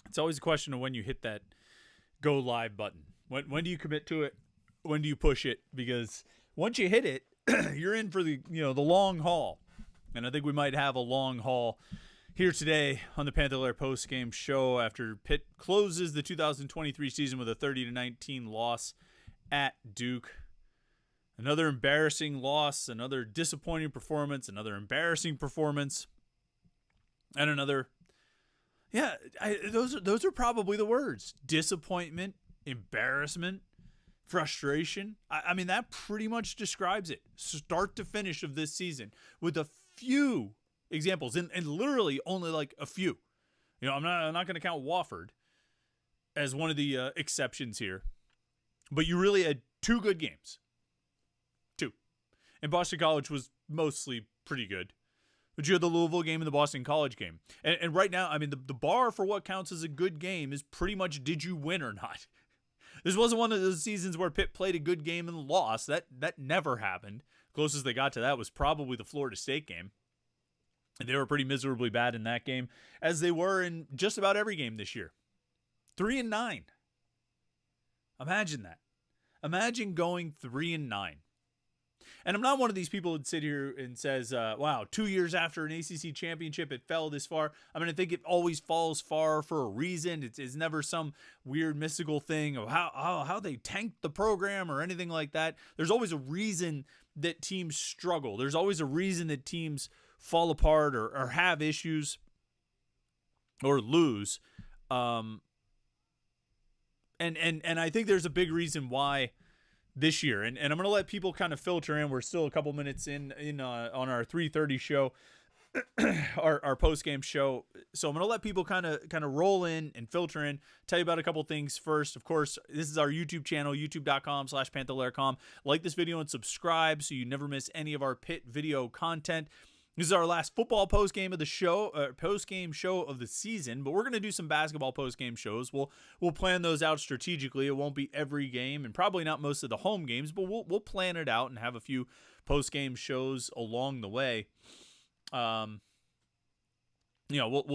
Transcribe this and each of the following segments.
It's always a question of when you hit that go live button. When do you commit to it? When do you push it? Because once you hit it, you're in for the long haul. And I think we might have a long haul here today on the Panther-Lair Post-Game show after Pitt closes the 2023 season with a 30-19 loss at Duke. Another embarrassing loss, another disappointing performance, another embarrassing performance, and another. Yeah, those are probably the words: disappointment, embarrassment, frustration. I mean, that pretty much describes it, start to finish of this season, with a few examples, and literally only like a few. I'm not going to count Wofford as one of the exceptions here, but you really had two good games. Two. And Boston College was mostly pretty good. But you had the Louisville game and the Boston College game. And right now, I mean, the bar for what counts as a good game is pretty much did you win or not. This wasn't one of those seasons where Pitt played a good game and lost. That never happened. Closest they got to that was probably the Florida State game. And they were pretty miserably bad in that game, as they were in just about every game this year. 3-9. Imagine that. Imagine going 3-9. And I'm not one of these people that sit here and says, wow, 2 years after an ACC championship, it fell this far. I mean, I think it always falls far for a reason. It's never some weird mystical thing of how they tanked the program or anything like that. There's always a reason that teams struggle. There's always a reason that teams fall apart or have issues or lose. And I think there's a big reason why this year, and I'm going to let people kind of filter in. We're still a couple minutes in on our 3:30 show, our post-game show. So I'm going to let people kind of roll in and filter in, tell you about a couple things first. Of course, this is our YouTube channel, youtube.com/Panther-Lair.com. Like this video and subscribe so you never miss any of our Pitt video content. This is our last football post-game of the show, post-game show of the season, but we're going to do some basketball post-game shows. We'll plan those out strategically. It won't be every game and probably not most of the home games, but we'll plan it out and have a few post-game shows along the way. We'll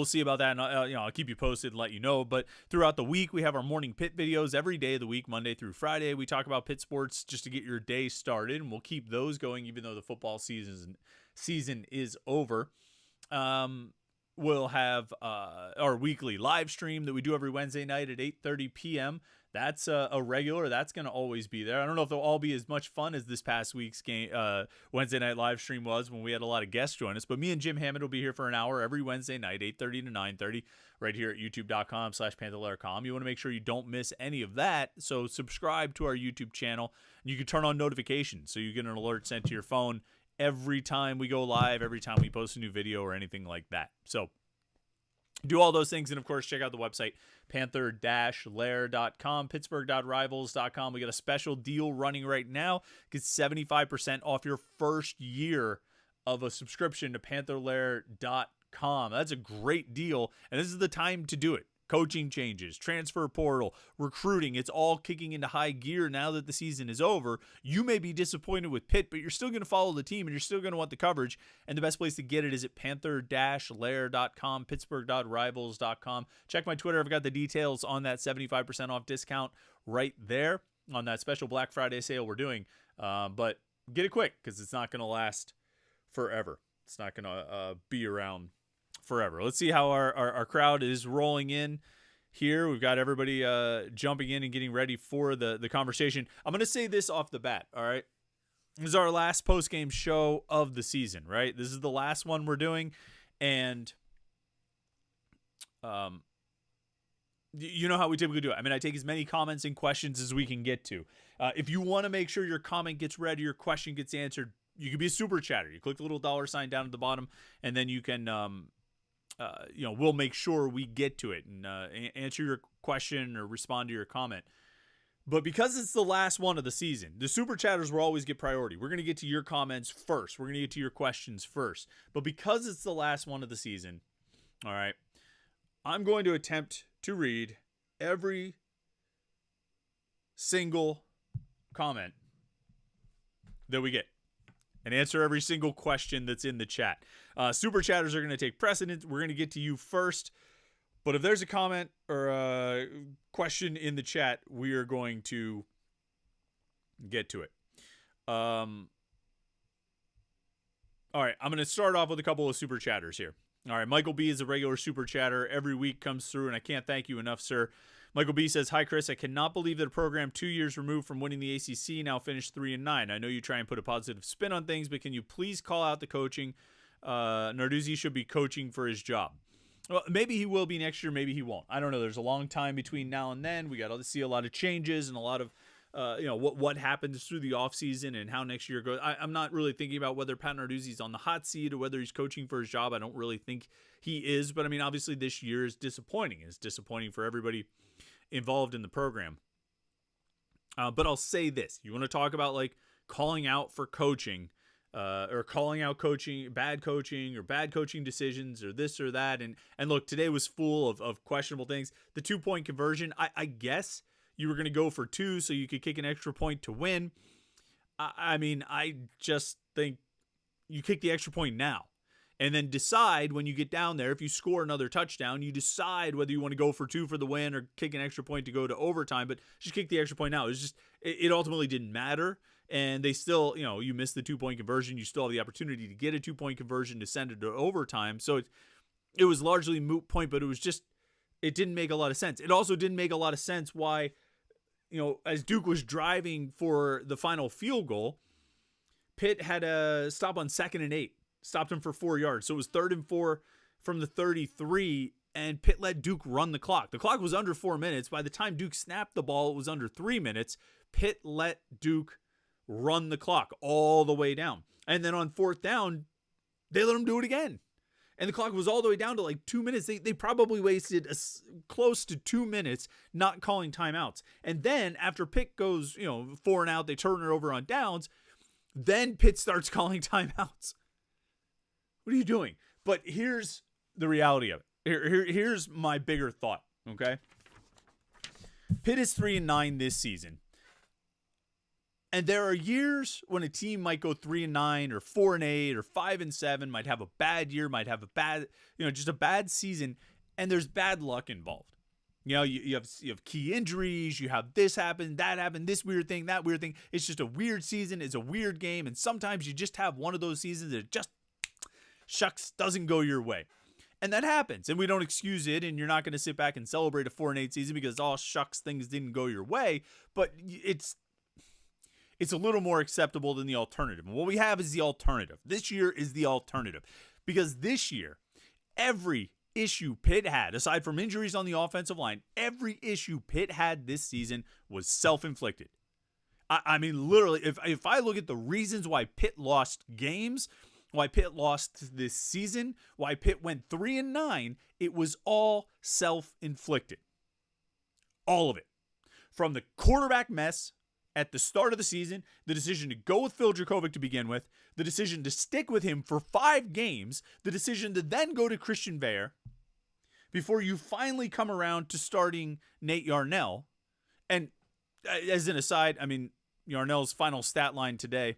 see about that, and I'll keep you posted and let you know. But throughout the week, we have our morning Pitt videos every day of the week, Monday through Friday. We talk about Pitt sports just to get your day started, and we'll keep those going even though the football season is over. We'll have our weekly live stream that we do every Wednesday night at 8:30 p.m. That's a regular. That's going to always be there. I don't know if they'll all be as much fun as this past week's game Wednesday night live stream was when we had a lot of guests join us. But me and Jim Hammond will be here for an hour every Wednesday night, 8:30 to 9:30, right here at youtube.com/Panther-Lair.com. You want to make sure you don't miss any of that. So subscribe to our YouTube channel. You can turn on notifications so you get an alert sent to your phone every time we go live, every time we post a new video or anything like that. So do all those things. And, of course, check out the website, Panther-Lair.com, Pittsburgh.rivals.com. We got a special deal running right now. Get 75% off your first year of a subscription to Panther-Lair.com. That's a great deal, and this is the time to do it. Coaching changes, transfer portal, recruiting, it's all kicking into high gear now that the season is over. You may be disappointed with Pitt, but you're still going to follow the team and you're still going to want the coverage. And the best place to get it is at Panther-Lair.com, Pittsburgh.rivals.com. Check my Twitter. I've got the details on that 75% off discount right there on that special Black Friday sale we're doing. But get it quick because it's not going to last forever. It's not going to be around forever. Let's see how our crowd is rolling in here. We've got everybody jumping in and getting ready for the conversation. I'm going to say this off the bat, all right? This is our last post-game show of the season, right? This is the last one we're doing, and you know how we typically do it. I mean, I take as many comments and questions as we can get to. If you want to make sure your comment gets read or your question gets answered, you can be a super chatter. You click the little dollar sign down at the bottom, and then you can we'll make sure we get to it and answer your question or respond to your comment. But because it's the last one of the season, the super chatters will always get priority. We're going to get to your comments first. We're going to get to your questions first. But because it's the last one of the season, all right, I'm going to attempt to read every single comment that we get and answer every single question that's in the chat. Super chatters are going to take precedence. We're going to get to you first. But if there's a comment or a question in the chat, we are going to get to it. All right, I'm going to start off with a couple of super chatters here. All right, Michael B is a regular super chatter. Every week comes through, and I can't thank you enough, sir. Michael B says, "Hi, Chris. I cannot believe that a program 2 years removed from winning the ACC now finished 3-9. I know you try and put a positive spin on things, but can you please call out the coaching? Narduzzi should be coaching for his job." Well, maybe he will be next year. Maybe he won't. I don't know. There's a long time between now and then. We got to see a lot of changes and a lot of, what happens through the offseason and how next year goes. I'm not really thinking about whether Pat Narduzzi's on the hot seat or whether he's coaching for his job. I don't really think he is. But, I mean, obviously this year is disappointing. It's disappointing for everybody involved in the program. But I'll say this. You want to talk about, like, calling out for coaching, or calling out bad coaching decisions or this or that. And look, today was full of questionable things. The 2-point conversion, I guess you were going to go for 2 so you could kick an extra point to win. I mean, I just think you kick the extra point now and then decide when you get down there, if you score another touchdown, you decide whether you want to go for 2 for the win or kick an extra point to go to overtime, but just kick the extra point now. It ultimately didn't matter. And they still, you missed the 2-point conversion. You still have the opportunity to get a 2-point conversion to send it to overtime. So it was largely moot point, but it didn't make a lot of sense. It also didn't make a lot of sense why, as Duke was driving for the final field goal, Pitt had a stop on 2nd and 8, stopped him for 4 yards. So it was 3rd and 4 from the 33, and Pitt let Duke run the clock. The clock was under 4 minutes. By the time Duke snapped the ball, it was under 3 minutes. Pitt let Duke run the clock all the way down. And then on 4th down, they let him do it again. And the clock was all the way down to like 2 minutes. They probably wasted close to 2 minutes not calling timeouts. And then after Pitt goes, 4 and out, they turn it over on downs. Then Pitt starts calling timeouts. What are you doing? But here's the reality of it. Here's my bigger thought, okay? Pitt is 3-9 this season. And there are years when a team might go 3-9 or 4-8 or 5-7, might have a bad year, might have a bad, just a bad season, and there's bad luck involved. You have key injuries, you have this happen, that happen, this weird thing, that weird thing. It's just a weird season, it's a weird game, and sometimes you just have one of those seasons that just doesn't go your way. And that happens, and we don't excuse it, and you're not going to sit back and celebrate a 4-8 season because, things didn't go your way, but it's a little more acceptable than the alternative. And what we have is the alternative. This year is the alternative. Because this year, every issue Pitt had, aside from injuries on the offensive line, every issue Pitt had this season was self-inflicted. I mean, literally, if I look at the reasons why Pitt lost games, why Pitt lost this season, why Pitt went 3-9, it was all self-inflicted. All of it. From the quarterback mess at the start of the season, the decision to go with Phil Dracovic to begin with, the decision to stick with him for 5 games, the decision to then go to Christian Veer, before you finally come around to starting Nate Yarnell. And as an aside, I mean, Yarnell's final stat line today,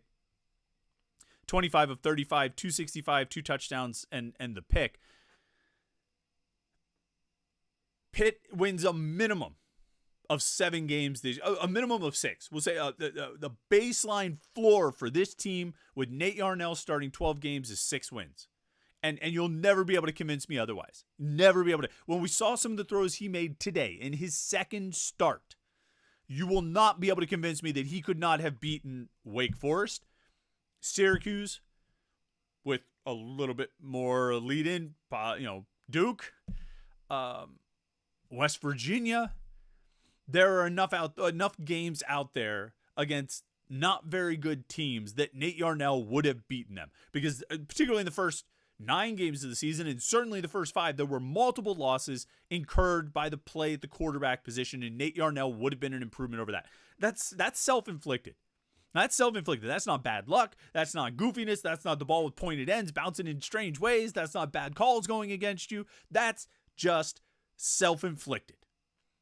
25 of 35, 265, 2 touchdowns, and the pick. Pitt wins a minimum of 7 games, a minimum of 6. We'll say the baseline floor for this team with Nate Yarnell starting 12 games is 6 wins. And you'll never be able to convince me otherwise. Never be able to. When we saw some of the throws he made today in his second start, you will not be able to convince me that he could not have beaten Wake Forest, Syracuse, with a little bit more lead in, Duke, West Virginia. There are enough games out there against not very good teams that Nate Yarnell would have beaten them. Because particularly in the first 9 games of the season, and certainly the first 5, there were multiple losses incurred by the play at the quarterback position, and Nate Yarnell would have been an improvement over that. That's self-inflicted. That's self-inflicted. That's not bad luck. That's not goofiness. That's not the ball with pointed ends bouncing in strange ways. That's not bad calls going against you. That's just self-inflicted.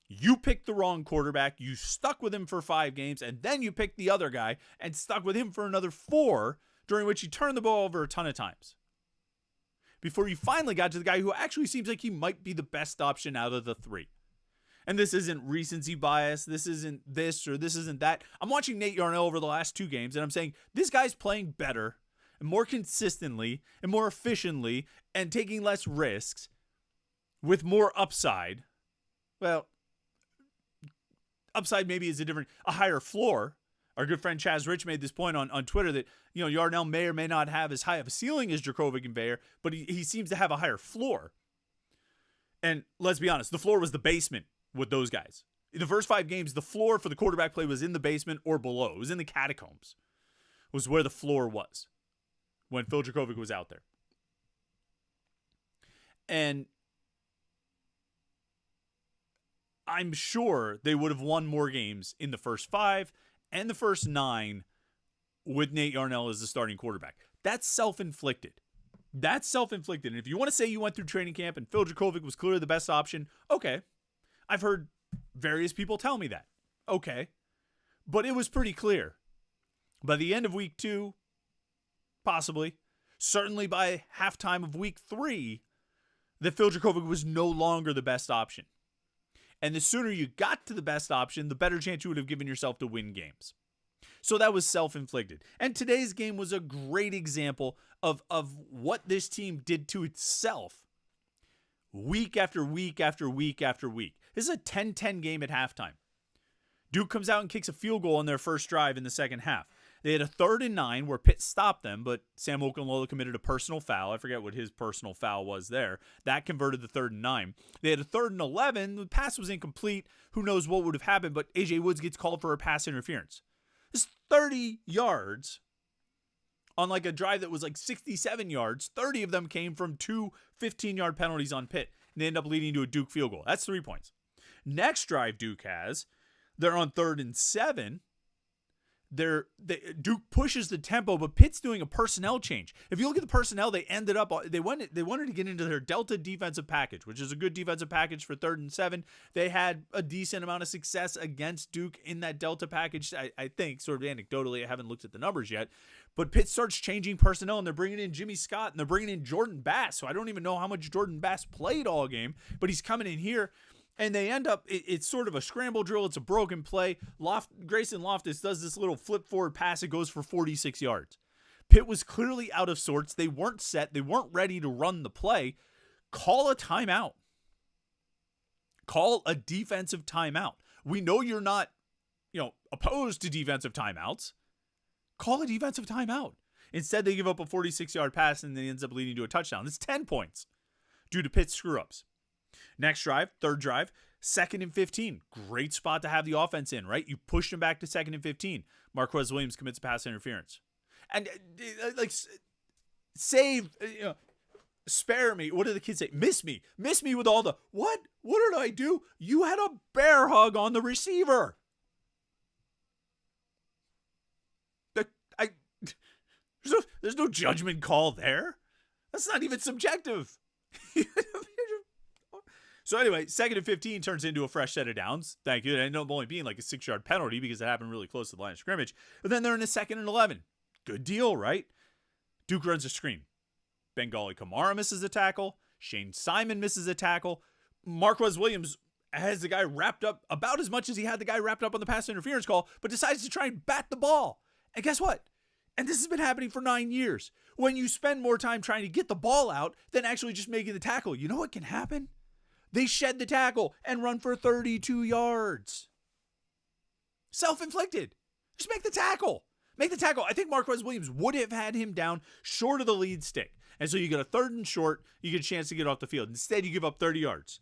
You picked the wrong quarterback, you stuck with him for 5 games, and then you picked the other guy and stuck with him for another 4, during which he turned the ball over a ton of times. before you finally got to the guy who actually seems like he might be the best option out of the three. And this isn't recency bias. This isn't this or this isn't that. I'm watching Nate Yarnell over the last 2 games, and I'm saying this guy's playing better and more consistently and more efficiently and taking less risks with more upside. Well, upside maybe is a higher floor. Our good friend Chaz Rich made this point on Twitter that, Yarnell may or may not have as high of a ceiling as Dracovic and Bayer, but he seems to have a higher floor. And let's be honest, the floor was the basement with those guys. In the first 5 games, the floor for the quarterback play was in the basement or below. It was in the catacombs. It was where the floor was when Phil Dracovic was out there. And I'm sure they would have won more games in the first 5 and the first 9 with Nate Yarnell as the starting quarterback. That's self-inflicted. And if you want to say you went through training camp and Phil Dracovic was clearly the best option, okay. I've heard various people tell me that. Okay. But it was pretty clear. By the end of week 2, possibly, certainly by halftime of week 3, that Phil Dracovic was no longer the best option. And the sooner you got to the best option, the better chance you would have given yourself to win games. So that was self-inflicted. And today's game was a great example of what this team did to itself week after week after week after week. This is a 10-10 game at halftime. Duke comes out and kicks a field goal on their first drive in the second half. They had a 3rd and 9 where Pitt stopped them, but Sam Okunlola committed a personal foul. I forget what his personal foul was there. That converted the 3rd and 9. They had a 3rd and 11. The pass was incomplete. Who knows what would have happened, but A.J. Woods gets called for a pass interference. It's 30 yards on like a drive that was like 67 yards. 30 of them came from 2 15-yard penalties on Pitt, and they end up leading to a Duke field goal. That's 3 points. Next drive Duke has, they're on 3rd and 7. Duke pushes the tempo, but Pitt's doing a personnel change. If you look at the personnel, they wanted to get into their Delta defensive package, which is a good defensive package for 3rd and 7. They had a decent amount of success against Duke in that Delta package, I think, sort of anecdotally. I haven't looked at the numbers yet. But Pitt starts changing personnel, and they're bringing in Jimmy Scott, and they're bringing in Jordan Bass. So I don't even know how much Jordan Bass played all game, but he's coming in here. And they end up, it's sort of a scramble drill. It's a broken play. Grayson Loftus does this little flip forward pass. It goes for 46 yards. Pitt was clearly out of sorts. They weren't set. They weren't ready to run the play. Call a timeout. Call a defensive timeout. We know you're not, opposed to defensive timeouts. Call a defensive timeout. Instead, they give up a 46-yard pass, and then it ends up leading to a touchdown. It's 10 points due to Pitt's screw-ups. Next drive, 3rd drive, 2nd and 15. Great spot to have the offense in, right? You push them back to 2nd and 15. Marquez Williams commits a pass interference. And, spare me. What do the kids say? Miss me. Miss me with all the, what? What did I do? You had a bear hug on the receiver. There's no judgment call there. That's not even subjective. So anyway, 2nd and 15 turns into a fresh set of downs. Thank you. It ended up only being like a 6-yard penalty because it happened really close to the line of scrimmage. But then they're in a 2nd and 11. Good deal, right? Duke runs a screen. Bengali Kamara misses a tackle. Shane Simon misses a tackle. Marquez Williams has the guy wrapped up about as much as he had the guy wrapped up on the pass interference call, but decides to try and bat the ball. And guess what? And this has been happening for 9 years. When you spend more time trying to get the ball out than actually just making the tackle, you know what can happen? They shed the tackle and run for 32 yards. Self-inflicted. Just make the tackle. Make the tackle. I think Marquez Williams would have had him down short of the lead stick. And so you get a 3rd and short. You get a chance to get off the field. Instead, you give up 30 yards.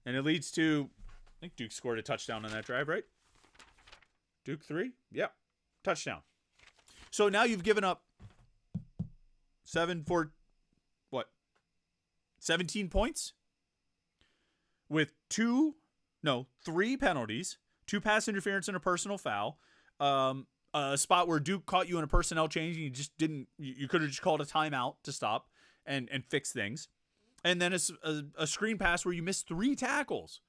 And it leads to, I think Duke scored a touchdown on that drive, right? Duke 3? Yep. Touchdown. So now you've given up 17 points? With 3 penalties, 2 pass interference and a personal foul, a spot where Duke caught you in a personnel change and you just didn't, you could have just called a timeout to stop and fix things. And then a screen pass where you missed 3 tackles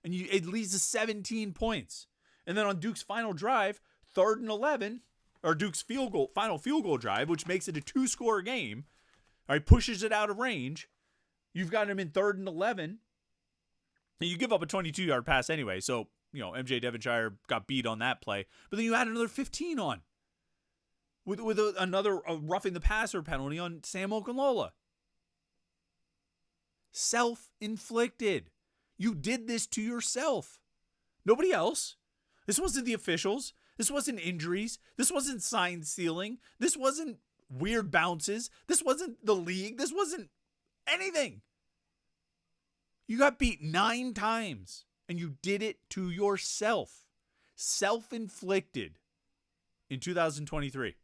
and it leads to 17 points. And then on Duke's final drive, 3rd and 11, or Duke's final field goal drive, which makes it a 2-score game, All right, pushes it out of range. You've got him in 3rd and 11. And you give up a 22-yard pass anyway. So, MJ Devonshire got beat on that play. But then you add another 15 on. With another roughing the passer penalty on Sam Okunlola. Self-inflicted. You did this to yourself. Nobody else. This wasn't the officials. This wasn't injuries. This wasn't sign stealing. This wasn't weird bounces. This wasn't the league. This wasn't anything. You got beat 9 times, and you did it to yourself. Self-inflicted in 2023.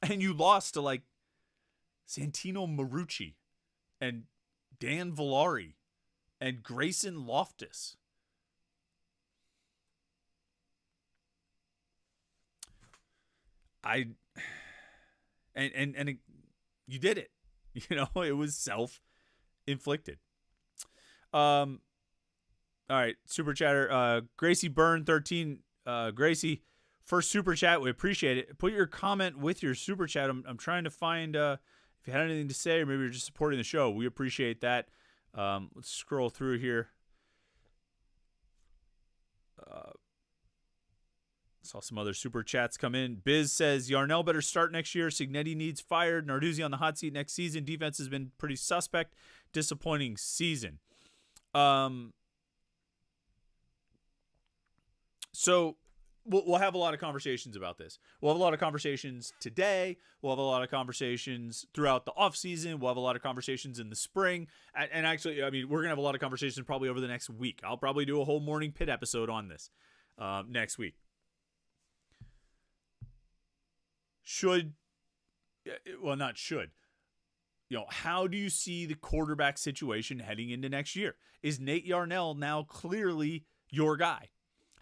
And you lost to, Santino Marucci and Dan Villari and Grayson Loftus. And you did it. It was self-inflicted. All right, super chatter. Gracie Byrne 13. Gracie, first super chat. We appreciate it. Put your comment with your super chat. I'm trying to find if you had anything to say, or maybe you're just supporting the show. We appreciate that. Let's scroll through here. Saw some other super chats come in. Biz says, Yarnell better start next year. Signetti needs fired. Narduzzi on the hot seat next season. Defense has been pretty suspect. Disappointing season. So we'll have a lot of conversations about this. We'll have a lot of conversations today. We'll have a lot of conversations throughout the offseason. We'll have a lot of conversations in the spring. And actually, we're going to have a lot of conversations probably over the next week. I'll probably do a whole Morning Pit episode on this next week. How do you see the quarterback situation heading into next year? Is Nate Yarnell now clearly your guy?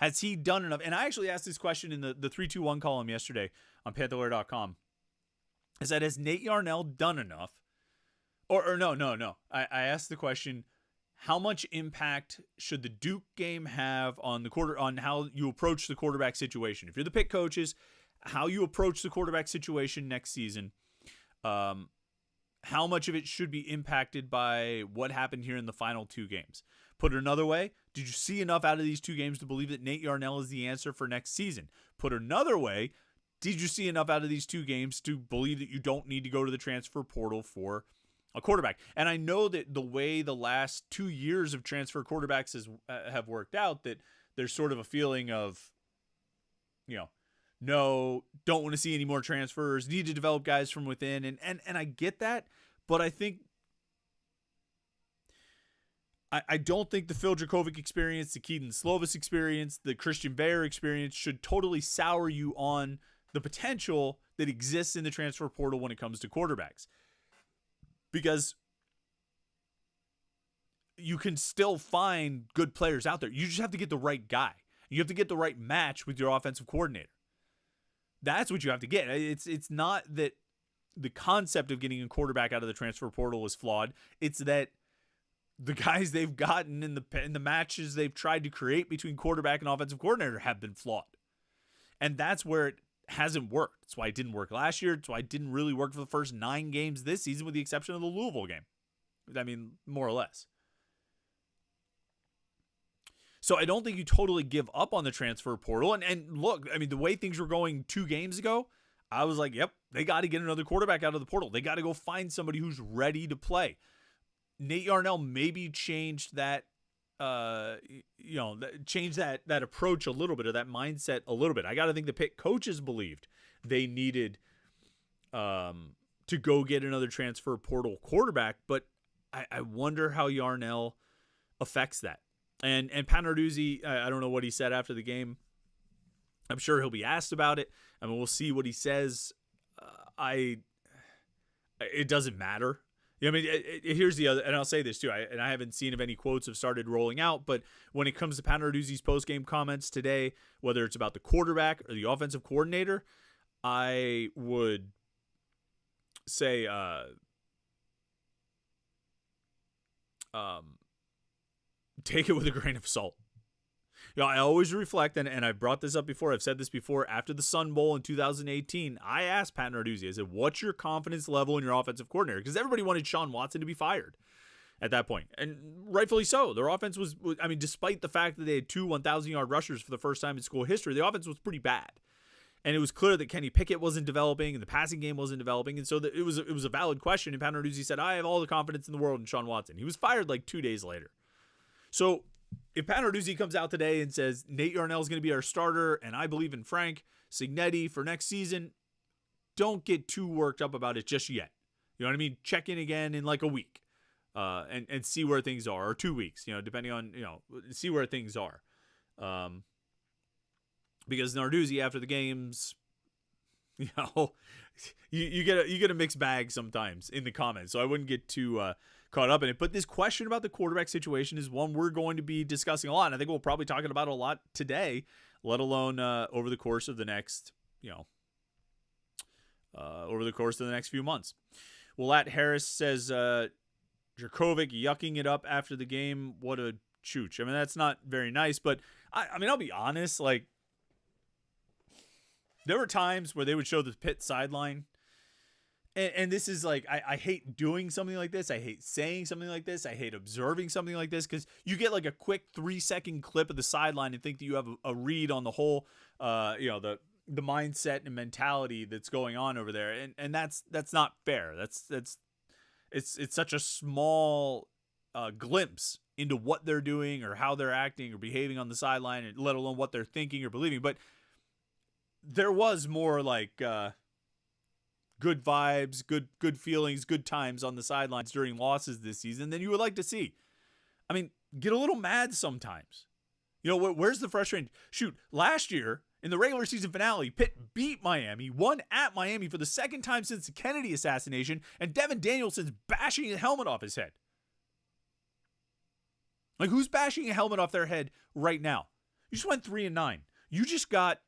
Has he done enough? And I actually asked this question in the 321 column yesterday on Panther-Lair.com. I said, has Nate Yarnell done enough? Or no. I asked the question, how much impact should the Duke game have on how you approach the quarterback situation? If you're the Pitt coaches, how you approach the quarterback situation next season, how much of it should be impacted by what happened here in the final 2 games? Put it another way, did you see enough out of these 2 games to believe that Nate Yarnell is the answer for next season? Put another way, did you see enough out of these 2 games to believe that you don't need to go to the transfer portal for a quarterback? And I know that the way the last 2 years of transfer quarterbacks have worked out, that there's sort of a feeling of, no, don't want to see any more transfers, need to develop guys from within. And I get that, but I think I don't think the Phil Dracovic experience, the Keaton Slovis experience, the Christian Bayer experience should totally sour you on the potential that exists in the transfer portal when it comes to quarterbacks. Because you can still find good players out there. You just have to get the right guy. You have to get the right match with your offensive coordinator. That's what you have to get. It's not that the concept of getting a quarterback out of the transfer portal is flawed. It's that the guys they've gotten in the matches they've tried to create between quarterback and offensive coordinator have been flawed. And that's where it hasn't worked. That's why it didn't work last year. That's why it didn't really work for the first 9 games this season, with the exception of the Louisville game. More or less. So I don't think you totally give up on the transfer portal. And look, the way things were going 2 games ago, I was like, yep, they got to get another quarterback out of the portal. They got to go find somebody who's ready to play. Nate Yarnell maybe changed that, changed that approach a little bit, or that mindset a little bit. I got to think the Pitt coaches believed they needed to go get another transfer portal quarterback, but I wonder how Yarnell affects that. And Pat Narduzzi, I don't know what he said after the game. I'm sure he'll be asked about it. We'll see what he says. It doesn't matter. Here's the other, and I'll say this too. I haven't seen if any quotes have started rolling out, but when it comes to Pat Narduzzi's post-game comments today, whether it's about the quarterback or the offensive coordinator, I would say, take it with a grain of salt. I always reflect, and I brought this up before. I've said this before. After the Sun Bowl in 2018, I asked Pat Narduzzi, I said, what's your confidence level in your offensive coordinator? Because everybody wanted Sean Watson to be fired at that point. And rightfully so. Their offense was, I mean, despite the fact that they had 2 1,000-yard rushers for the first time in school history, the offense was pretty bad. And it was clear that Kenny Pickett wasn't developing and the passing game wasn't developing. And so it was a valid question. And Pat Narduzzi said, I have all the confidence in the world in Sean Watson. He was fired like 2 days later. So if Pat Narduzzi comes out today and says Nate Yarnell is going to be our starter and I believe in Frank Cignetti for next season, don't get too worked up about it just yet. You know what I mean? Check in again in like a week and see where things are, or 2 weeks, depending on, see where things are. Because Narduzzi after the games, you get a mixed bag sometimes in the comments. So I wouldn't get too caught up in it. But this question about the quarterback situation is one we're going to be discussing a lot. And I think we'll probably talk about it a lot today, let alone over the course of the next, few months. Well, At Harris says, Dracovic yucking it up after the game. What a chooch. I mean, that's not very nice. But, I mean, I'll be honest. Like, there were times where they would show the Pitt sideline. And this is like, I hate doing something like this. I hate saying something like this. I hate observing something like this because you get like a quick 3-second clip of the sideline and think that you have a read on the whole, the mindset and mentality that's going on over there. And that's not fair. It's such a small glimpse into what they're doing or how they're acting or behaving on the sideline, and let alone what they're thinking or believing. But there was more like good vibes, good feelings, good times on the sidelines during losses this season than you would like to see. I mean, get a little mad sometimes. Where's the frustration? Shoot, last year in the regular season finale, Pitt beat Miami, won at Miami for the second time since the Kennedy assassination, and Devin Danielson's bashing a helmet off his head. Like, who's bashing a helmet off their head right now? You just went 3-9. You just got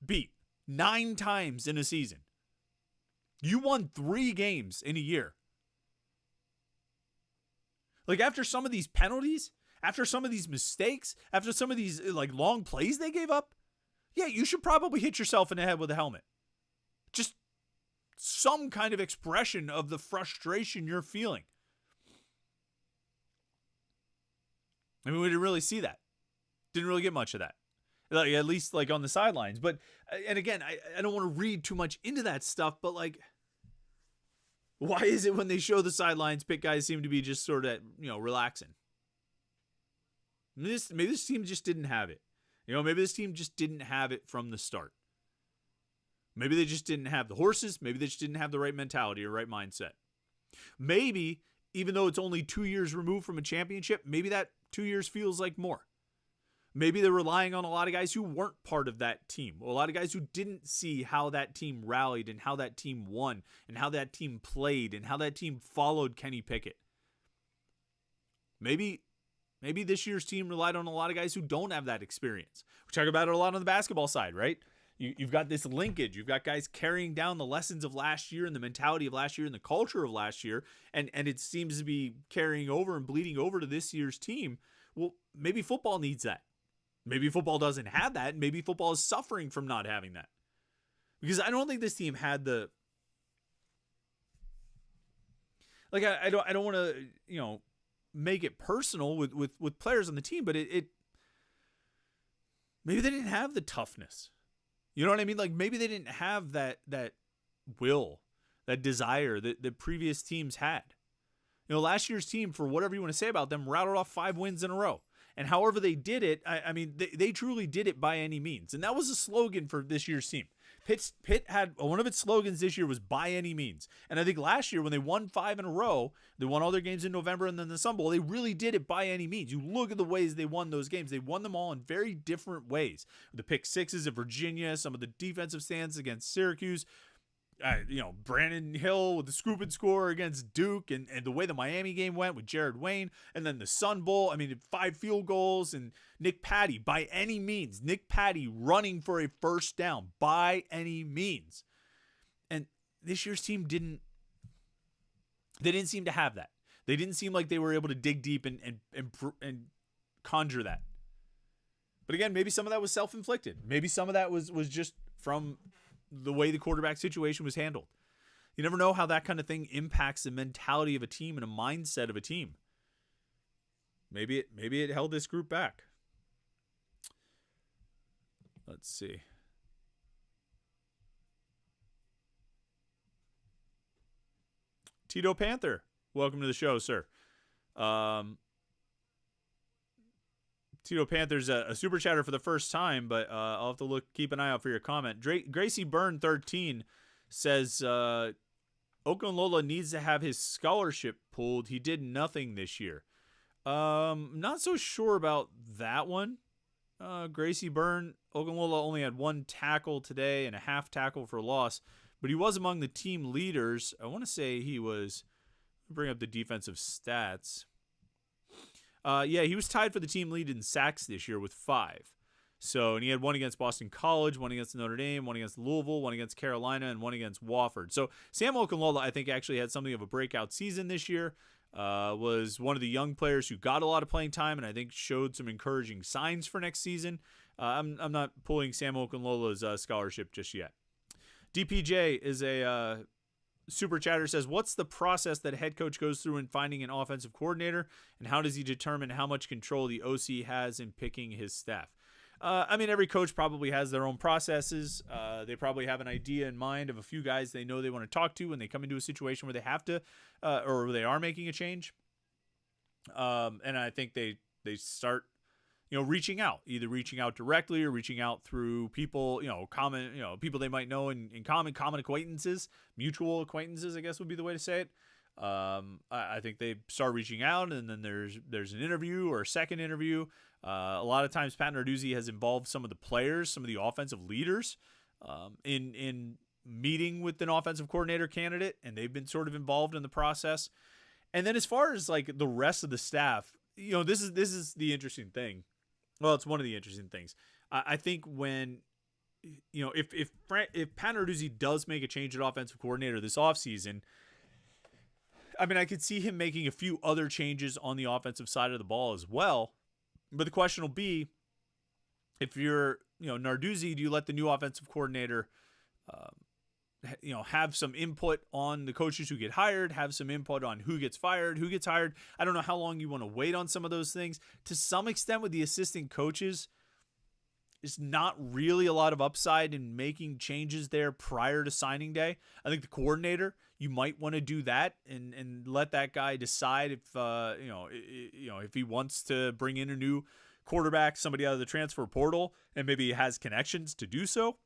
beat 9 times in a season. You won 3 games in a year. Like, after some of these penalties, after some of these mistakes, after some of these like long plays they gave up, yeah, you should probably hit yourself in the head with a helmet. Just some kind of expression of the frustration you're feeling. I mean, we didn't really see that. Didn't really get much of that. Like, at least like on the sidelines. But, and again, I don't want to read too much into that stuff, but like, why is it when they show the sidelines, Pitt guys seem to be just sort of, relaxing? Maybe this team just didn't have it. Maybe this team just didn't have it from the start. Maybe they just didn't have the horses. Maybe they just didn't have the right mentality or right mindset. Maybe, even though it's only 2 years removed from a championship, maybe that 2 years feels like more. Maybe they're relying on a lot of guys who weren't part of that team. A lot of guys who didn't see how that team rallied and how that team won and how that team played and how that team followed Kenny Pickett. Maybe this year's team relied on a lot of guys who don't have that experience. We talk about it a lot on the basketball side, right? You've got this linkage. You've got guys carrying down the lessons of last year and the mentality of last year and the culture of last year, and it seems to be carrying over and bleeding over to this year's team. Well, maybe football needs that. Maybe football doesn't have that. And maybe football is suffering from not having that. Because I don't think this team had the... Like, I don't want to, make it personal with players on the team, but it maybe they didn't have the toughness. You know what I mean? Like, maybe they didn't have that will, that desire that the previous teams had. Last year's team, for whatever you want to say about them, rattled off 5 wins in a row. And however they did it, I mean, they truly did it by any means. And that was a slogan for this year's team. Pitt had one of its slogans this year was by any means. And I think last year when they won 5 in a row, they won all their games in November and then the Sun Bowl, they really did it by any means. You look at the ways they won those games. They won them all in very different ways. The pick sixes at Virginia, some of the defensive stands against Syracuse, Brandon Hill with the scoop and score against Duke, and the way the Miami game went with Jared Wayne, and then the Sun Bowl. I mean, 5 field goals, and Nick Patty by any means. Nick Patty running for a first down by any means. And this year's team didn't seem to have that. They didn't seem like they were able to dig deep and conjure that. But again, maybe some of that was self-inflicted. Maybe some of that was just from the way the quarterback situation was handled. You never know how that kind of thing impacts the mentality of a team and a mindset of a team. Maybe it held this group back. Let's see. Tito Panther, welcome to the show, sir. Tito Panther's a super chatter for the first time, but I'll have to keep an eye out for your comment. Gracie Byrne 13 says Okunlola needs to have his scholarship pulled. He did nothing this year. Not so sure about that one. Gracie Byrne, Okunlola only had 1 tackle today and a half tackle for loss, but he was among the team leaders. I want to say he was. Bring up the defensive stats. Yeah, he was tied for the team lead in sacks this year with 5. So, and he had 1 against Boston College, 1 against Notre Dame, 1 against Louisville, 1 against Carolina, and 1 against Wofford. So, Sam Okunlola, I think, actually had something of a breakout season this year. Was one of the young players who got a lot of playing time, and I think showed some encouraging signs for next season. I'm not pulling Sam Okunlola's scholarship just yet. DPJ is a super chatter, says, what's the process that a head coach goes through in finding an offensive coordinator, and how does he determine how much control the OC has in picking his staff? I mean, every coach probably has their own processes. They probably have an idea in mind of a few guys they know they want to talk to when they come into a situation where they have to, or they are making a change. And I think they start, reaching out, either reaching out directly or reaching out through people, people they might know in common acquaintances, mutual acquaintances, I guess would be the way to say it. I think they start reaching out, and then there's an interview or a second interview. A lot of times Pat Narduzzi has involved some of the players, some of the offensive leaders in meeting with an offensive coordinator candidate, and they've been sort of involved in the process. And then as far as like the rest of the staff, this is the interesting thing. Well, it's one of the interesting things. I think when, if Pat Narduzzi does make a change at offensive coordinator this offseason, I mean, I could see him making a few other changes on the offensive side of the ball as well. But the question will be, if you're, Narduzzi, do you let the new offensive coordinator, have some input on the coaches who get hired, have some input on who gets fired, who gets hired? I don't know how long you want to wait on some of those things. To some extent with the assistant coaches, there's not really a lot of upside in making changes there prior to signing day. I think the coordinator, you might want to do that and let that guy decide if if he wants to bring in a new quarterback, somebody out of the transfer portal, and maybe he has connections to do so.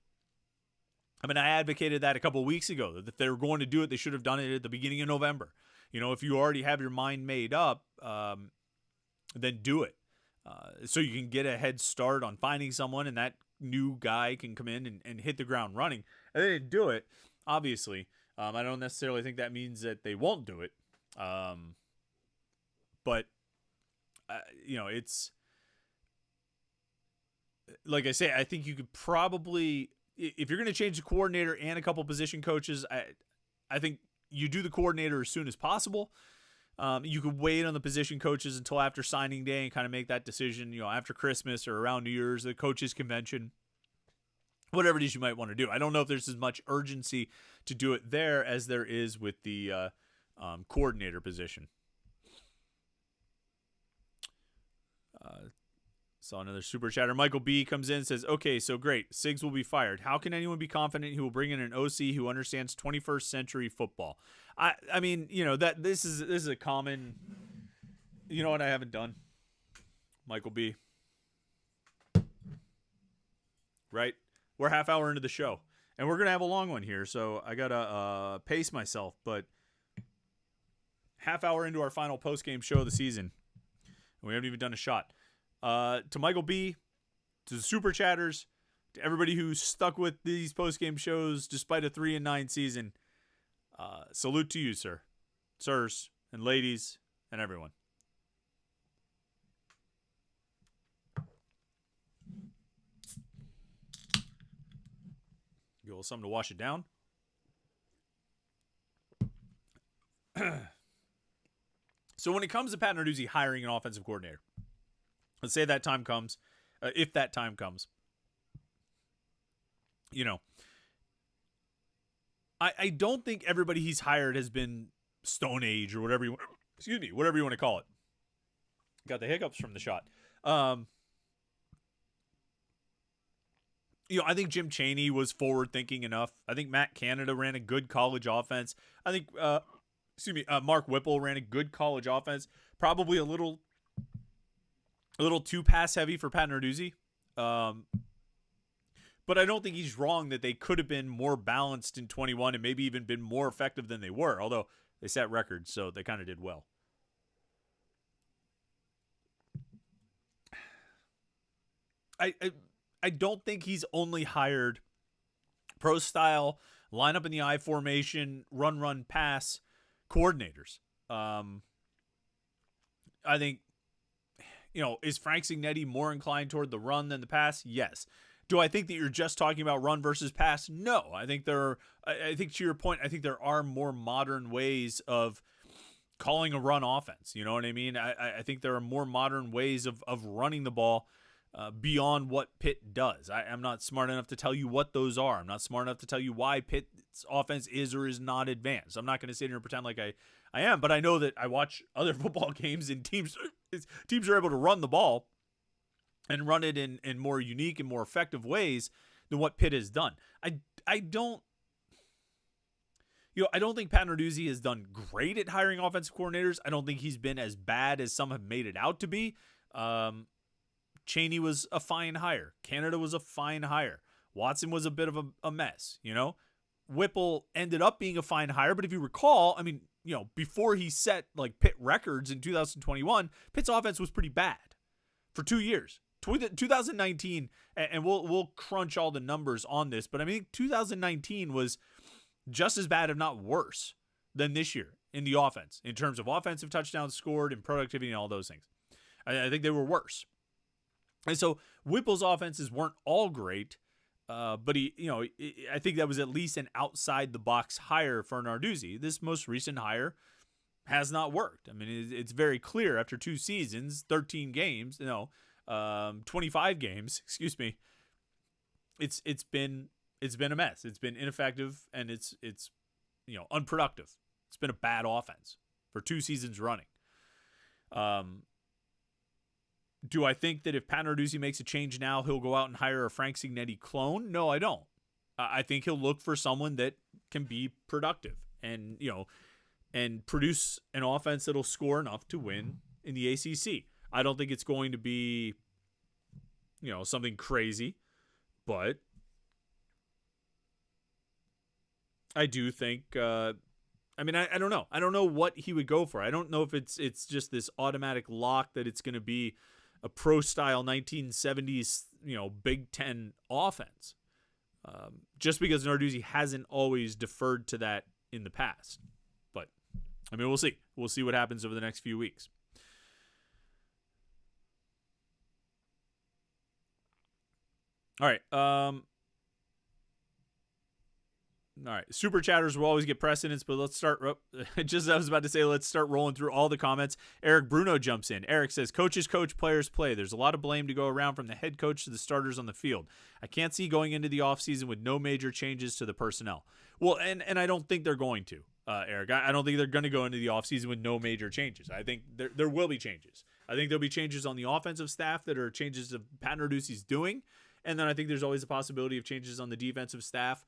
I mean, I advocated that a couple of weeks ago, that if they were going to do it, they should have done it at the beginning of November. If you already have your mind made up, then do it. So you can get a head start on finding someone, and that new guy can come in and hit the ground running. And they didn't do it, obviously. I don't necessarily think that means that they won't do it. But it's like I say, I think you could probably, if you're going to change the coordinator and a couple position coaches, I think you do the coordinator as soon as possible. You could wait on the position coaches until after signing day and kind of make that decision, after Christmas or around New Year's, the coaches convention, whatever it is you might want to do. I don't know if there's as much urgency to do it there as there is with the coordinator position. Saw another super chatter. Michael B comes in and says, okay, so great. Siggs will be fired. How can anyone be confident he will bring in an OC who understands 21st century football? I mean, that this is a common, what I haven't done? Michael B. Right? We're half hour into the show, and we're going to have a long one here, so I got to pace myself, but half hour into our final post-game show of the season, and we haven't even done a shot. To Michael B, to the super chatters, to everybody who stuck with these post-game shows despite a 3-9 season, salute to you, sirs, and ladies, and everyone. Get a little something to wash it down. So when it comes to Pat Narduzzi hiring an offensive coordinator, let's say that time comes. if that time comes. You know, I don't think everybody he's hired has been Stone Age or whatever you whatever you want to call it. Got the hiccups from the shot. I think Jim Chaney was forward thinking enough. I think Matt Canada ran a good college offense. I think Mark Whipple ran a good college offense. Probably a little too pass heavy for Pat Narduzzi. But I don't think he's wrong that they could have been more balanced in 21 and maybe even been more effective than they were. Although they set records, so they kind of did well. I don't think he's only hired pro style, line up in the I formation, run, pass coordinators. I think, is Frank Cignetti more inclined toward the run than the pass? Yes. Do I think that you're just talking about run versus pass? No. I think to your point, I think there are more modern ways of calling a run offense. You know what I mean? I think there are more modern ways of running the ball beyond what Pitt does. I'm not smart enough to tell you what those are. I'm not smart enough to tell you why Pitt's offense is or is not advanced. I'm not going to sit here and pretend like I am, but I know that I watch other football games and teams are able to run the ball and run it in more unique and more effective ways than what Pitt has done. I don't think Pat Narduzzi has done great at hiring offensive coordinators. I don't think he's been as bad as some have made it out to be. Chaney was a fine hire. Canada was a fine hire. Watson was a bit of a mess, Whipple ended up being a fine hire, but if you recall, before he set like Pitt records in 2021, Pitt's offense was pretty bad for 2 years. 2019, and we'll crunch all the numbers on this, but I mean 2019 was just as bad, if not worse, than this year in the offense in terms of offensive touchdowns scored and productivity and all those things. I think they were worse. And so Whipple's offenses weren't all great, but I think that was at least an outside the box hire for Narduzzi. This most recent hire has not worked. I mean, it's very clear after 2 seasons, 13 games, 25 games, excuse me. It's been a mess. It's been ineffective and it's unproductive. It's been a bad offense for 2 seasons running. Do I think that if Pat Narduzzi makes a change now, he'll go out and hire a Frank Cignetti clone? No, I don't. I think he'll look for someone that can be productive and produce an offense that'll score enough to win in the ACC. I don't think it's going to be, something crazy, but I do think, I don't know. I don't know what he would go for. I don't know if it's just this automatic lock that it's going to be a pro-style 1970s, Big Ten offense. Just because Narduzzi hasn't always deferred to that in the past. But, we'll see. We'll see what happens over the next few weeks. All right. All right. Super chatters will always get precedence, but let's start. I was about to say, let's start rolling through all the comments. Eric Bruno jumps in. Eric says, coaches coach, players play. There's a lot of blame to go around from the head coach to the starters on the field. I can't see going into the offseason with no major changes to the personnel. Well, and I don't think they're going to, Eric. I don't think they're going to go into the offseason with no major changes. I think there will be changes. I think there'll be changes on the offensive staff that are changes of Pat Narduzzi's doing. And then I think there's always a possibility of changes on the defensive staff.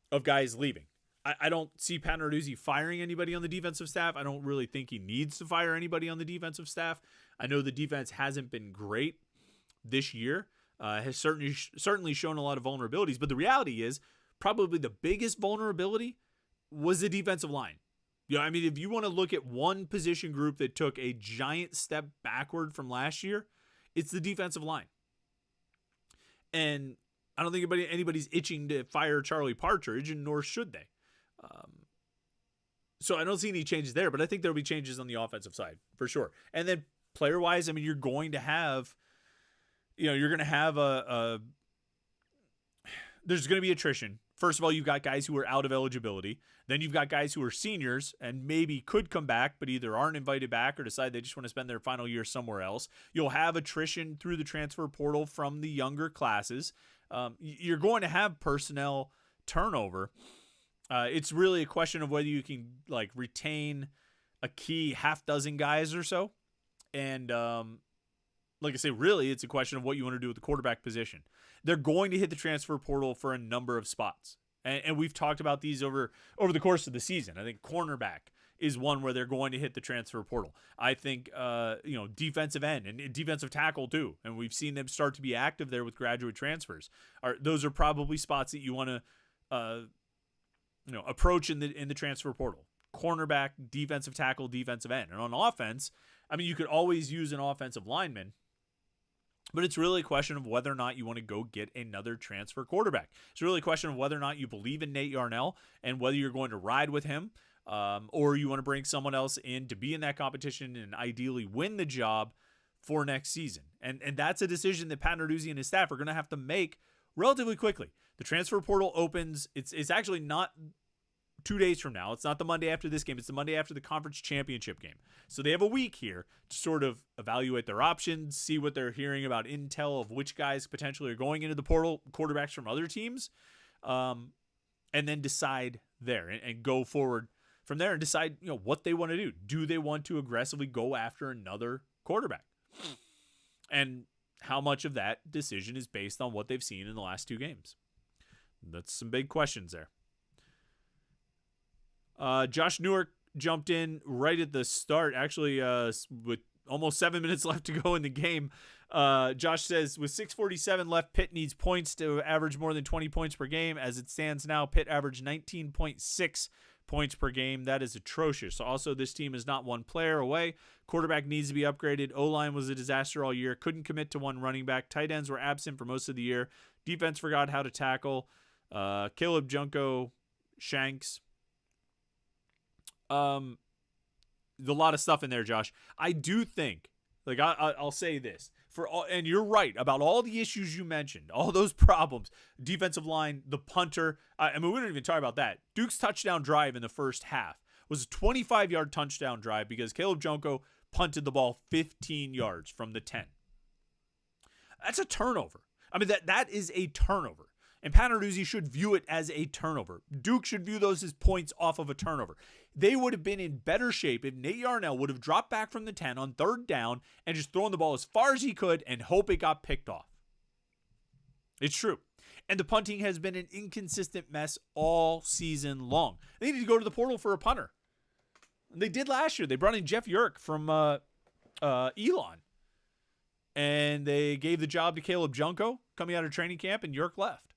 Of guys leaving. I don't see Pat Narduzzi firing anybody on the defensive staff. I don't really think he needs to fire anybody on the defensive staff. I know the defense hasn't been great this year. Has certainly shown a lot of vulnerabilities, but the reality is probably the biggest vulnerability was the defensive line. If you want to look at one position group that took a giant step backward from last year, it's the defensive line. And I don't think anybody's itching to fire Charlie Partridge, and nor should they. So I don't see any changes there, but I think there'll be changes on the offensive side for sure. And then player-wise, you're going to have, there's going to be attrition First of all, you've got guys who are out of eligibility. Then you've got guys who are seniors and maybe could come back, but either aren't invited back or decide they just want to spend their final year somewhere else. You'll have attrition through the transfer portal from the younger classes. You're going to have personnel turnover. It's really a question of whether you can like retain a key half dozen guys or so. And like I say, really, it's a question of what you want to do with the quarterback position. They're going to hit the transfer portal for a number of spots. And we've talked about these over the course of the season. I think cornerback is one where they're going to hit the transfer portal. I think, defensive end and defensive tackle too. And we've seen them start to be active there with graduate transfers. Those are probably spots that you want to, approach in the transfer portal. Cornerback, defensive tackle, defensive end. And on offense, I mean, you could always use an offensive lineman, but it's really a question of whether or not you want to go get another transfer quarterback. It's really a question of whether or not you believe in Nate Yarnell and whether you're going to ride with him, or you want to bring someone else in to be in that competition and ideally win the job for next season. And that's a decision that Pat Narduzzi and his staff are going to have to make relatively quickly. The transfer portal opens. It's actually not 2 days from now. It's not the Monday after this game. It's the Monday after the conference championship game. So they have a week here to sort of evaluate their options, see what they're hearing about intel of which guys potentially are going into the portal, quarterbacks from other teams, and then decide there and go forward from there and decide, what they want to do. Do they want to aggressively go after another quarterback? And how much of that decision is based on what they've seen in the last 2 games? That's some big questions there. Josh Newark jumped in right at the start, actually, with almost 7 minutes left to go in the game. Josh says, with 6:47 left, Pitt needs points to average more than 20 points per game. As it stands now, Pitt averaged 19.6 points per game. That is atrocious. Also, this team is not one player away. Quarterback needs to be upgraded. O-line was a disaster all year. Couldn't commit to one running back. Tight ends were absent for most of the year. Defense forgot how to tackle. Caleb Junko, Shanks. A lot of stuff in there, Josh. I do think, like I'll say this and you're right about all the issues you mentioned, all those problems, defensive line, the punter. I mean, we don't even talk about that. Duke's touchdown drive in the first half was a 25-yard touchdown drive because Caleb Junko punted the ball 15 yards from the 10. That's a turnover. I mean, that is a turnover. And Pat Narduzzi should view it as a turnover. Duke should view those as points off of a turnover. They would have been in better shape if Nate Yarnell would have dropped back from the 10 on 3rd down and just thrown the ball as far as he could and hope it got picked off. It's true. And the punting has been an inconsistent mess all season long. They need to go to the portal for a punter. They did last year. They brought in Jeff Yerk from Elon. And they gave the job to Caleb Junko coming out of training camp, and Yerk left.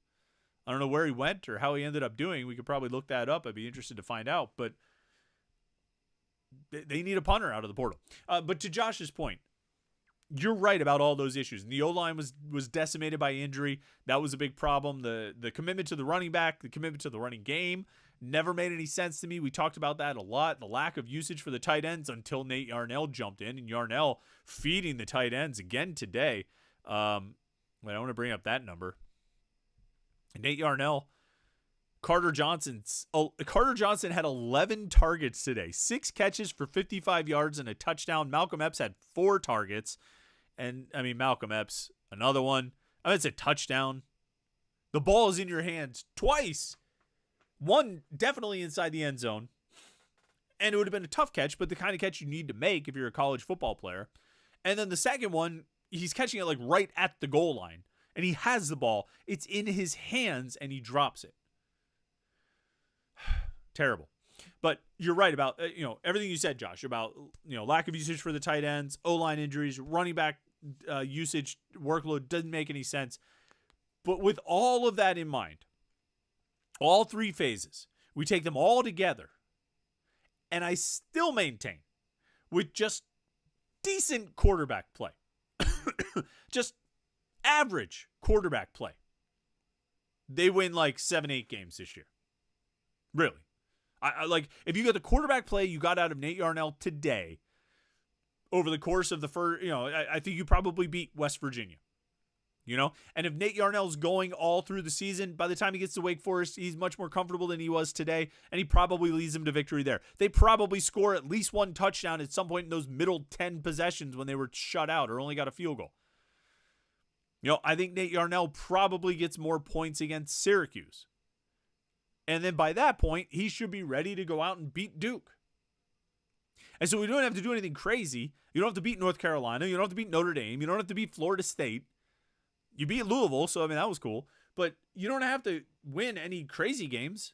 I don't know where he went or how he ended up doing. We could probably look that up. I'd be interested to find out. But they need a punter out of the portal. But to Josh's point, you're right about all those issues. And the O-line was decimated by injury. That was a big problem. The commitment to the running back, the commitment to the running game never made any sense to me. We talked about that a lot. The lack of usage for the tight ends until Nate Yarnell jumped in. And Yarnell feeding the tight ends again today. I want to bring up that number. Nate Yarnell, Carter Johnson had 11 targets today, 6 catches for 55 yards and a touchdown. Malcolm Epps had 4 targets. And, I mean, Malcolm Epps, another one. I mean, it's a touchdown. The ball is in your hands twice. One definitely inside the end zone. And it would have been a tough catch, but the kind of catch you need to make if you're a college football player. And then the second one, he's catching it like right at the goal line. And he has the ball. It's in his hands, and he drops it. Terrible. But you're right about everything you said, Josh, about lack of usage for the tight ends, O-line injuries, running back usage, workload doesn't make any sense. But with all of that in mind, all 3 phases, we take them all together, and I still maintain with just decent quarterback play, just average quarterback play, they win like 7-8 games this year. Really. I like, if you got the quarterback play you got out of Nate Yarnell today over the course of the first, I think you probably beat West Virginia. And if Nate Yarnell's going all through the season, by the time he gets to Wake Forest, he's much more comfortable than he was today, and he probably leads them to victory there. They probably score at least one touchdown at some point in those middle 10 possessions when they were shut out or only got a field goal. I think Nate Yarnell probably gets more points against Syracuse. And then by that point, he should be ready to go out and beat Duke. And so we don't have to do anything crazy. You don't have to beat North Carolina. You don't have to beat Notre Dame. You don't have to beat Florida State. You beat Louisville, so, that was cool. But you don't have to win any crazy games.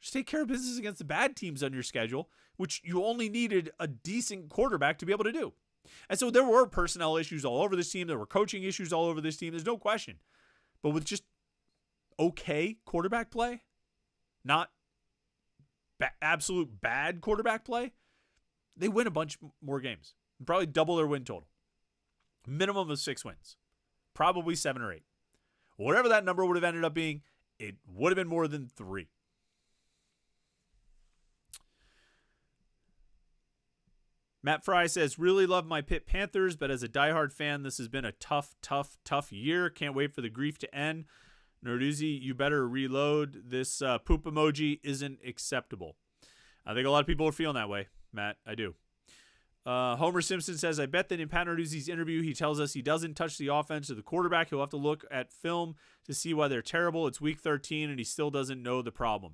Just take care of business against the bad teams on your schedule, which you only needed a decent quarterback to be able to do. And so there were personnel issues all over this team. There were coaching issues all over this team. There's no question. But with just okay quarterback play, not absolute bad quarterback play, they win a bunch more games. Probably double their win total. Minimum of 6 wins. Probably 7 or 8. Whatever that number would have ended up being, it would have been more than 3. Matt Fry says, really love my Pitt Panthers, but as a diehard fan, this has been a tough year. Can't wait for the grief to end. Narduzzi, you better reload. This poop emoji isn't acceptable. I think a lot of people are feeling that way, Matt. I do. Homer Simpson says, I bet that in Pat Narduzzi's interview, he tells us he doesn't touch the offense or the quarterback. He'll have to look at film to see why they're terrible. It's week 13, and he still doesn't know the problem.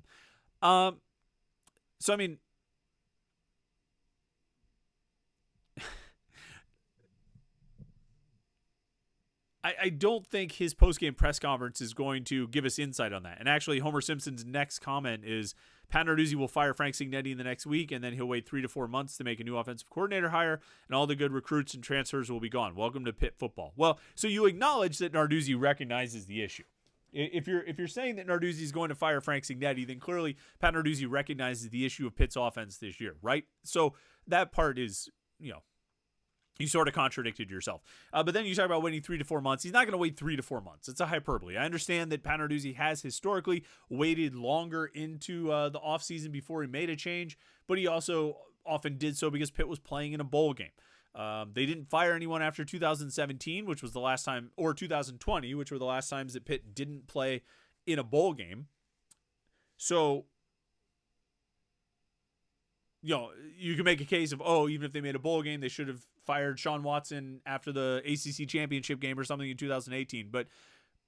I don't think his post-game press conference is going to give us insight on that. And actually, Homer Simpson's next comment is, Pat Narduzzi will fire Frank Cignetti in the next week, and then he'll wait 3 to 4 months to make a new offensive coordinator hire, and all the good recruits and transfers will be gone. Welcome to Pitt football. Well, so you acknowledge that Narduzzi recognizes the issue. If you're saying that Narduzzi is going to fire Frank Cignetti, then clearly Pat Narduzzi recognizes the issue of Pitt's offense this year, right? So that part is, you sort of contradicted yourself. But then you talk about waiting 3 to 4 months. He's not going to wait 3 to 4 months. It's a hyperbole. I understand that Pat Narduzzi has historically waited longer into the offseason before he made a change, but he also often did so because Pitt was playing in a bowl game. They didn't fire anyone after 2017, which was the last time, or 2020, which were the last times that Pitt didn't play in a bowl game. So, you can make a case of, even if they made a bowl game, they should have fired Sean Watson after the ACC championship game or something in 2018. But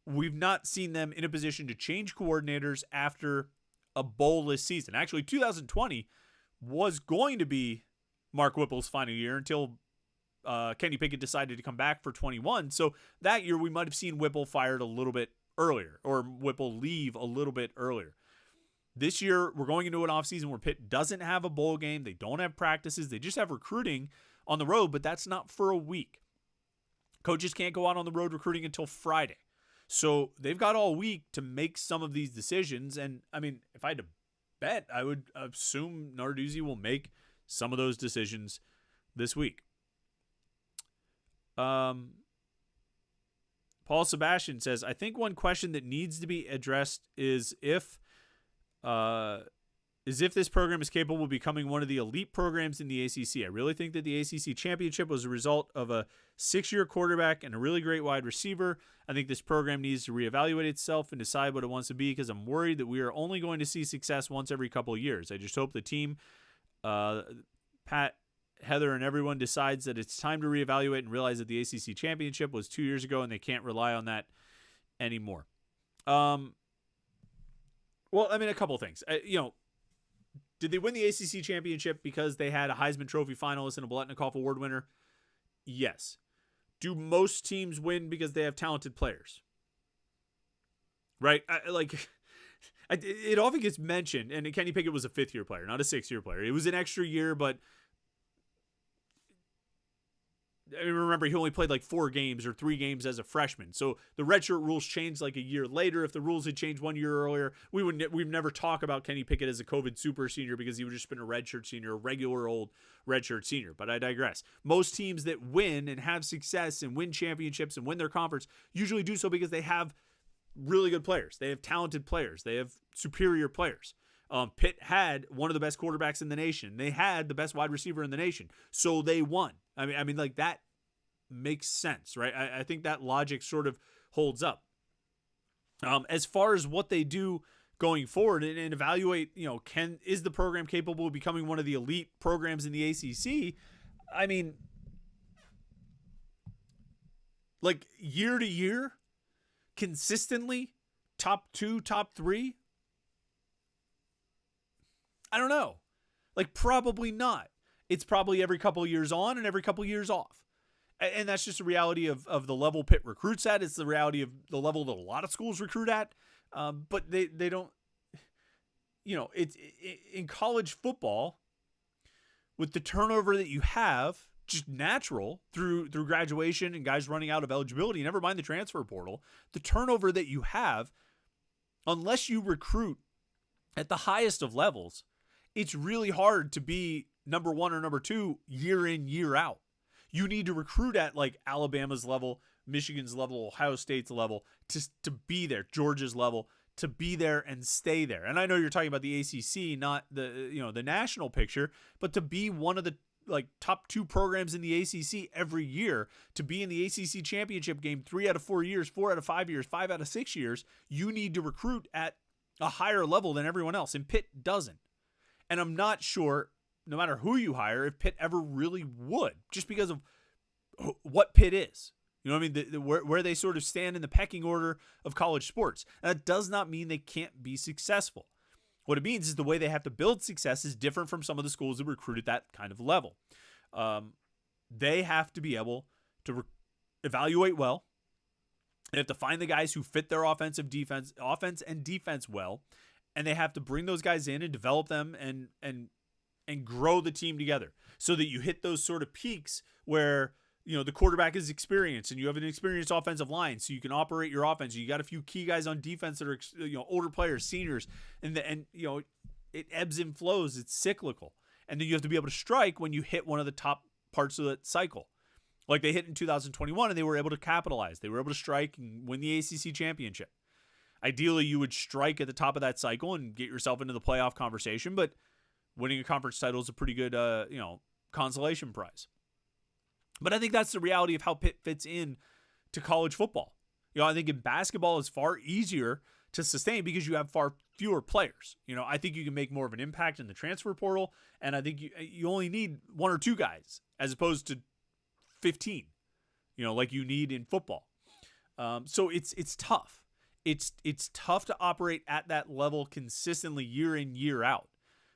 we've not seen them in a position to change coordinators after a bowl-less season. Actually, 2020 was going to be Mark Whipple's final year until Kenny Pickett decided to come back for 21. So that year we might have seen Whipple fired a little bit earlier, or Whipple leave a little bit earlier. This year, we're going into an offseason where Pitt doesn't have a bowl game. They don't have practices. They just have recruiting on the road, but that's not for a week. Coaches can't go out on the road recruiting until Friday. So they've got all week to make some of these decisions. And, if I had to bet, I would assume Narduzzi will make some of those decisions this week. Paul Sebastian says, I think one question that needs to be addressed is if this program is capable of becoming one of the elite programs in the ACC. I really think that the ACC championship was a result of a 6-year quarterback and a really great wide receiver. I think this program needs to reevaluate itself and decide what it wants to be, because I'm worried that we are only going to see success once every couple of years. I just hope the team, Pat, Heather, and everyone decides that it's time to reevaluate and realize that the ACC championship was 2 years ago and they can't rely on that anymore. Well, a couple of things. Did they win the ACC championship because they had a Heisman Trophy finalist and a Biletnikoff Award winner? Yes. Do most teams win because they have talented players? Right? It often gets mentioned, and Kenny Pickett was a 5th-year player, not a 6th-year player. It was an extra year, but I remember he only played 4 games or 3 games as a freshman. So the redshirt rules changed a year later. If the rules had changed 1 year earlier, we'd never talk about Kenny Pickett as a COVID super senior because he would just been a redshirt senior, a regular old redshirt senior. But I digress. Most teams that win and have success and win championships and win their conference usually do so because they have really good players. They have talented players. They have superior players. Pitt had one of the best quarterbacks in the nation. They had the best wide receiver in the nation. So they won. That makes sense, right? I think that logic sort of holds up. As far as what they do going forward and evaluate, is the program capable of becoming one of the elite programs in the ACC? I mean, like year to year, consistently, top 2, top 3? I don't know. Like, probably not. It's probably every couple of years on and every couple of years off. And that's just the reality of the level Pitt recruits at. It's the reality of the level that a lot of schools recruit at. But they don't, it's in college football, with the turnover that you have, just natural through graduation and guys running out of eligibility, never mind the transfer portal, the turnover that you have, unless you recruit at the highest of levels, it's really hard to be number 1 or number 2 year in, year out. You need to recruit at like Alabama's level, Michigan's level, Ohio State's level to be there, Georgia's level, to be there and stay there. And I know you're talking about the ACC, not the national picture, but to be one of the like top 2 programs in the ACC every year, to be in the ACC championship game 3 out of 4 years, 4 out of 5 years, 5 out of 6 years, you need to recruit at a higher level than everyone else. And Pitt doesn't. And I'm not sure, no matter who you hire, if Pitt ever really would, just because of what Pitt is. You know what I mean? Where they sort of stand in the pecking order of college sports. That does not mean they can't be successful. What it means is the way they have to build success is different from some of the schools that recruit at that kind of level. They have to be able to evaluate well. They have to find the guys who fit their offense and defense well, and they have to bring those guys in and develop them and grow the team together so that you hit those sort of peaks where the quarterback is experienced and you have an experienced offensive line, so you can operate your offense. You got a few key guys on defense that are older players, seniors, and it ebbs and flows. It's cyclical, and then you have to be able to strike when you hit one of the top parts of that cycle, like they hit in 2021, and they were able to capitalize. They were able to strike and win the ACC championship. Ideally, you would strike at the top of that cycle and get yourself into the playoff conversation, but winning a conference title is a pretty good, consolation prize. But I think that's the reality of how Pitt fits in to college football. I think in basketball it's far easier to sustain because you have far fewer players. I think you can make more of an impact in the transfer portal, and I think you only need 1 or 2 guys as opposed to 15, like you need in football. So it's tough. It's tough to operate at that level consistently year in, year out.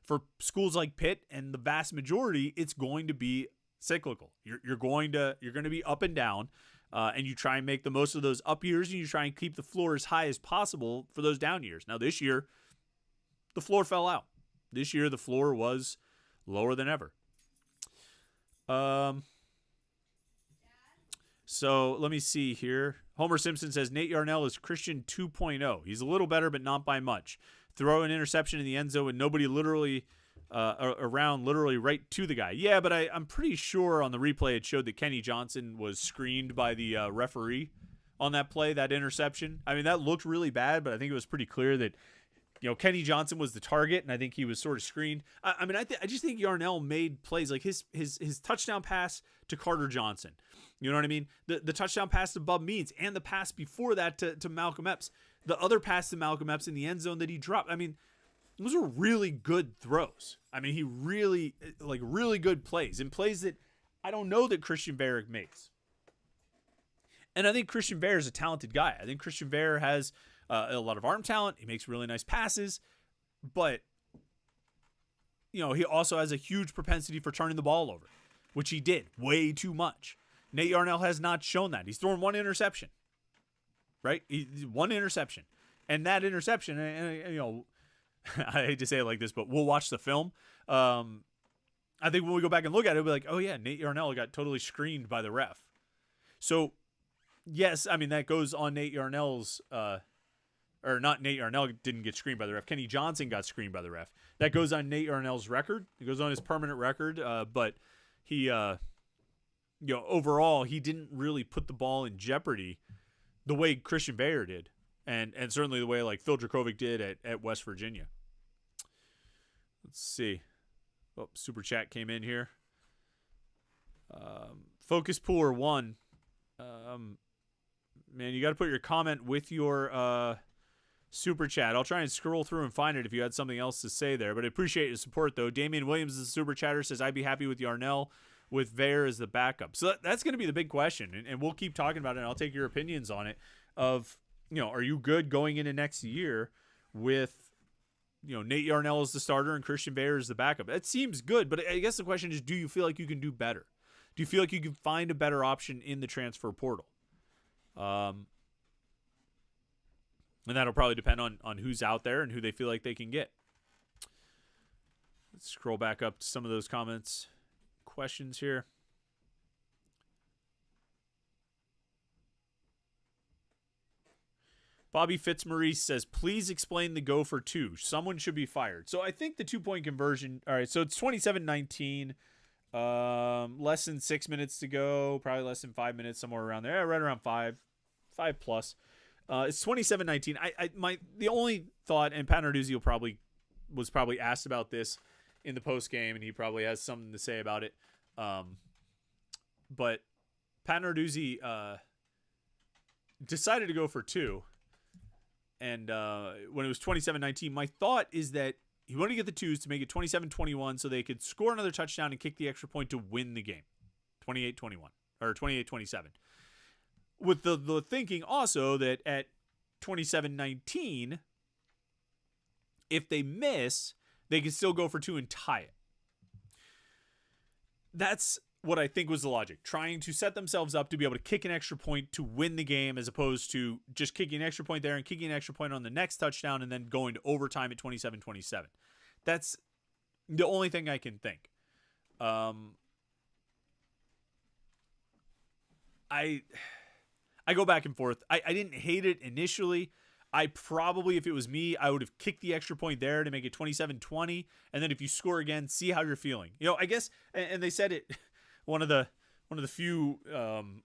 For schools like Pitt and the vast majority, it's going to be cyclical. You're going to be up and down, and you try and make the most of those up years, and you try and keep the floor as high as possible for those down years. Now this year, the floor fell out. This year, the floor was lower than ever. So let me see here. Homer Simpson says Nate Yarnell is Christian 2.0. He's a little better, but not by much. Throw an interception in the end zone and nobody literally around, literally right to the guy. Yeah, but I'm pretty sure on the replay it showed that Kenny Johnson was screened by the referee on that play, that interception. I mean, that looked really bad, but I think it was pretty clear that Kenny Johnson was the target, and I think he was sort of screened. I just think Yarnell made plays like his touchdown pass to Carter Johnson. You know what I mean? The touchdown pass to Bub Means and the pass before that to Malcolm Epps. The other pass to Malcolm Epps in the end zone that he dropped. I mean, those are really good throws. I mean, he really good plays, and plays that I don't know that Christian Varick makes. And I think Christian Bear is a talented guy. I think Christian Bear has a lot of arm talent. He makes really nice passes, but he also has a huge propensity for turning the ball over, which he did way too much. Nate Yarnell has not shown that. He's thrown 1 interception, right? 1 interception, and that interception, and I hate to say it like this, but we'll watch the film. I think when we go back and look at it, we'll be like, oh yeah, Nate Yarnell got totally screened by the ref. So yes, I mean, that goes on Nate Yarnell's, or not Nate Yarnell didn't get screened by the ref. Kenny Johnson got screened by the ref. That goes on Nate Yarnell's record. It goes on his permanent record. But he, overall, he didn't really put the ball in jeopardy the way Christian Bayer did. And certainly the way like Phil Dracovic did at West Virginia. Let's see. Oh, Super Chat came in here. Focus Pooler 1. Man, you got to put your comment with your super chat. I'll try and scroll through and find it if you had something else to say there. But I appreciate your support, though. Damian Williams is a super chatter, says, I'd be happy with Yarnell with Vair as the backup. So that's going to be the big question, and we'll keep talking about it, and I'll take your opinions on it of, are you good going into next year with, Nate Yarnell as the starter and Christian Vair as the backup? That seems good, but I guess the question is, do you feel like you can do better? Do you feel like you can find a better option in the transfer portal? And that'll probably depend on who's out there and who they feel like they can get. Let's scroll back up to some of those comments, questions here. Bobby Fitzmaurice says, please explain the go for two. Someone should be fired. So I think the 2-point conversion, all right, so it's 27-19. Less than 6 minutes to go, probably less than 5 minutes, somewhere around there. Right around 5 plus. It's 27-19. The only thought, and Pat Narduzzi was probably asked about this in the post game, and he probably has something to say about it. But Pat Narduzzi decided to go for two, and when it was 27-19, my thought is that he wanted to get the twos to make it 27-21 so they could score another touchdown and kick the extra point to win the game, 28-21 or 28-27. With the thinking also that at 27-19, if they miss, they can still go for two and tie it. That's what I think was the logic, trying to set themselves up to be able to kick an extra point to win the game as opposed to just kicking an extra point there and kicking an extra point on the next touchdown and then going to overtime at 27-27. That's the only thing I can think. I go back and forth. I didn't hate it initially. I probably, if it was me, I would have kicked the extra point there to make it 27-20. And then if you score again, see how you're feeling. I guess, and they said it, one of the few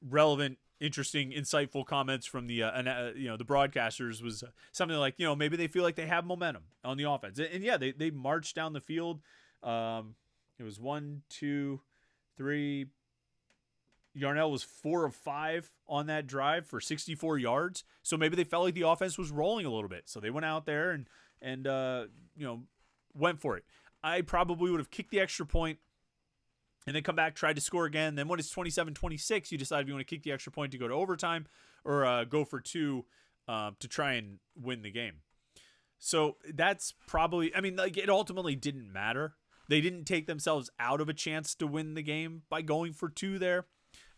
relevant, interesting, insightful comments from the the broadcasters was something like, maybe they feel like they have momentum on the offense. And yeah, they marched down the field. It was 1, 2, 3. Yarnell was 4 of 5 on that drive for 64 yards. So maybe they felt like the offense was rolling a little bit. So they went out there and went for it. I probably would have kicked the extra point and then come back, tried to score again. Then when it's 27-26, you decide if you want to kick the extra point to go to overtime or go for two to try and win the game. So that's probably, it ultimately didn't matter. They didn't take themselves out of a chance to win the game by going for two there.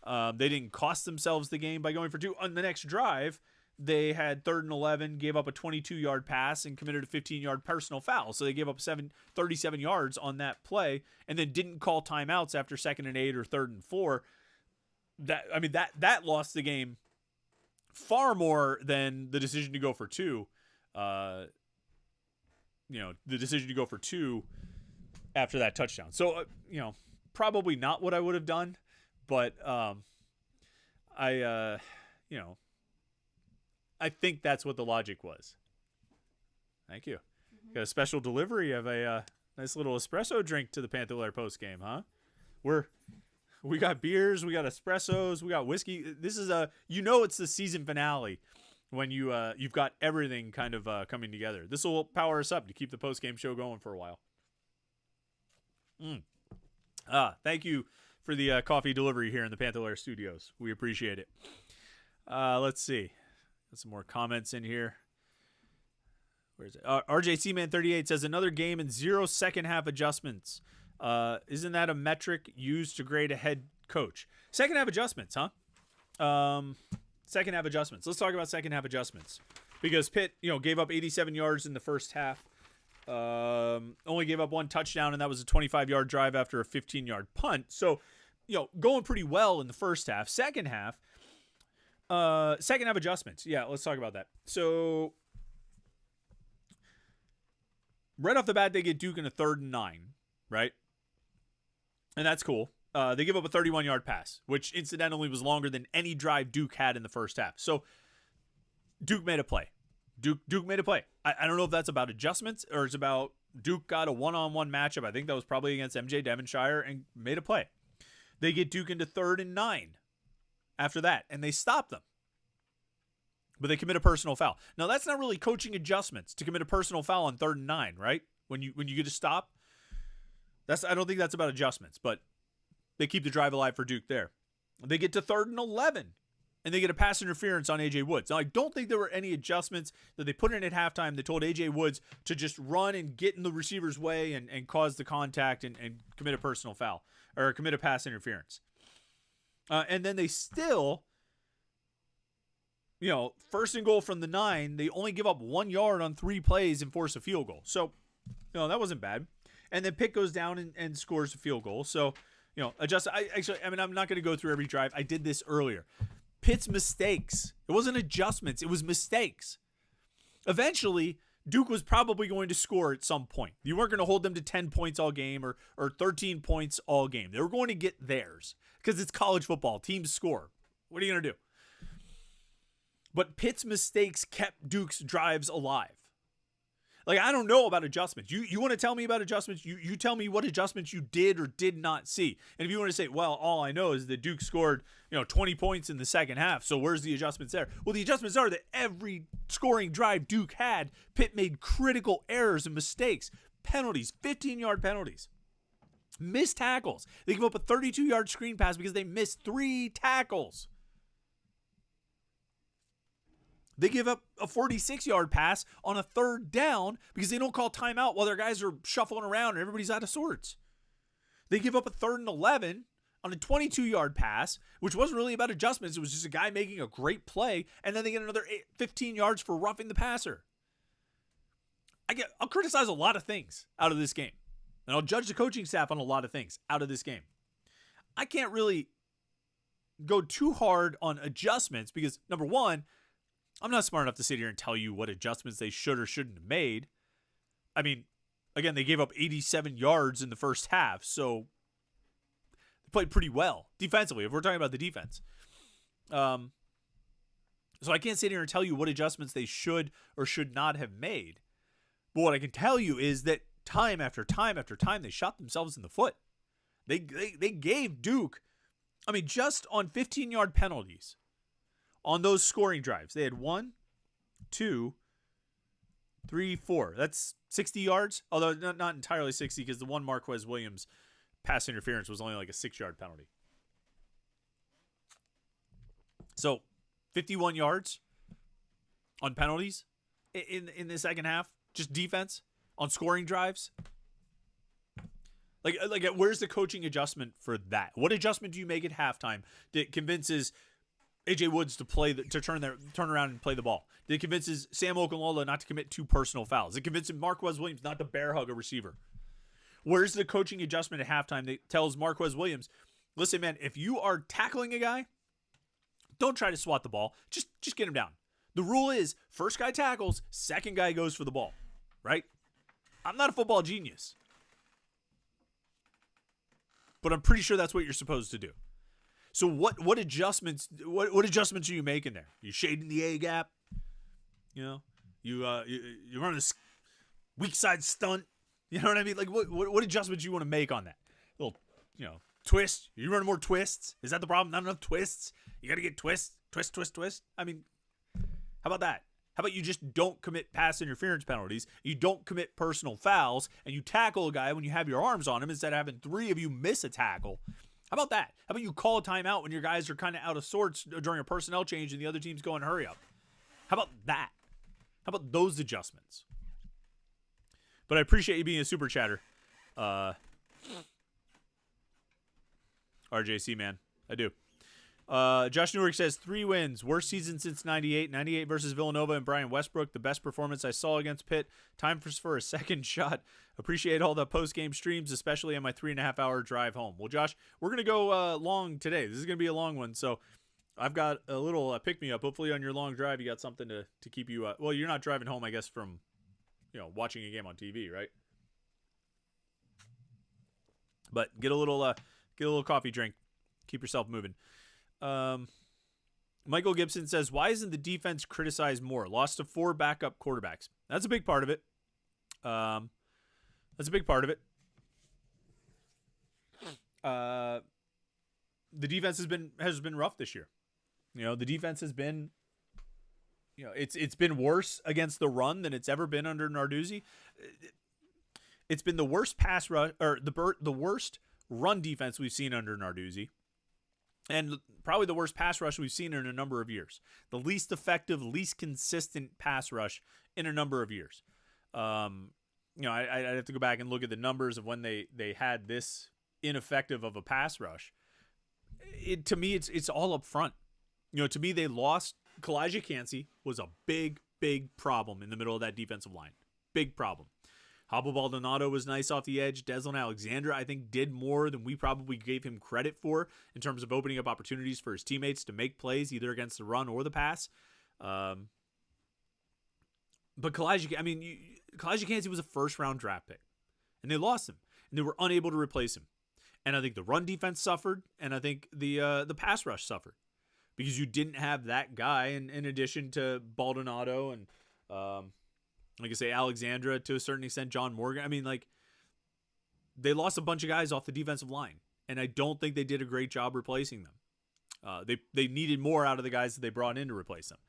They didn't cost themselves the game by going for two. On the next drive, they had 3rd and 11, gave up a 22-yard pass, and committed a 15-yard personal foul. So they gave up 37 yards on that play, and then didn't call timeouts after 2nd and 8 or 3rd and 4. That lost the game far more than the decision to go for two. The decision to go for two after that touchdown. So probably not what I would have done. But I think that's what the logic was. Thank you. Got a special delivery of a nice little espresso drink to the Panther-Lair Post-Game, huh? We got beers, we got espressos, we got whiskey. This is it's the season finale when you've got everything kind of coming together. This will power us up to keep the post-game show going for a while. Thank you for the coffee delivery here in the Panther-Lair studios. We appreciate it. Let's see. Got some more comments in here. Where is it? RJCman38 says, another game and 0 second half adjustments. Isn't that a metric used to grade a head coach? Second half adjustments, huh? Second half adjustments. Let's talk about second half adjustments. Because Pitt, gave up 87 yards in the first half. Only gave up 1 touchdown, and that was a 25-yard drive after a 15-yard punt. So, going pretty well in the first half. Second half adjustments. Yeah, let's talk about that. So, right off the bat, they get Duke in a 3rd and 9, right? And that's cool. They give up a 31-yard pass, which incidentally was longer than any drive Duke had in the first half. So, Duke made a play. Duke made a play. I don't know if that's about adjustments or it's about Duke got a one-on-one matchup. I think that was probably against MJ Devonshire and made a play. They get Duke into 3rd and 9 after that, and they stop them. but they commit a personal foul. Now, that's not really coaching adjustments to commit a personal foul on 3rd and 9, right? When you get a stop. I don't think that's about adjustments, but they keep the drive alive for Duke there. They get to 3rd and 11, and they get a pass interference on A.J. Woods. Now, I don't think there were any adjustments that they put in at halftime that told A.J. Woods to just run and get in the receiver's way and cause the contact and commit a personal foul or commit a pass interference. And then they still, 1st and goal from the 9, they only give up 1 yard on 3 plays and force a field goal. So, that wasn't bad. And then Pitt goes down and scores a field goal. So, adjust. I'm not going to go through every drive. I did this earlier. Pitt's mistakes. It wasn't adjustments. It was mistakes. Eventually, Duke was probably going to score at some point. You weren't going to hold them to 10 points all game or 13 points all game. They were going to get theirs because it's college football. Teams score. What are you going to do? But Pitt's mistakes kept Duke's drives alive. Like, I don't know about adjustments. You want to tell me about adjustments? You tell me what adjustments you did or did not see. And if you want to say, well, all I know is that Duke scored, 20 points in the second half, so where's the adjustments there? Well, the adjustments are that every scoring drive Duke had, Pitt made critical errors and mistakes. Penalties, 15-yard penalties. Missed tackles. They give up a 32-yard screen pass because they missed 3 tackles. They give up a 46-yard pass on a 3rd down because they don't call timeout while their guys are shuffling around and everybody's out of sorts. They give up a 3rd and 11 on a 22-yard pass, which wasn't really about adjustments. It was just a guy making a great play, and then they get another 15 yards for roughing the passer. I'll criticize a lot of things out of this game, and I'll judge the coaching staff on a lot of things out of this game. I can't really go too hard on adjustments because, number one, I'm not smart enough to sit here and tell you what adjustments they should or shouldn't have made. I mean, again, they gave up 87 yards in the first half, so they played pretty well defensively, if we're talking about the defense. So I can't sit here and tell you what adjustments they should or should not have made. But what I can tell you is that time after time after time, they shot themselves in the foot. They gave Duke, just on 15-yard penalties, on those scoring drives, they had 1, 2, 3, 4. That's 60 yards, although not entirely 60 because the one Marquez Williams pass interference was only like a 6-yard penalty. So 51 yards on penalties in the second half, just defense on scoring drives. Like where's the coaching adjustment for that? What adjustment do you make at halftime that convinces A.J. Woods to turn around and play the ball? It convinces Sam Okunlola not to commit 2 personal fouls. It convinces Marquez Williams not to bear hug a receiver. Where's the coaching adjustment at halftime that tells Marquez Williams, listen, man, if you are tackling a guy, don't try to swat the ball. Just get him down. The rule is first guy tackles, second guy goes for the ball, right? I'm not a football genius, but I'm pretty sure that's what you're supposed to do. So what adjustments are you making there? You shading the A gap? You run a weak side stunt. You know what I mean? Like what adjustments do you want to make on that? Little twist. You run more twists? Is that the problem? Not enough twists? You got to get twist. I mean, how about that? How about you just don't commit pass interference penalties? You don't commit personal fouls, and you tackle a guy when you have your arms on him instead of having 3 of you miss a tackle. How about that? How about you call a timeout when your guys are kind of out of sorts during a personnel change and the other team's going, hurry up? How about that? How about those adjustments? But I appreciate you being a super chatter. RJC, man. I do. Josh Newark says 3 wins. Worst season since 98. 98 versus Villanova and Brian Westbrook. The best performance I saw against Pitt. Time for a second shot. Appreciate all the post-game streams, especially on my 3.5-hour drive home. Well, Josh, we're going to go long today. This is going to be a long one. So I've got a little pick-me-up. Hopefully on your long drive, you got something to keep you well, you're not driving home, I guess, from watching a game on TV, right? But get a little coffee drink. Keep yourself moving. Michael Gibson says, why isn't the defense criticized more? Lost to 4 backup quarterbacks. That's a big part of it. The defense has been rough this year. The defense has been it's been worse against the run than it's ever been under Narduzzi. It's been the worst pass rush, or the worst run defense we've seen under Narduzzi, and probably the worst pass rush we've seen in a number of years. The least effective, least consistent pass rush in a number of years. I'd have to go back and look at the numbers of when they had this ineffective of a pass rush. To me, it's all up front. To me, they lost. Kalijah Cansey was a big, big problem in the middle of that defensive line. Big problem. Habo Baldonado was nice off the edge. Deslin Alexandra, I think, did more than we probably gave him credit for in terms of opening up opportunities for his teammates to make plays, either against the run or the pass. But Kalijah Cansey was a first-round draft pick, and they lost him, and they were unable to replace him. And I think the run defense suffered, and I think the pass rush suffered because you didn't have that guy in addition to Baldonado and, like I say, Alexandra, to a certain extent, John Morgan. I mean, like, they lost a bunch of guys off the defensive line, and I don't think they did a great job replacing them. They needed more out of the guys that they brought in to replace them,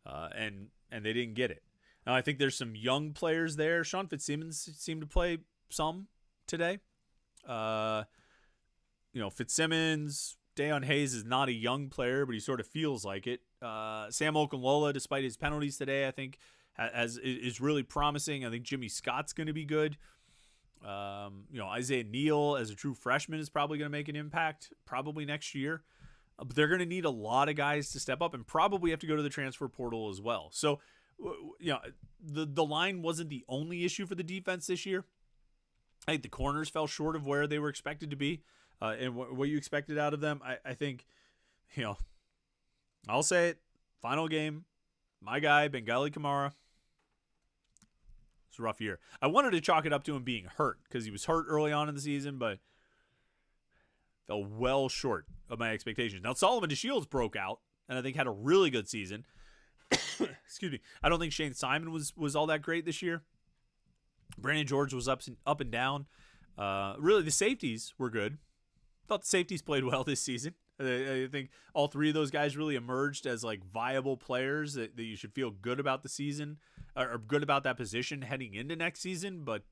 and they didn't get it. Now, I think there's some young players there. Sean Fitzsimmons seemed to play some today. Fitzsimmons, Deion Hayes is not a young player, but he sort of feels like it. Sam Okunlola, despite his penalties today, I think is really promising. I think Jimmy Scott's going to be good. Isaiah Neal as a true freshman is probably going to make an impact probably next year. But they're going to need a lot of guys to step up and probably have to go to the transfer portal as well. So, the line wasn't the only issue for the defense this year. I think the corners fell short of where they were expected to be and what you expected out of them. I think, I'll say it, final game, my guy, Bengali Kamara, it's a rough year. I wanted to chalk it up to him being hurt because he was hurt early on in the season, but fell well short of my expectations. Now, Solomon DeShields broke out and I think had a really good season. Excuse me. I don't think Shane Simon was all that great this year. Brandon George was up and down. Really, the safeties were good. Thought the safeties played well this season. I think all three of those guys really emerged as like viable players that you should feel good about the season or good about that position heading into next season. But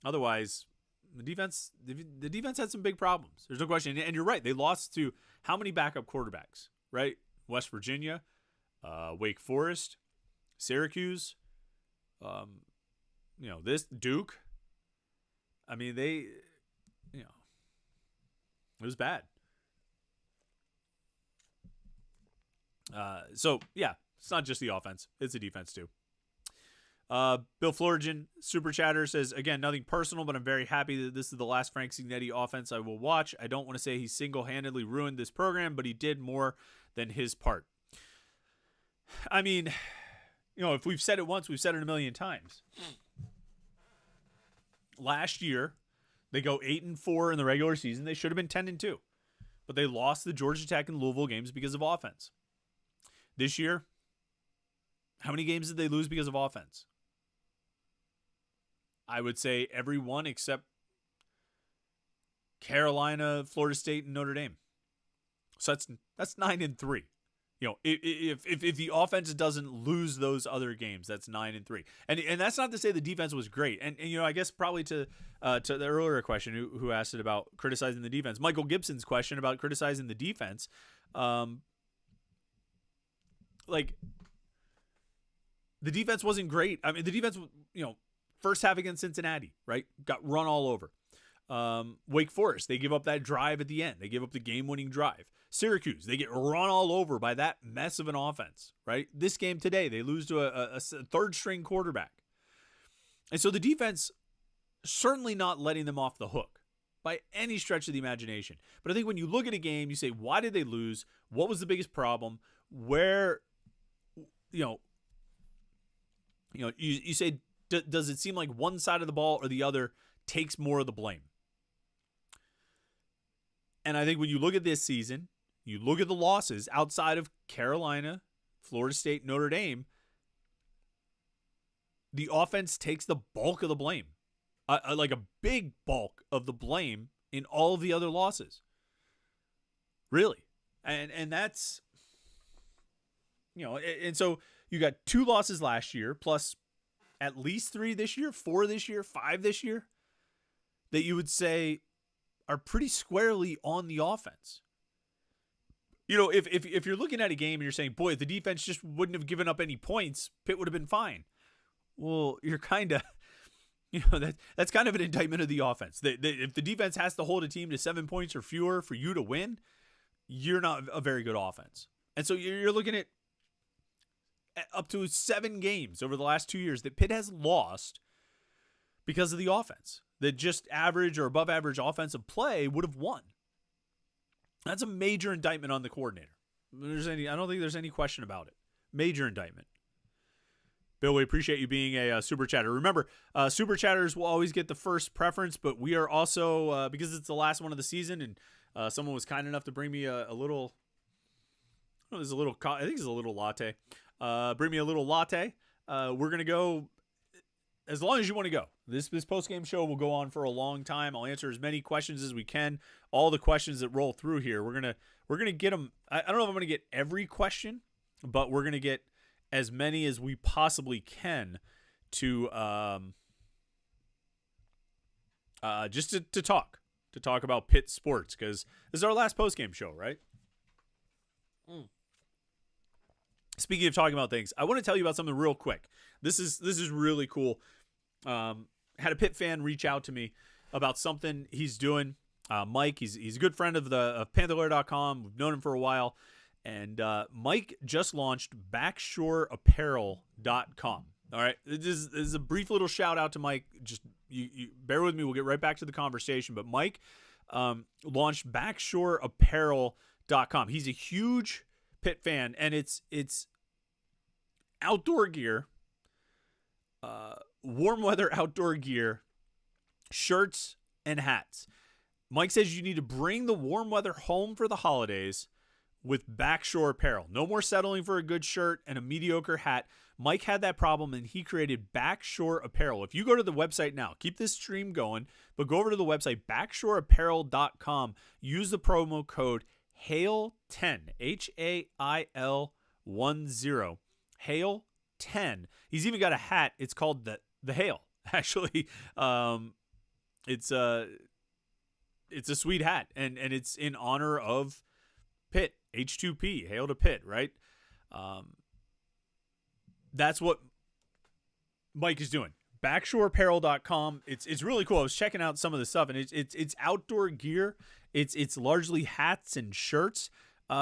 otherwise, the defense had some big problems. There's no question. And you're right. They lost to how many backup quarterbacks, right? West Virginia, Wake Forest, Syracuse, this Duke. I mean, it was bad. So yeah, it's not just the offense; it's the defense too. Bill Florigen, Super Chatter, says, again, nothing personal, but I'm very happy that this is the last Frank Cignetti offense I will watch. I don't want to say he single-handedly ruined this program, but he did more than his part. I mean, if we've said it once, we've said it a million times. Last year, they go 8-4 in the regular season. They should have been 10-2, but they lost the Georgia Tech and Louisville games because of offense. This year, how many games did they lose because of offense? I would say every one except Carolina, Florida State, and Notre Dame. So that's 9-3. If the offense doesn't lose those other games, that's 9-3. And that's not to say the defense was great. And I guess probably to the earlier question who asked it about criticizing the defense, Michael Gibson's question about criticizing the defense, like the defense wasn't great. I mean, the defense, first half against Cincinnati, right? Got run all over. Wake Forest, they give up that drive at the end. They give up the game-winning drive. Syracuse, they get run all over by that mess of an offense, right? This game today, they lose to a third-string quarterback. And so the defense certainly not letting them off the hook by any stretch of the imagination. But I think when you look at a game, you say, why did they lose? What was the biggest problem? Where, you say, does it seem like one side of the ball or the other takes more of the blame? And I think when you look at this season, you look at the losses outside of Carolina, Florida State, Notre Dame, the offense takes the bulk of the blame, like a big bulk of the blame in all of the other losses. Really. And that's And so you got 2 losses last year, plus at least 3 this year, 4 this year, 5 this year, that you would say are pretty squarely on the offense. If you're looking at a game and you're saying, boy, if the defense just wouldn't have given up any points, Pitt would have been fine. Well, you're kind of, that's kind of an indictment of the offense. If the defense has to hold a team to 7 points or fewer for you to win, you're not a very good offense. And so you're looking at up to 7 games over the last 2 years that Pitt has lost because of the offense. That just average or above average offensive play would have won. That's a major indictment on the coordinator. I don't think there's any question about it. Major indictment. Bill, we appreciate you being a super chatter. Remember, super chatters will always get the first preference, but we are also, because it's the last one of the season, and someone was kind enough to bring me a little, I think it's a little latte. Bring me a little latte. We're going to go as long as you want to go. This post-game show will go on for a long time. I'll answer as many questions as we can. All the questions that roll through here, we're gonna get them. I don't know if I'm gonna get every question, but we're gonna get as many as we possibly can to just to talk about Pitt sports, because this is our last post-game show, right? Speaking of talking about things, I want to tell you about something real quick. This is really cool. Had a Pitt fan reach out to me about something he's doing. Mike, he's a good friend of Panther-Lair.com. We've known him for a while. And Mike just launched BackShoreApparel.com. All right, this is a brief little shout out to Mike. Just you bear with me. We'll get right back to the conversation. But Mike launched BackShoreApparel.com. He's a huge Pitt fan, and it's outdoor gear, warm weather outdoor gear, shirts, and hats. Mike says you need to bring the warm weather home for the holidays with Backshore Apparel. No more settling for a good shirt and a mediocre hat. Mike had that problem, and he created Backshore Apparel. If you go to the website now, keep this stream going, but go over to the website, BackShoreApparel.com. Use the promo code HAIL10, HAIL10, HAIL10. He's even got a hat. It's called the Hail. Actually, it's a sweet hat, and it's in honor of Pitt, H2P, Hail to Pitt, right? That's what Mike is doing. BackshoreApparel.com. It's really cool. I was checking out some of the stuff, and it's outdoor gear. It's largely hats and shirts,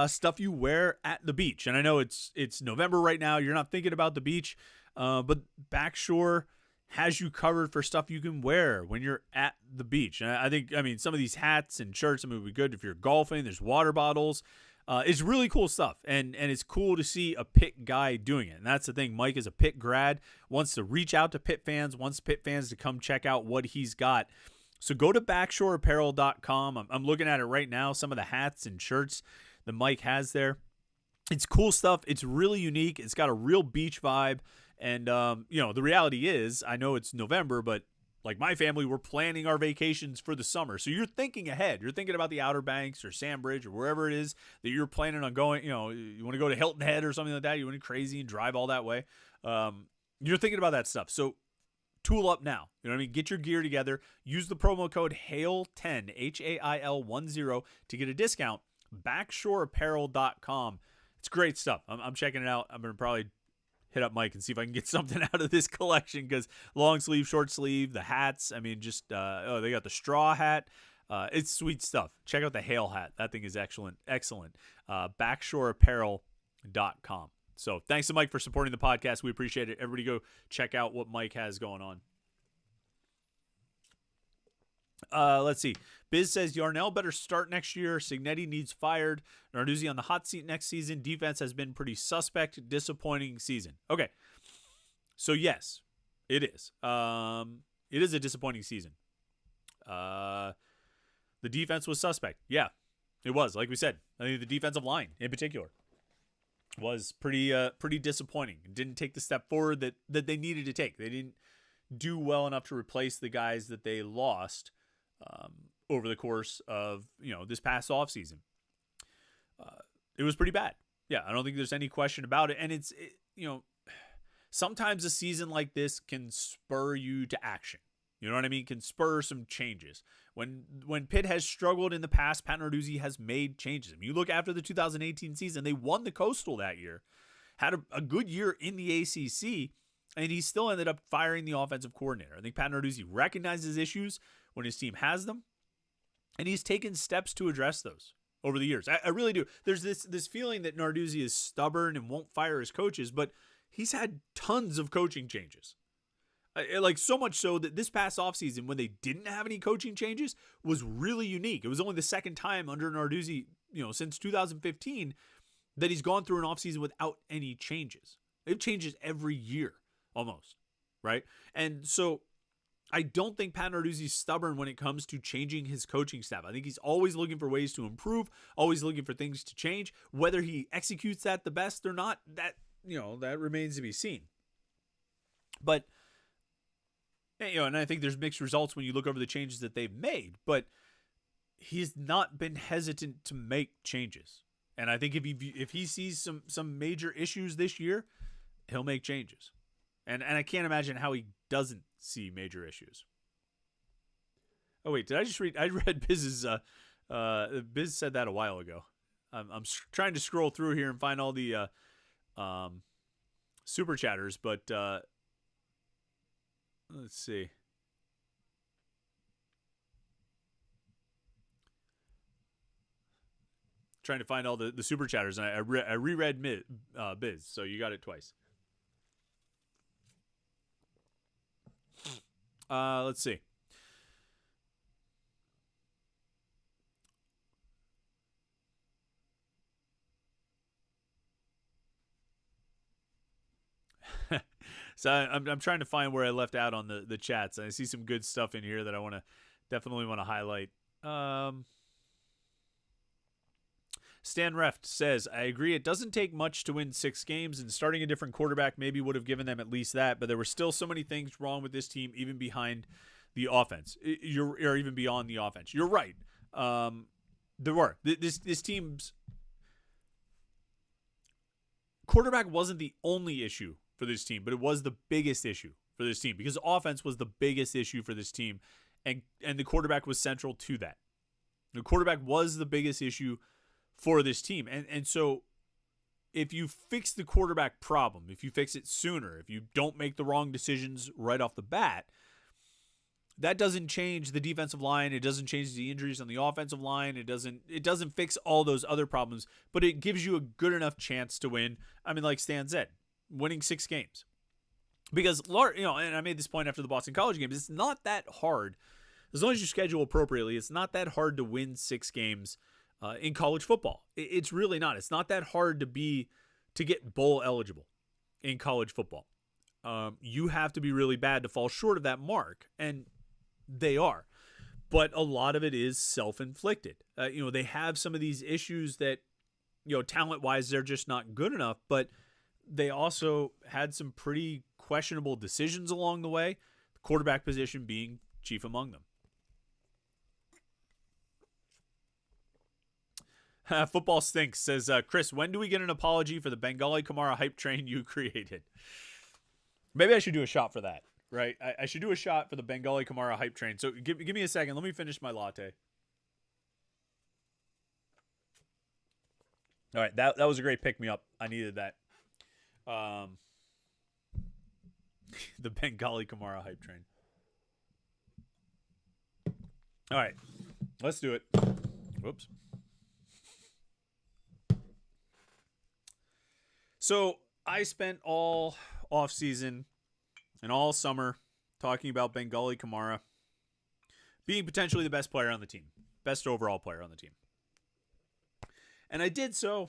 stuff you wear at the beach. And I know it's November right now. You're not thinking about the beach, but Backshore has you covered for stuff you can wear when you're at the beach. And I think some of these hats and shirts would be good if you're golfing. There's water bottles. It's really cool stuff, and it's cool to see a Pitt guy doing it. And that's the thing. Mike is a Pitt grad, wants to reach out to Pitt fans, wants Pitt fans to come check out what he's got. So go to BackshoreApparel.com. I'm looking at it right now, some of the hats and shirts that Mike has there. It's cool stuff. It's really unique. It's got a real beach vibe. And, the reality is, I know it's November, but like my family, we're planning our vacations for the summer. So you're thinking ahead. You're thinking about the Outer Banks or Sandbridge or wherever it is that you're planning on going. You want to go to Hilton Head or something like that. You want to be crazy and drive all that way. You're thinking about that stuff. So tool up now. You know what I mean? Get your gear together. Use the promo code HAIL10, HAIL10, to get a discount. BackshoreApparel.com. It's great stuff. I'm checking it out. I'm going to probably hit up Mike and see if I can get something out of this collection, because long sleeve, short sleeve, the hats. They got the straw hat. It's sweet stuff. Check out the Hail hat. That thing is excellent. BackshoreApparel.com. So thanks to Mike for supporting the podcast. We appreciate it. Everybody go check out what Mike has going on. Let's see. Biz says Yarnell better start next year. Signetti needs fired. Narduzzi on the hot seat next season. Defense has been pretty suspect. Disappointing season. Okay. So yes, it is. It is a disappointing season. The defense was suspect. Yeah, it was. Like we said, I think the defensive line in particular was pretty disappointing. Didn't take the step forward that they needed to take. They didn't do well enough to replace the guys that they lost over the course of this past offseason. It was pretty bad. Yeah, I don't think there's any question about it. And sometimes a season like this can spur you to action. You know what I mean? Can spur some changes. When Pitt has struggled in the past, Pat Narduzzi has made changes. I mean, you look after the 2018 season, they won the Coastal that year, had a good year in the ACC, and he still ended up firing the offensive coordinator. I think Pat Narduzzi recognizes issues when his team has them, and he's taken steps to address those over the years. I really do. There's this feeling that Narduzzi is stubborn and won't fire his coaches, but he's had tons of coaching changes. Like so much so that this past offseason, when they didn't have any coaching changes, was really unique. It was only the second time under Narduzzi, since 2015, that he's gone through an offseason without any changes. It changes every year, almost, right? And so I don't think Pat Narduzzi's stubborn when it comes to changing his coaching staff. I think he's always looking for ways to improve, always looking for things to change. Whether he executes that the best or not, that remains to be seen. But and I think there's mixed results when you look over the changes that they've made, but he's not been hesitant to make changes. And I think if he sees some major issues this year, he'll make changes. And I can't imagine how he doesn't see major issues. Oh wait, did I just read? I read Biz's. Biz said that a while ago. I'm trying to scroll through here and find all the super chatters, but let's see. Trying to find all the super chatters, and I reread Biz, so you got it twice. Let's see. So I'm trying to find where I left out on the chats. I see some good stuff in here that I definitely want to highlight. Stan Reft says, I agree it doesn't take much to win 6 games, and starting a different quarterback maybe would have given them at least that, but there were still so many things wrong with this team, even behind the offense. Or even beyond the offense. You're right. There were. This team's quarterback wasn't the only issue for this team, but it was the biggest issue for this team because offense was the biggest issue for this team, and the quarterback was central to that. The quarterback was the biggest issue for this team. And so if you fix the quarterback problem, if you fix it sooner, if you don't make the wrong decisions right off the bat, that doesn't change the defensive line. It doesn't change the injuries on the offensive line. It doesn't fix all those other problems, but it gives you a good enough chance to win. I mean, like Stan said, winning 6 games. Because, and I made this point after the Boston College games, it's not that hard. As long as you schedule appropriately, it's not that hard to win 6 games in college football. It's really not. It's not that hard to get bowl eligible in college football. You have to be really bad to fall short of that mark, and they are. But a lot of it is self-inflicted. They have some of these issues that, talent-wise, they're just not good enough, but they also had some pretty questionable decisions along the way, the quarterback position being chief among them. Football Stinks says, Chris, when do we get an apology for the Bengali Kamara hype train you created? Maybe I should do a shot for that, right? I should do a shot for the Bengali Kamara hype train. So give me a second. Let me finish my latte. All right, that was a great pick-me-up. I needed that. The Bengali Kamara hype train. All right, let's do it. Whoops. So I spent all offseason and all summer talking about Bengali Kamara being potentially the best player on the team, best overall player on the team. And I did so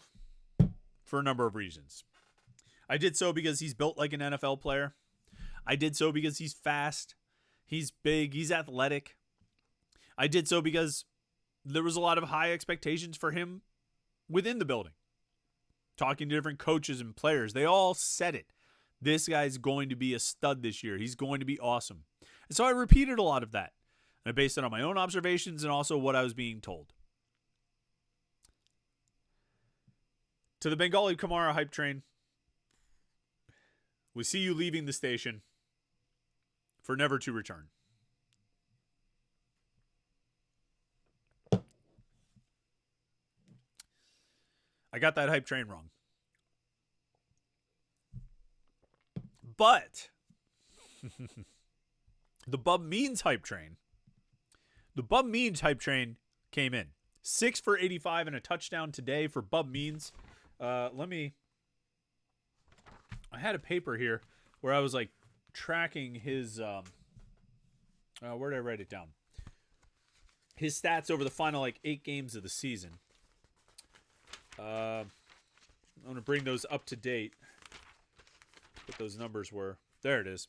for a number of reasons. I did so because he's built like an NFL player. I did so because he's fast, he's big, he's athletic. I did so because there was a lot of high expectations for him within the building. Talking to different coaches and players, they all said it. This guy's going to be a stud this year. He's going to be awesome. And so I repeated a lot of that. And I based it on my own observations and also what I was being told. To the Bengali Kamara hype train, we see you leaving the station for never to return. I got that hype train wrong. But the Bub Means hype train. The Bub Means hype train came in. 6 for 85 and a touchdown today for Bub Means. I had a paper here where I was like tracking his where did I write it down? His stats over the final 8 games of the season. I'm going to bring those up to date. What those numbers were. There it is.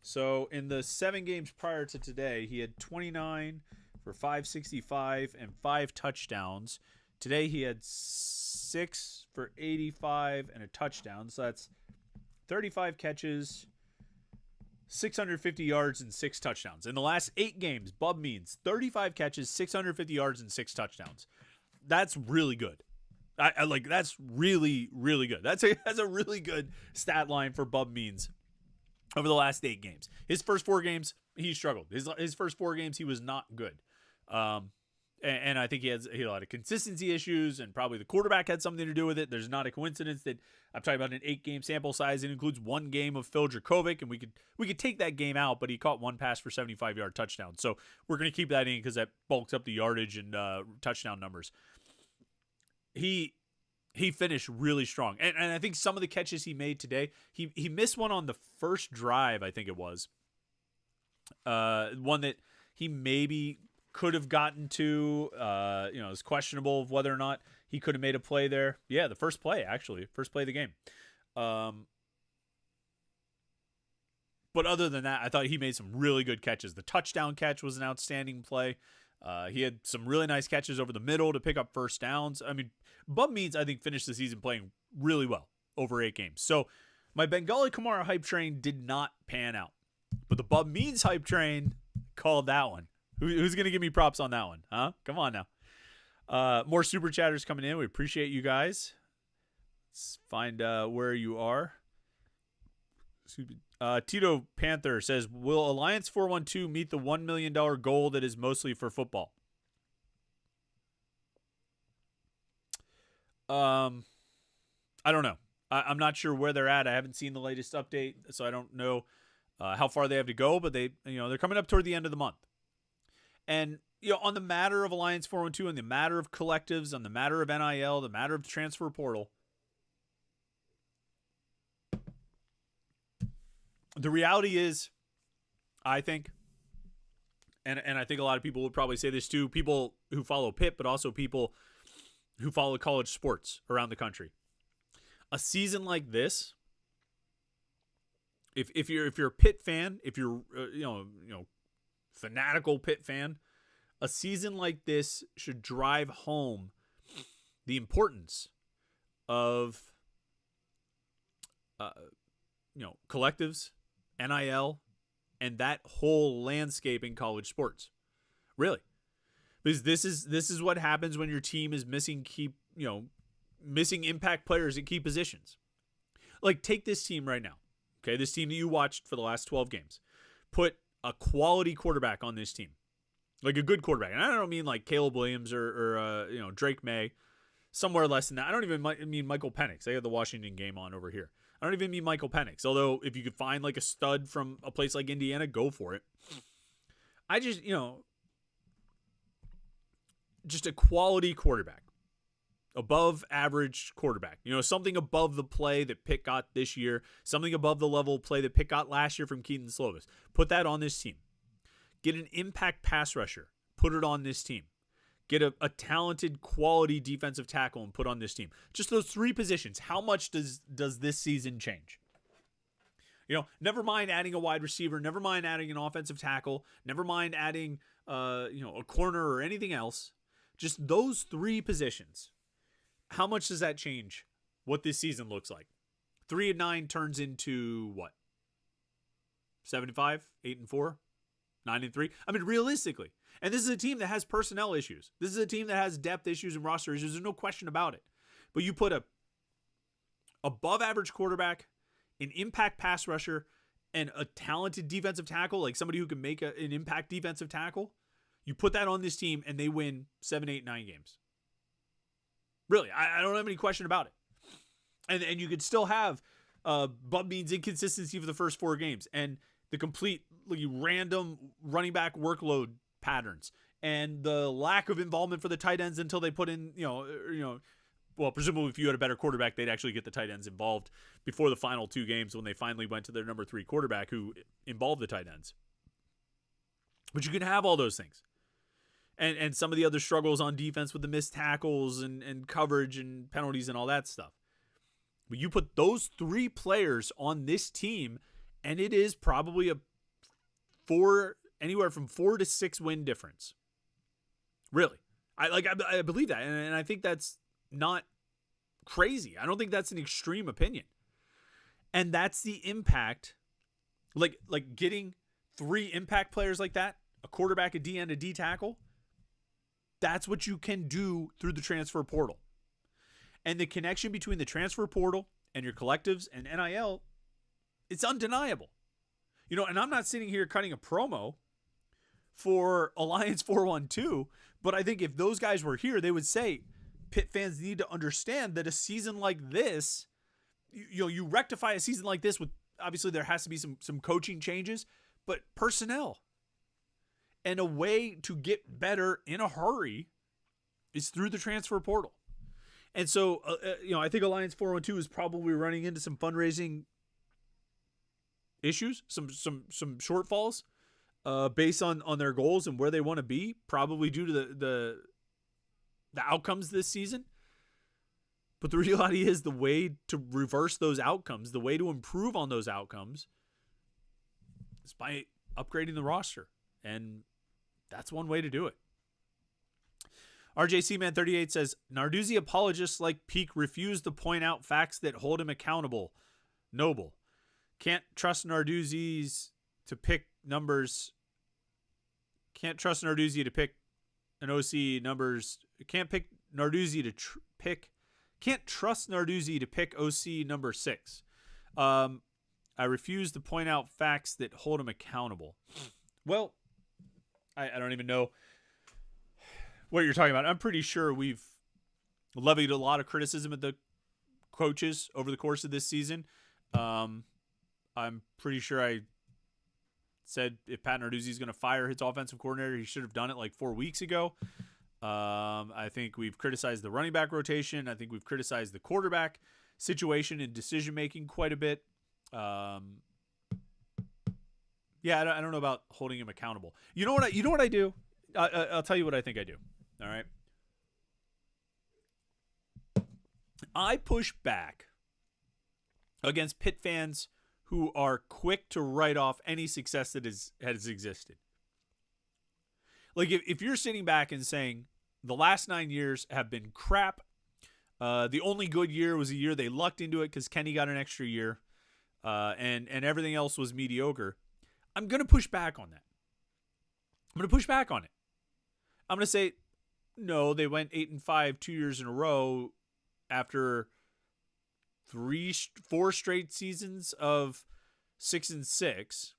So in the 7 games prior to today, he had 29 for 565 and 5 touchdowns. Today he had 6 for 85 and a touchdown. So that's 35 catches, 650 yards, and 6 touchdowns. In the last 8 games, Bub Means 35 catches, 650 yards, and 6 touchdowns. That's really good. I like that's really, really good. That's a really good stat line for Bub Means over the last 8 games. His first 4 games, he struggled. His first 4 games, he was not good. And I think he had a lot of consistency issues, and probably the quarterback had something to do with it. There's not a coincidence that I'm talking about an 8-game sample size. It includes 1 game of Phil Dracovic, and we could take that game out, but he caught 1 pass for 75-yard touchdown. So we're going to keep that in because that bulks up the yardage and touchdown numbers. He finished really strong. And I think some of the catches he made today, he missed one on the first drive, I think it was. One that he maybe could have gotten to, it's questionable of whether or not he could have made a play there. Yeah, the first play, actually. First play of the game. But other than that, I thought he made some really good catches. The touchdown catch was an outstanding play. He had some really nice catches over the middle to pick up first downs. I mean, Bub Means, I think, finished the season playing really well over 8 games. So my Bengali Kamara hype train did not pan out. But the Bub Means hype train called that one. Who's going to give me props on that one? Huh? Come on now. More super chatters coming in. We appreciate you guys. Let's find where you are. Tito Panther says, will Alliance 412 meet the $1 million goal that is mostly for football? I don't know. I'm not sure where they're at. I haven't seen the latest update, so I don't know how far they have to go, but they're coming up toward the end of the month. And on the matter of Alliance 412, on the matter of collectives, on the matter of NIL, the matter of transfer portal, the reality is, I think, and I think a lot of people would probably say this too, people who follow Pitt, but also people who follow college sports around the country. A season like this, if you're a Pitt fan, if you're fanatical Pitt fan, a season like this should drive home the importance of collectives, NIL, and that whole landscape in college sports. Really. Because this is what happens when your team is missing missing impact players at key positions. Like, take this team right now. Okay, this team that you watched for the last 12 games. Put a quality quarterback on this team. Like a good quarterback. And I don't mean like Caleb Williams or Drake May. Somewhere less than that. I don't even mean Michael Penix. I got the Washington game on over here. I don't even mean Michael Penix. Although, if you could find like a stud from a place like Indiana, go for it. I just, just a quality quarterback. Above average quarterback. Something above the play that Pitt got this year. Something above the level of play that Pitt got last year from Keaton Slovis. Put that on this team. Get an impact pass rusher. Put it on this team. Get a talented, quality defensive tackle and put on this team. Just those 3 positions. How much does this season change? Never mind adding a wide receiver. Never mind adding an offensive tackle. Never mind adding, a corner or anything else. Just those 3 positions. How much does that change what this season looks like? 3-9 turns into what? 75, 8-4, 9-3. I mean, realistically. And this is a team that has personnel issues. This is a team that has depth issues and roster issues. There's no question about it. but you put a above average quarterback, an impact pass rusher, and a talented defensive tackle, like somebody who can make an impact defensive tackle, you put that on this team and they win 7, 8, 9 games. Really, I don't have any question about it. And you could still have Bub Means inconsistency for the first 4 games and the complete random running back workload patterns and the lack of involvement for the tight ends until they put in, well, presumably if you had a better quarterback, they'd actually get the tight ends involved before the final 2 games when they finally went to their number 3 quarterback who involved the tight ends. But you can have all those things. And some of the other struggles on defense with the missed tackles and coverage and penalties and all that stuff. But you put those 3 players on this team, and it is probably anywhere from 4 to 6 win difference. Really. I believe that. And I think that's not crazy. I don't think that's an extreme opinion. And that's the impact. Like getting 3 impact players like that, a quarterback, a D, and a D tackle. That's what you can do through the transfer portal. And the connection between the transfer portal and your collectives and NIL, it's undeniable. And I'm not sitting here cutting a promo for Alliance 412, but I think if those guys were here, they would say Pitt fans need to understand that a season like this, you rectify a season like this with, obviously there has to be some coaching changes, but personnel. And a way to get better in a hurry is through the transfer portal. And so, I think Alliance 412 is probably running into some fundraising issues, some shortfalls based on their goals and where they want to be, probably due to the outcomes this season. But the reality is the way to reverse those outcomes, the way to improve on those outcomes is by upgrading the roster. And that's one way to do it. RJC Man 38 says, Narduzzi apologists like Peak refuse to point out facts that hold him accountable. Noble. Can't trust Narduzzi's to pick numbers. Can't trust Narduzzi to pick an OC numbers. Can't pick Narduzzi to pick. Can't trust Narduzzi to pick OC number 6. I refuse to point out facts that hold him accountable. Well, I don't even know what you're talking about. I'm pretty sure we've levied a lot of criticism at the coaches over the course of this season. I'm pretty sure I said if Pat Narduzzi is going to fire his offensive coordinator, he should have done it like 4 weeks ago. I think we've criticized the running back rotation. I think we've criticized the quarterback situation and decision-making quite a bit. Yeah, I don't know about holding him accountable. You know what I do? I'll tell you what I think I do. All right. I push back against Pitt fans who are quick to write off any success that has existed. Like if you're sitting back and saying the last 9 years have been crap, the only good year was a year they lucked into it because Kenny got an extra year, and everything else was mediocre. I'm going to push back on that. I'm going to push back on it. I'm going to say, no, they went 8-5 2 years in a row after 4 straight seasons of 6-6.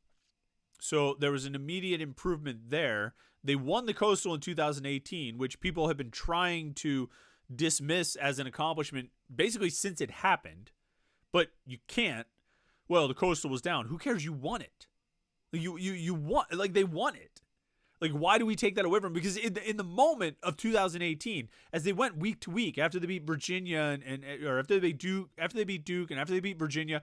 So there was an immediate improvement there. They won the Coastal in 2018, which people have been trying to dismiss as an accomplishment basically since it happened. But you can't. Well, the Coastal was down. Who cares? You won it. You won, like they won it. Like, why do we take that away from them? Because in the moment of 2018, as they went week to week after they beat Virginia or after they beat Duke and after they beat Virginia,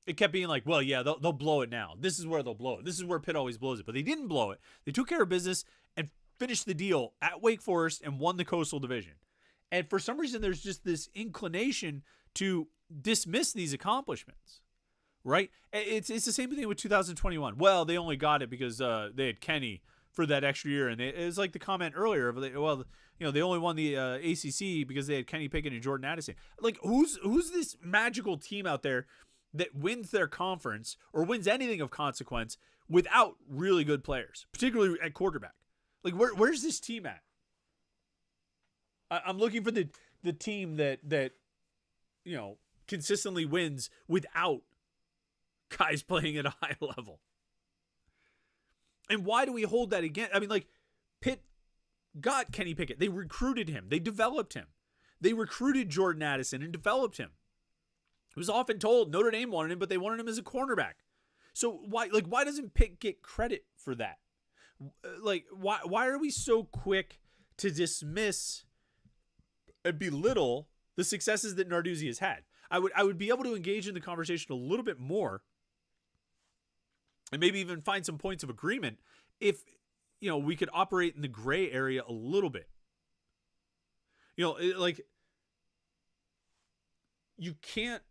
it kept being like, well, yeah, they'll blow it now. This is where they'll blow it. This is where Pitt always blows it. But they didn't blow it. They took care of business and finished the deal at Wake Forest and won the Coastal Division. And for some reason, there's just this inclination to dismiss these accomplishments. Right? It's the same thing with 2021. Well, they only got it because they had Kenny for that extra year, and it was like the comment earlier of, well, they only won the ACC because they had Kenny Pickett and Jordan Addison. Like, who's this magical team out there that wins their conference or wins anything of consequence without really good players, particularly at quarterback? Like, where's this team at? I'm looking for the team that consistently wins without guys playing at a high level. And why do we hold that again? I mean, like, Pitt got Kenny Pickett. They recruited him. They developed him. They recruited Jordan Addison and developed him. It was often told Notre Dame wanted him, but they wanted him as a cornerback. So why doesn't Pitt get credit for that? Like, why are we so quick to dismiss and belittle the successes that Narduzzi has had? I would be able to engage in the conversation a little bit more and maybe even find some points of agreement if, we could operate in the gray area a little bit. Like, you can't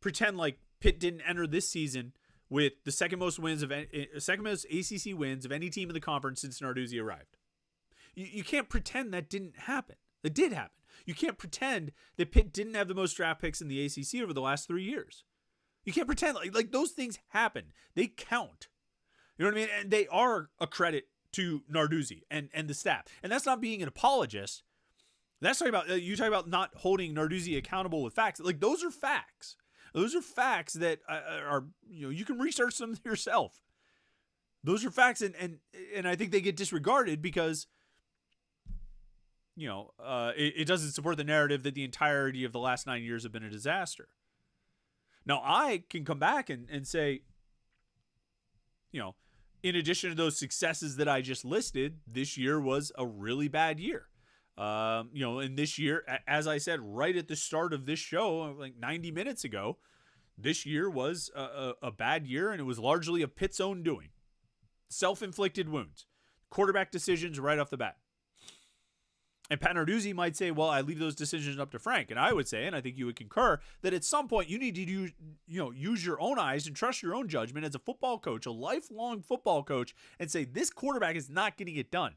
pretend like Pitt didn't enter this season with the second most ACC wins of any team in the conference since Narduzzi arrived. You can't pretend that didn't happen. It did happen. You can't pretend that Pitt didn't have the most draft picks in the ACC over the last 3 years. You can't pretend like those things happen. They count. You know what I mean? And they are a credit to Narduzzi and the staff. And that's not being an apologist. That's talking about, you talk about not holding Narduzzi accountable with facts. Like, those are facts. Those are facts that are you can research them yourself. Those are facts, and I think they get disregarded because it doesn't support the narrative that the entirety of the last 9 years have been a disaster. Now, I can come back and say, in addition to those successes that I just listed, this year was a really bad year. And this year, as I said right at the start of this show, like 90 minutes ago, this year was a bad year, and it was largely of Pitt's own doing. Self-inflicted wounds. Quarterback decisions right off the bat. And Pat Narduzzi might say, well, I leave those decisions up to Frank. And I would say, and I think you would concur, that at some point you need to use your own eyes and trust your own judgment as a football coach, a lifelong football coach, and say, this quarterback is not getting it done.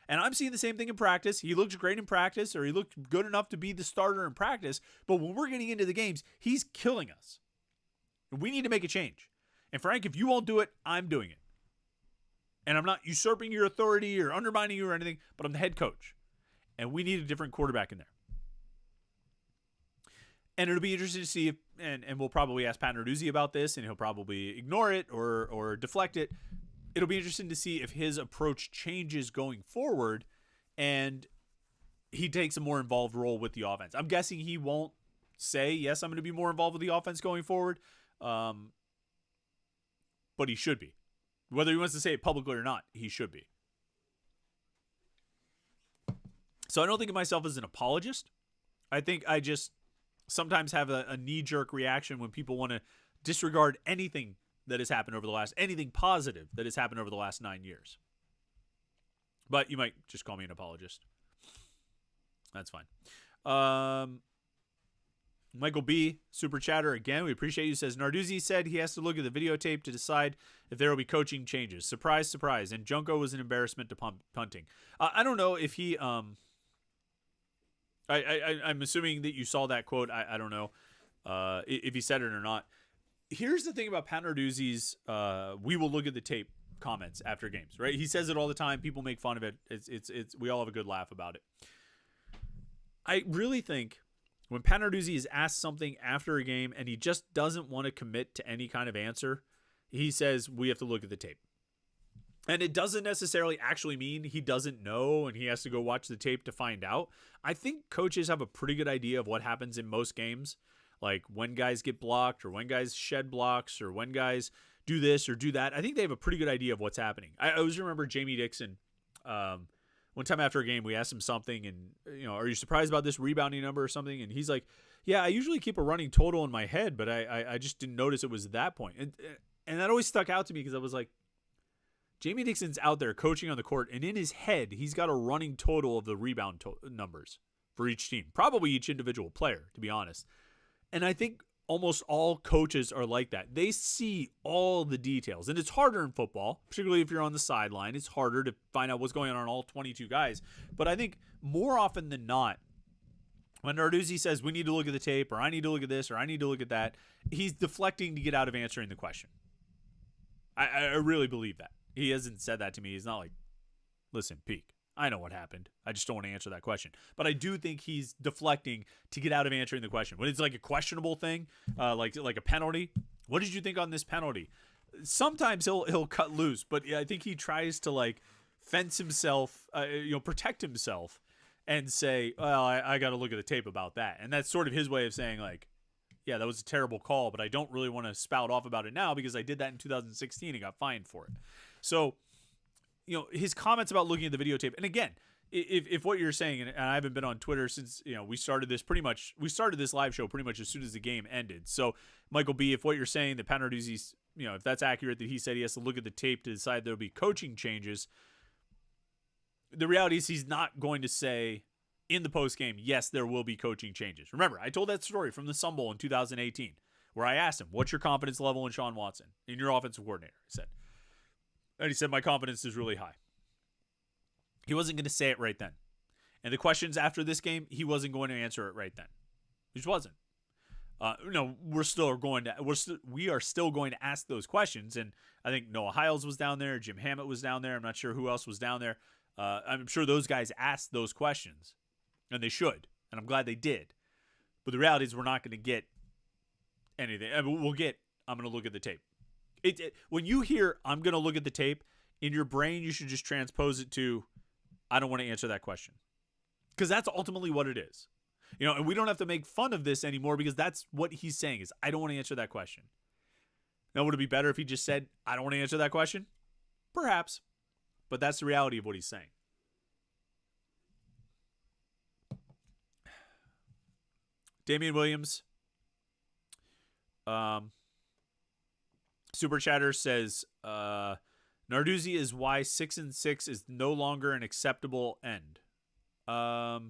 And I'm seeing the same thing in practice. He looked great in practice, or he looked good enough to be the starter in practice. But when we're getting into the games, he's killing us. We need to make a change. And Frank, if you won't do it, I'm doing it. And I'm not usurping your authority or undermining you or anything, but I'm the head coach. And we need a different quarterback in there. And it'll be interesting to see if, and we'll probably ask Pat Narduzzi about this, and he'll probably ignore it or deflect it. It'll be interesting to see if his approach changes going forward and he takes a more involved role with the offense. I'm guessing he won't say, yes, I'm going to be more involved with the offense going forward. But he should be. Whether he wants to say it publicly or not, he should be. So I don't think of myself as an apologist. I think I just sometimes have a knee-jerk reaction when people want to disregard anything that has happened anything positive that has happened over the last 9 years. But you might just call me an apologist. That's fine. Michael B, super chatter again. We appreciate you. Says Narduzzi said he has to look at the videotape to decide if there will be coaching changes. Surprise, surprise. And Junko was an embarrassment to punting. I don't know if he. I'm assuming that you saw that quote. I don't know if he said it or not. Here's the thing about Pat Narduzzi's we will look at the tape comments after games, right? He says it all the time. People make fun of it. It's we all have a good laugh about it. I really think when Pat Narduzzi is asked something after a game and he just doesn't want to commit to any kind of answer, he says we have to look at the tape. And it doesn't necessarily actually mean he doesn't know and he has to go watch the tape to find out. I think coaches have a pretty good idea of what happens in most games. Like when guys get blocked or when guys shed blocks or when guys do this or do that. I think they have a pretty good idea of what's happening. I always remember Jamie Dixon. One time after a game, we asked him something and, are you surprised about this rebounding number or something? And he's like, yeah, I usually keep a running total in my head, but I just didn't notice it was at that point. And that always stuck out to me because I was like, Jamie Dixon's out there coaching on the court, and in his head, he's got a running total of the rebound numbers for each team, probably each individual player, to be honest. And I think almost all coaches are like that. They see all the details, and it's harder in football, particularly if you're on the sideline. It's harder to find out what's going on all 22 guys. But I think more often than not, when Narduzzi says we need to look at the tape, or I need to look at this, or I need to look at that, he's deflecting to get out of answering the question. I really believe that. He hasn't said that to me. He's not like, listen, Peak, I know what happened. I just don't want to answer that question. But I do think he's deflecting to get out of answering the question. When it's like a questionable thing, like a penalty, what did you think on this penalty? Sometimes he'll cut loose, but I think he tries to like fence himself, protect himself, and say, well, I got to look at the tape about that. And that's sort of his way of saying like, yeah, that was a terrible call, but I don't really want to spout off about it now because I did that in 2016 and got fined for it. So, his comments about looking at the videotape, and again, if what you're saying, and I haven't been on Twitter since, we started this live show pretty much as soon as the game ended. So, Michael B., if what you're saying, that Pat Narduzzi's, if that's accurate, that he said he has to look at the tape to decide there'll be coaching changes, the reality is he's not going to say in the post-game, yes, there will be coaching changes. Remember, I told that story from the Sun Bowl in 2018 where I asked him, what's your confidence level in Sean Watson, in your offensive coordinator? And he said, my confidence is really high. He wasn't going to say it right then. And the questions after this game, he wasn't going to answer it right then. He just wasn't. We are still going to ask those questions. And I think Noah Hiles was down there. Jim Hammett was down there. I'm not sure who else was down there. I'm sure those guys asked those questions. And they should. And I'm glad they did. But the reality is we're not going to get anything. I'm going to look at the tape. When you hear, I'm going to look at the tape, in your brain, you should just transpose it to, I don't want to answer that question. Because that's ultimately what it is. And we don't have to make fun of this anymore because that's what he's saying is, I don't want to answer that question. Now, would it be better if he just said, I don't want to answer that question? Perhaps. But that's the reality of what he's saying. Damian Williams, Super Chatter says, Narduzzi is why 6-6 is no longer an acceptable end. I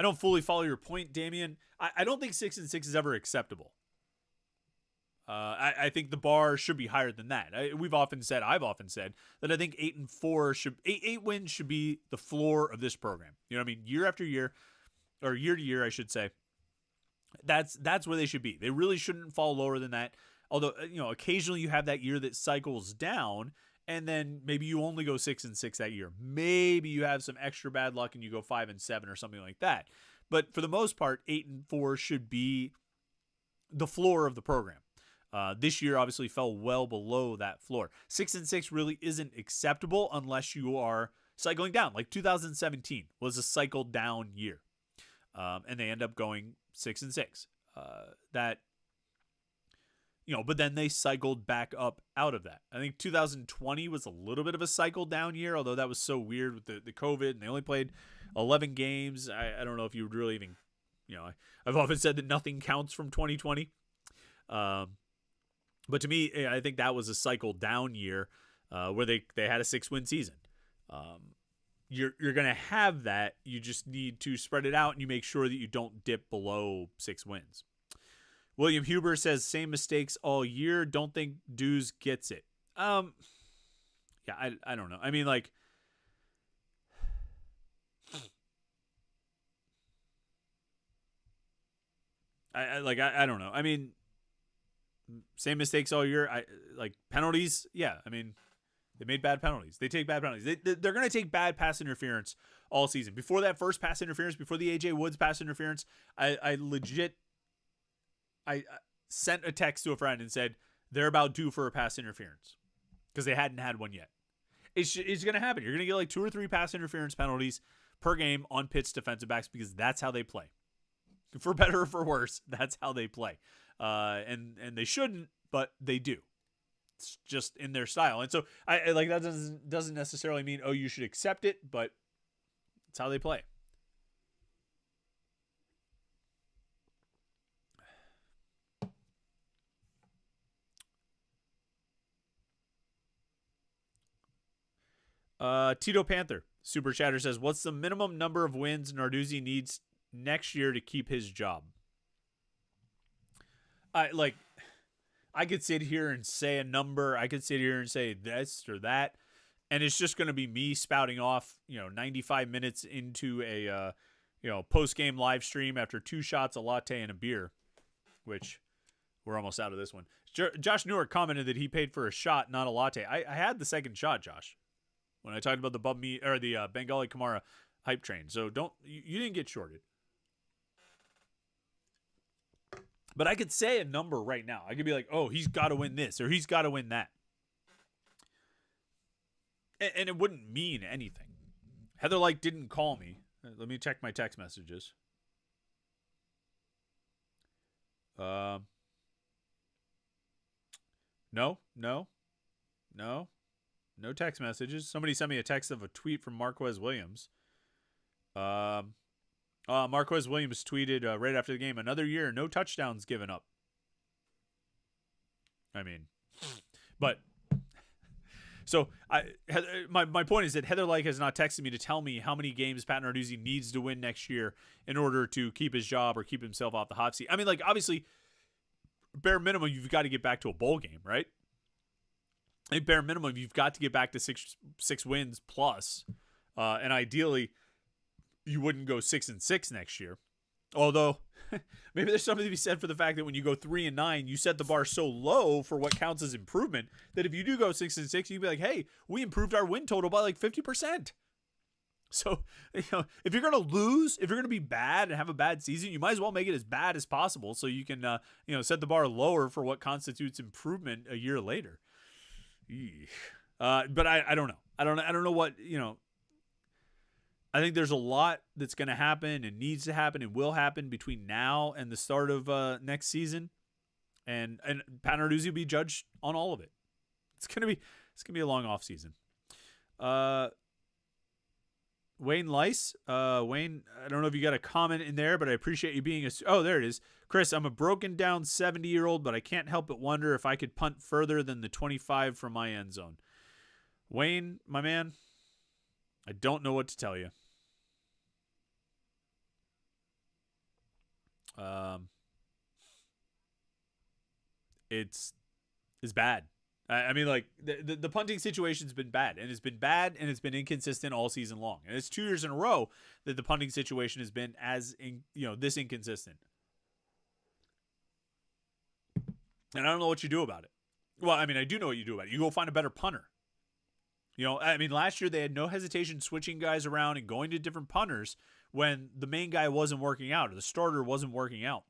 don't fully follow your point, Damian. I don't think 6-6 is ever acceptable. I think the bar should be higher than that. I've often said that I think 8 wins should be the floor of this program. You know what I mean? Year after year, or year to year, I should say. That's where they should be. They really shouldn't fall lower than that. Although, occasionally you have that year that cycles down, and then maybe you only go 6-6 that year. Maybe you have some extra bad luck and you go 5-7 or something like that. But for the most part, 8-4 should be the floor of the program. This year obviously fell well below that floor. 6-6 really isn't acceptable unless you are cycling down. Like 2017 was a cycle down year. And they end up going 6-6. But then they cycled back up out of that. I think 2020 was a little bit of a cycle down year, although that was so weird with the COVID, and they only played 11 games. I don't know if you would really even, I've often said that nothing counts from 2020. But to me, I think that was a cycle down year where they had a 6-win season. You're going to have that. You just need to spread it out, and you make sure that you don't dip below 6 wins. William Huber says, same mistakes all year. Don't think Dews gets it. Yeah, I don't know. I mean, like, I don't know. I mean, same mistakes all year. Like penalties. Yeah, I mean, they made bad penalties. They take bad penalties. They're going to take bad pass interference all season. Before that first pass interference, before the A.J. Woods pass interference, I sent a text to a friend and said, they're about due for a pass interference because they hadn't had one yet. It's going to happen. You're going to get like 2 or 3 pass interference penalties per game on Pitt's defensive backs because that's how they play. For better or for worse, that's how they play. And they shouldn't, but they do. It's just in their style. And so I like that doesn't necessarily mean, oh, you should accept it, but it's how they play. Tito Panther, Super Chatter says, what's the minimum number of wins Narduzzi needs next year to keep his job? I could sit here and say a number. I could sit here and say this or that. And it's just going to be me spouting off, 95 minutes into a, post-game live stream after 2 shots, a latte, and a beer, which we're almost out of this one. Josh Newark commented that he paid for a shot, not a latte. I had the second shot, Josh. when I talked about the Bengali Kamara hype train. So you didn't get shorted. But I could say a number right now. I could be like, oh, he's got to win this or he's got to win that. And it wouldn't mean anything. Heather Lyke didn't call me. Let me check my text messages. No text messages. Somebody sent me a text of a tweet from Marquez Williams. Marquez Williams tweeted right after the game, another year, no touchdowns given up. I mean, but so my point is that Heather Lyke has not texted me to tell me how many games Pat Narduzzi needs to win next year in order to keep his job or keep himself off the hot seat. I mean, like, obviously, bare minimum, you've got to get back to a bowl game, right? I think bare minimum, you've got to get back to six wins plus, and ideally, you wouldn't go 6-6 next year. Although, maybe there's something to be said for the fact that when you go 3-9, you set the bar so low for what counts as improvement that if you do go 6-6, you'd be like, hey, we improved our win total by like 50%. So, if you're going to lose, if you're going to be bad and have a bad season, you might as well make it as bad as possible so you can, set the bar lower for what constitutes improvement a year later. But I don't know. I don't know what, I think there's a lot that's going to happen and needs to happen and will happen between now and the start of next season, and Pat Narduzzi will be judged on all of it. It's gonna be a long off season. Wayne Lice, Wayne, I don't know if you got a comment in there, but I appreciate you being there it is. Chris, I'm a broken down 70-year-old, but I can't help but wonder if I could punt further than the 25 from my end zone. Wayne, my man, I don't know what to tell you. It's bad. I mean, like, the punting situation's been bad, and it's been inconsistent all season long. And it's 2 years in a row that the punting situation has been this inconsistent. And I don't know what you do about it. Well, I mean, I do know what you do about it. You go find a better punter. I mean, last year they had no hesitation switching guys around and going to different punters when the main guy wasn't working out or the starter wasn't working out.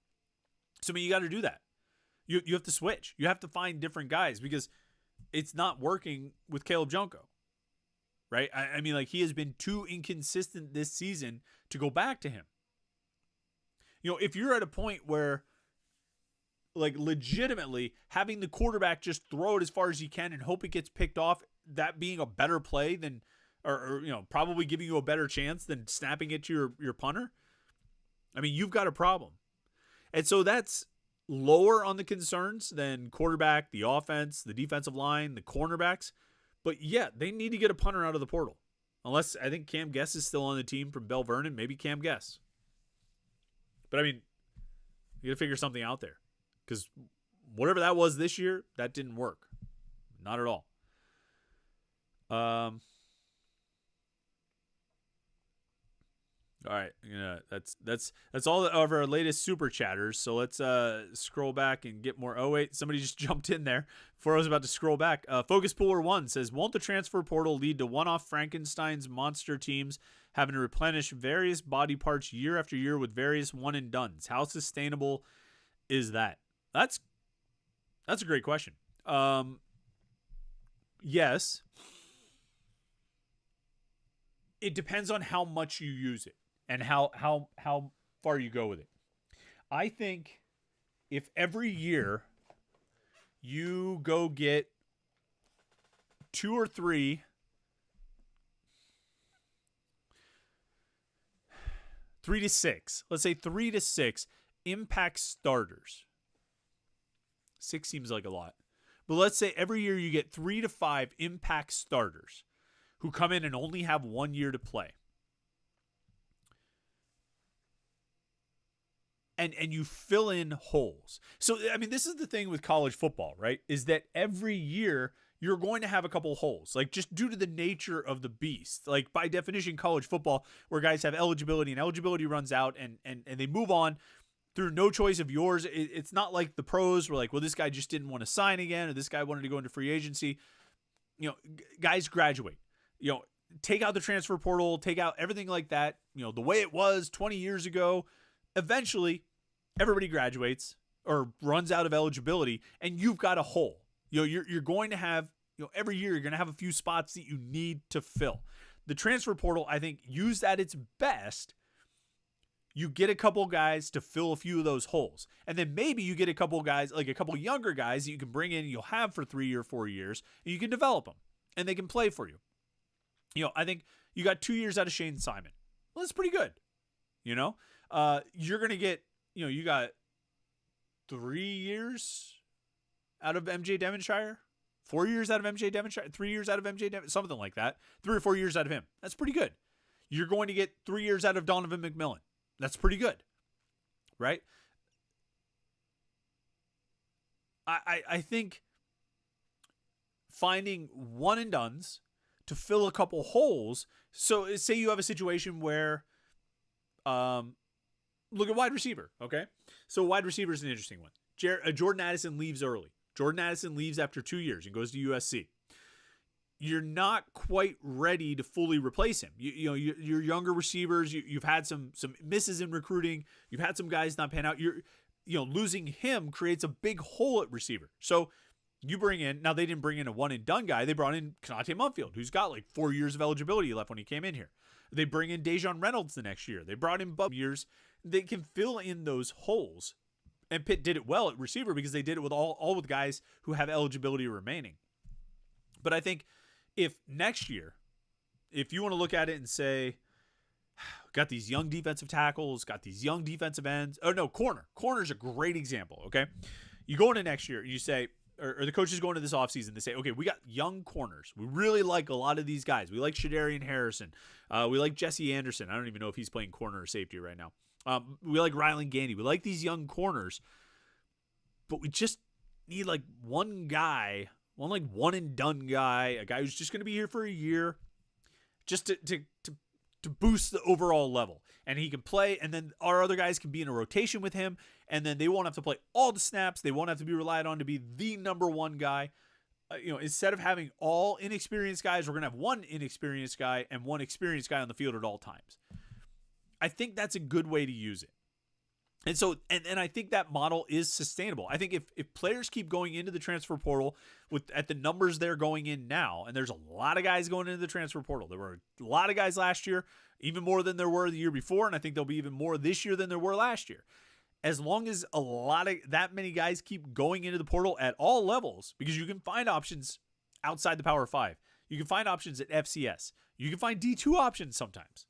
So, I mean, you got to do that. You have to switch. You have to find different guys because it's not working with Caleb Junko, right? I mean, like, he has been too inconsistent this season to go back to him. If you're at a point where, like, legitimately having the quarterback just throw it as far as he can and hope it gets picked off, that being a better play than, or probably giving you a better chance than snapping it to your punter, I mean, you've got a problem. And so that's lower on the concerns than quarterback, the offense, the defensive line, the cornerbacks. But yeah, they need to get a punter out of the portal. Unless I think Cam Guess is still on the team from Bell Vernon, maybe Cam Guess. But I mean, you got to figure something out there. Because whatever that was this year, that didn't work. Not at all. All right, that's all of our latest super chatters. So let's scroll back and get more. Oh wait, somebody just jumped in there before I was about to scroll back. Focus Pooler 1 says, won't the transfer portal lead to one-off Frankenstein's monster teams having to replenish various body parts year after year with various one-and-dones? How sustainable is that? That's a great question. Yes. It depends on how much you use it and how far you go with it. I think if every year you go get 2 or 3 3 to 6, let's say 3 to 6 impact starters. 6 seems like a lot. But let's say every year you get 3 to 5 impact starters who come in and only have 1 year to play. And you fill in holes. So, I mean, this is the thing with college football, right? Is that every year you're going to have a couple holes, like just due to the nature of the beast. Like by definition, college football, where guys have eligibility and eligibility runs out and they move on through no choice of yours. It's not like the pros were like, well, this guy just didn't want to sign again, or this guy wanted to go into free agency. Guys graduate. take out the transfer portal, take out everything like that, the way it was 20 years ago. Eventually, everybody graduates or runs out of eligibility, and you've got a hole. You're going to have, every year you're going to have a few spots that you need to fill. The transfer portal, I think, used at its best, you get a couple guys to fill a few of those holes. And then maybe you get a couple guys, like a couple younger guys that you can bring in and you'll have for 3 or 4 years, and you can develop them, and they can play for you. I think you got 2 years out of Shane Simon. Well, that's pretty good. You're going to get, you got 3 years out of MJ Devonshire, 4 years out of MJ Devonshire, 3 years out of MJ Devonshire, something like that. 3 or 4 years out of him. That's pretty good. You're going to get 3 years out of Donovan McMillan. That's pretty good, right? I think finding one and dones to fill a couple holes. So say you have a situation where, look at wide receiver, okay? So wide receiver is an interesting one. Jordan Addison leaves early. Jordan Addison leaves after 2 years and goes to USC. You're not quite ready to fully replace him. Your younger receivers, you've had some misses in recruiting. You've had some guys not pan out. Losing him creates a big hole at receiver. So you bring in, now they didn't bring in a one and done guy. They brought in Konate Mumfield, who's got like 4 years of eligibility left when he came in here. They bring in Dejon Reynolds the next year. They brought in years. They can fill in those holes. And Pitt did it well at receiver because they did it with all with guys who have eligibility remaining. But I think if next year, if you want to look at it and say, got these young defensive tackles, got these young defensive ends. Oh, no, corner. Corner's a great example, okay? You go into next year and you say, or the coaches go into this offseason, they say, okay, we got young corners. We really like a lot of these guys. We like Shadarian Harrison. We like Jesse Anderson. I don't even know if he's playing corner or safety right now. We like Rylan Gandy. We like these young corners. But we just need like one guy, one and done guy, a guy who's just going to be here for a year, just to boost the overall level. And he can play, and then our other guys can be in a rotation with him, and then they won't have to play all the snaps. They won't have to be relied on to be the number one guy. Instead of having all inexperienced guys, we're going to have one inexperienced guy and one experienced guy on the field at all times. I think that's a good way to use it. And so, and I think that model is sustainable. I think if players keep going into the transfer portal at the numbers they're going in now, and there's a lot of guys going into the transfer portal. There were a lot of guys last year, even more than there were the year before, and I think there'll be even more this year than there were last year. As long as that many guys keep going into the portal at all levels, because you can find options outside the Power 5. You can find options at FCS. You can find D2 options sometimes.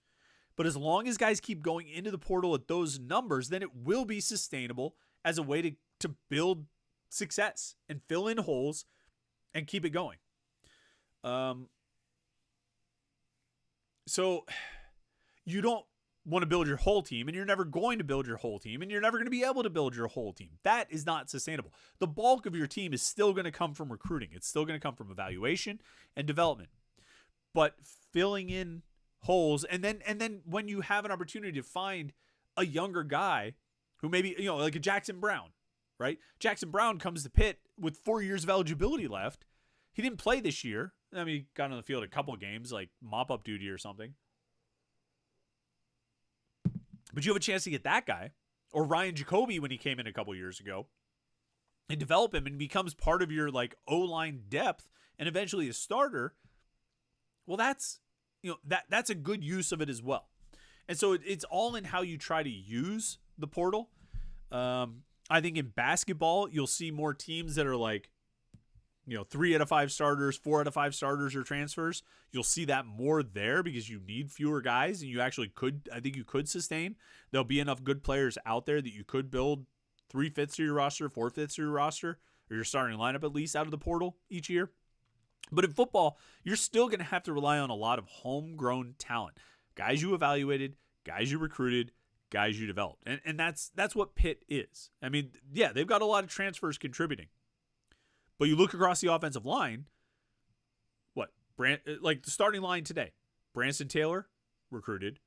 But as long as guys keep going into the portal at those numbers, then it will be sustainable as a way to build success and fill in holes and keep it going. So you don't want to build your whole team, and you're never going to build your whole team, and you're never going to be able to build your whole team. That is not sustainable. The bulk of your team is still going to come from recruiting. It's still going to come from evaluation and development. But filling in holes, and then when you have an opportunity to find a younger guy who maybe, like a Jackson Brown, right? Jackson Brown comes to Pitt with 4 years of eligibility left. He didn't play this year. I mean, he got on the field a couple of games, like mop-up duty or something. But you have a chance to get that guy, or Ryan Jacoby when he came in a couple years ago, and develop him and becomes part of your like O-line depth and eventually a starter. Well, that's a good use of it as well. And so it's all in how you try to use the portal. I think in basketball, you'll see more teams that are like, 3 out of 5 starters, 4 out of 5 starters or transfers. You'll see that more there because you need fewer guys, and I think you could sustain. There'll be enough good players out there that you could build 3/5 of your roster, 4/5 of your roster, or your starting lineup at least out of the portal each year. But in football, you're still going to have to rely on a lot of homegrown talent. Guys you evaluated, guys you recruited, guys you developed. And that's what Pitt is. I mean, yeah, they've got a lot of transfers contributing. But you look across the offensive line, like the starting line today. Branson Taylor, recruited.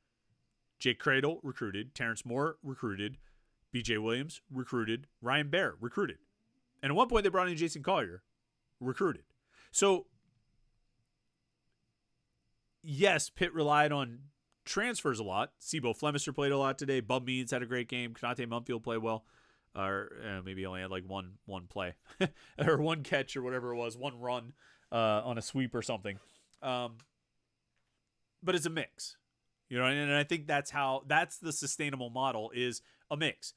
Jake Cradle, recruited. Terrence Moore, recruited. BJ Williams, recruited. Ryan Baer, recruited. And at one point they brought in Jason Collier, recruited. So yes, Pitt relied on transfers a lot. Sibo Flemister played a lot today. Bub Means had a great game. Kanate Mumfield played well. Or maybe only had like one play or one catch or whatever it was, one run on a sweep or something. But it's a mix, and I think that's the sustainable model is a mix.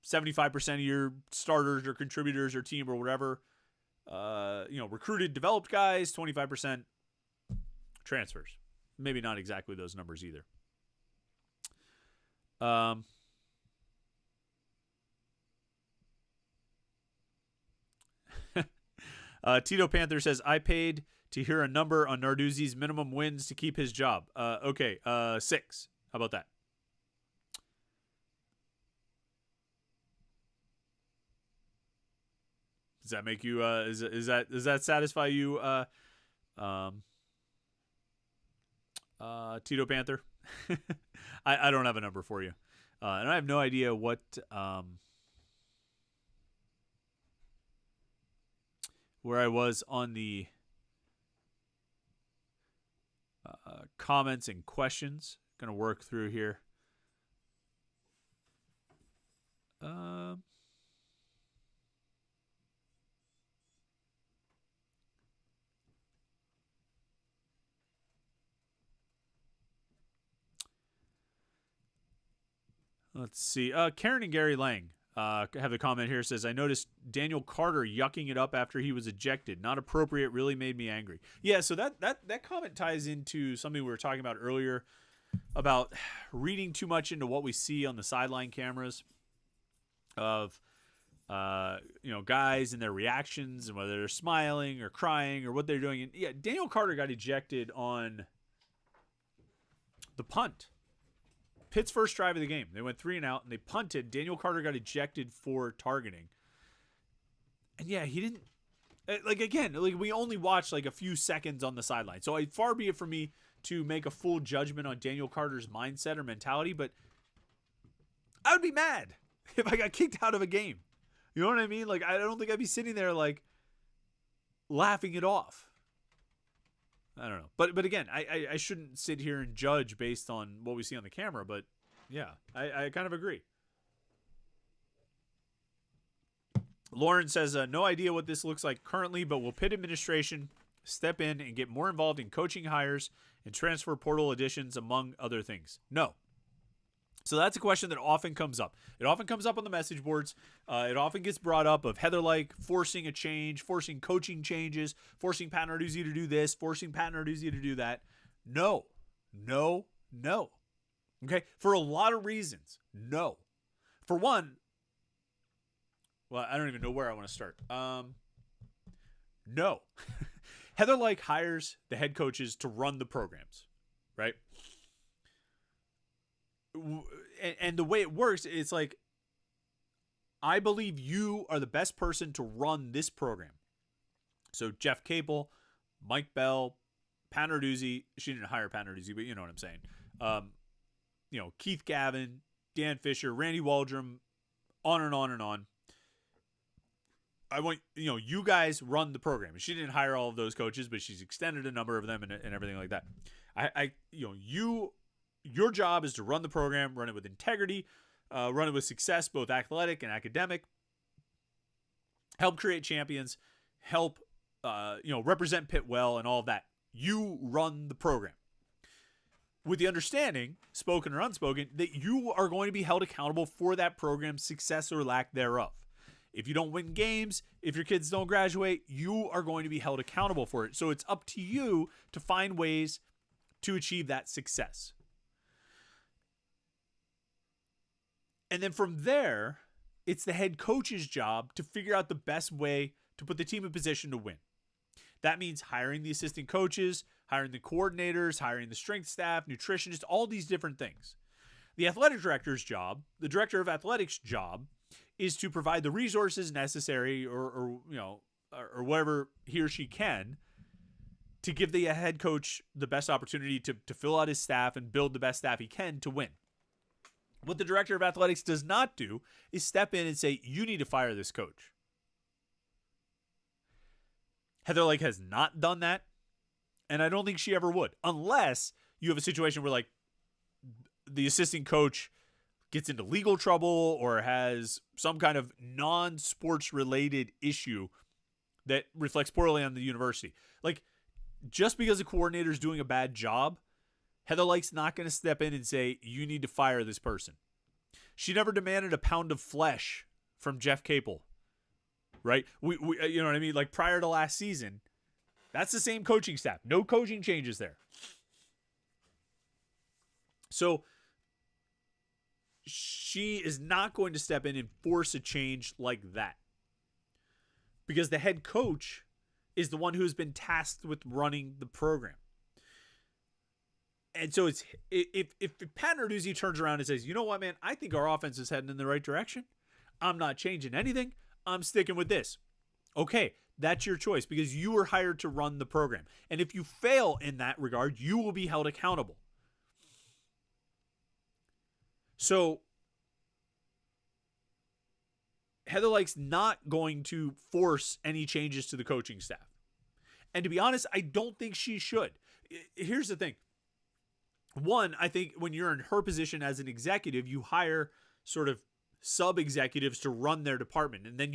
75% of your starters or contributors or team or whatever, recruited, developed guys, 25% transfers. Maybe not exactly those numbers either. Tito Panther says, I paid to hear a number on Narduzzi's minimum wins to keep his job. Okay, 6. How about that? Does that make you? Does that satisfy you? Tito Panther. I don't have a number for you, and I have no idea what where I was on the comments and questions. Gonna work through here. Let's see. Karen and Gary Lang have a comment here. Says, I noticed Daniel Carter yucking it up after he was ejected. Not appropriate. Really made me angry. Yeah, so that comment ties into something we were talking about earlier about reading too much into what we see on the sideline cameras of guys and their reactions and whether they're smiling or crying or what they're doing. And yeah, Daniel Carter got ejected on the punt. Pitt's first drive of the game. They went 3 and out, and they punted. Daniel Carter got ejected for targeting. And yeah, he didn't we only watched like a few seconds on the sideline. So far be it for me to make a full judgment on Daniel Carter's mindset or mentality, but I would be mad if I got kicked out of a game. You know what I mean? Like, I don't think I'd be sitting there like laughing it off. I don't know. But again, I shouldn't sit here and judge based on what we see on the camera, but yeah, I kind of agree. Lauren says, no idea what this looks like currently, but will Pitt administration step in and get more involved in coaching hires and transfer portal additions, among other things? No. So that's a question that often comes up. It often comes up on the message boards. It often gets brought up of Heather Lyke forcing a change, forcing coaching changes, forcing Pat Narduzzi to do this, forcing Pat Narduzzi to do that. No. Okay? For a lot of reasons, no. For one, well, I don't even know where I want to start. No. Heather Lyke hires the head coaches to run the programs, right? And the way it works, it's like, I believe you are the best person to run this program. So Jeff Capel, Mike Bell, Pat Narduzzi. She didn't hire Pat Narduzzi, but you know what I'm saying. Keith Gavin, Dan Fisher, Randy Waldrum, on and on and on. I want, you guys run the program. She didn't hire all of those coaches, but she's extended a number of them and everything like that. Your job is to run the program, run it with integrity, run it with success, both athletic and academic. Help create champions, help represent Pitt well, and all of that. You run the program with the understanding, spoken or unspoken, that you are going to be held accountable for that program's success or lack thereof. If you don't win games, if your kids don't graduate, you are going to be held accountable for it. So it's up to you to find ways to achieve that success. And then from there, it's the head coach's job to figure out the best way to put the team in position to win. That means hiring the assistant coaches, hiring the coordinators, hiring the strength staff, nutritionists, all these different things. The athletic director's job, the director of athletics' job, is to provide the resources necessary or whatever he or she can to give the head coach the best opportunity to fill out his staff and build the best staff he can to win. What the director of athletics does not do is step in and say, you need to fire this coach. Heather Lyke has not done that. And I don't think she ever would, unless you have a situation where, like, the assistant coach gets into legal trouble or has some kind of non-sports related issue that reflects poorly on the university. Like, just because a coordinator is doing a bad job, Heather Lyke's not going to step in and say, you need to fire this person. She never demanded a pound of flesh from Jeff Capel, right? We you know what I mean? Like, prior to last season, that's the same coaching staff. No coaching changes there. So she is not going to step in and force a change like that, because the head coach is the one who's been tasked with running the program. And so it's if Pat Narduzzi turns around and says, you know what, man, I think our offense is heading in the right direction. I'm not changing anything. I'm sticking with this. Okay, that's your choice, because you were hired to run the program. And if you fail in that regard, you will be held accountable. So Heather Lyke's not going to force any changes to the coaching staff. And to be honest, I don't think she should. Here's the thing. One, I think when you're in her position as an executive, you hire sort of sub-executives to run their department. And then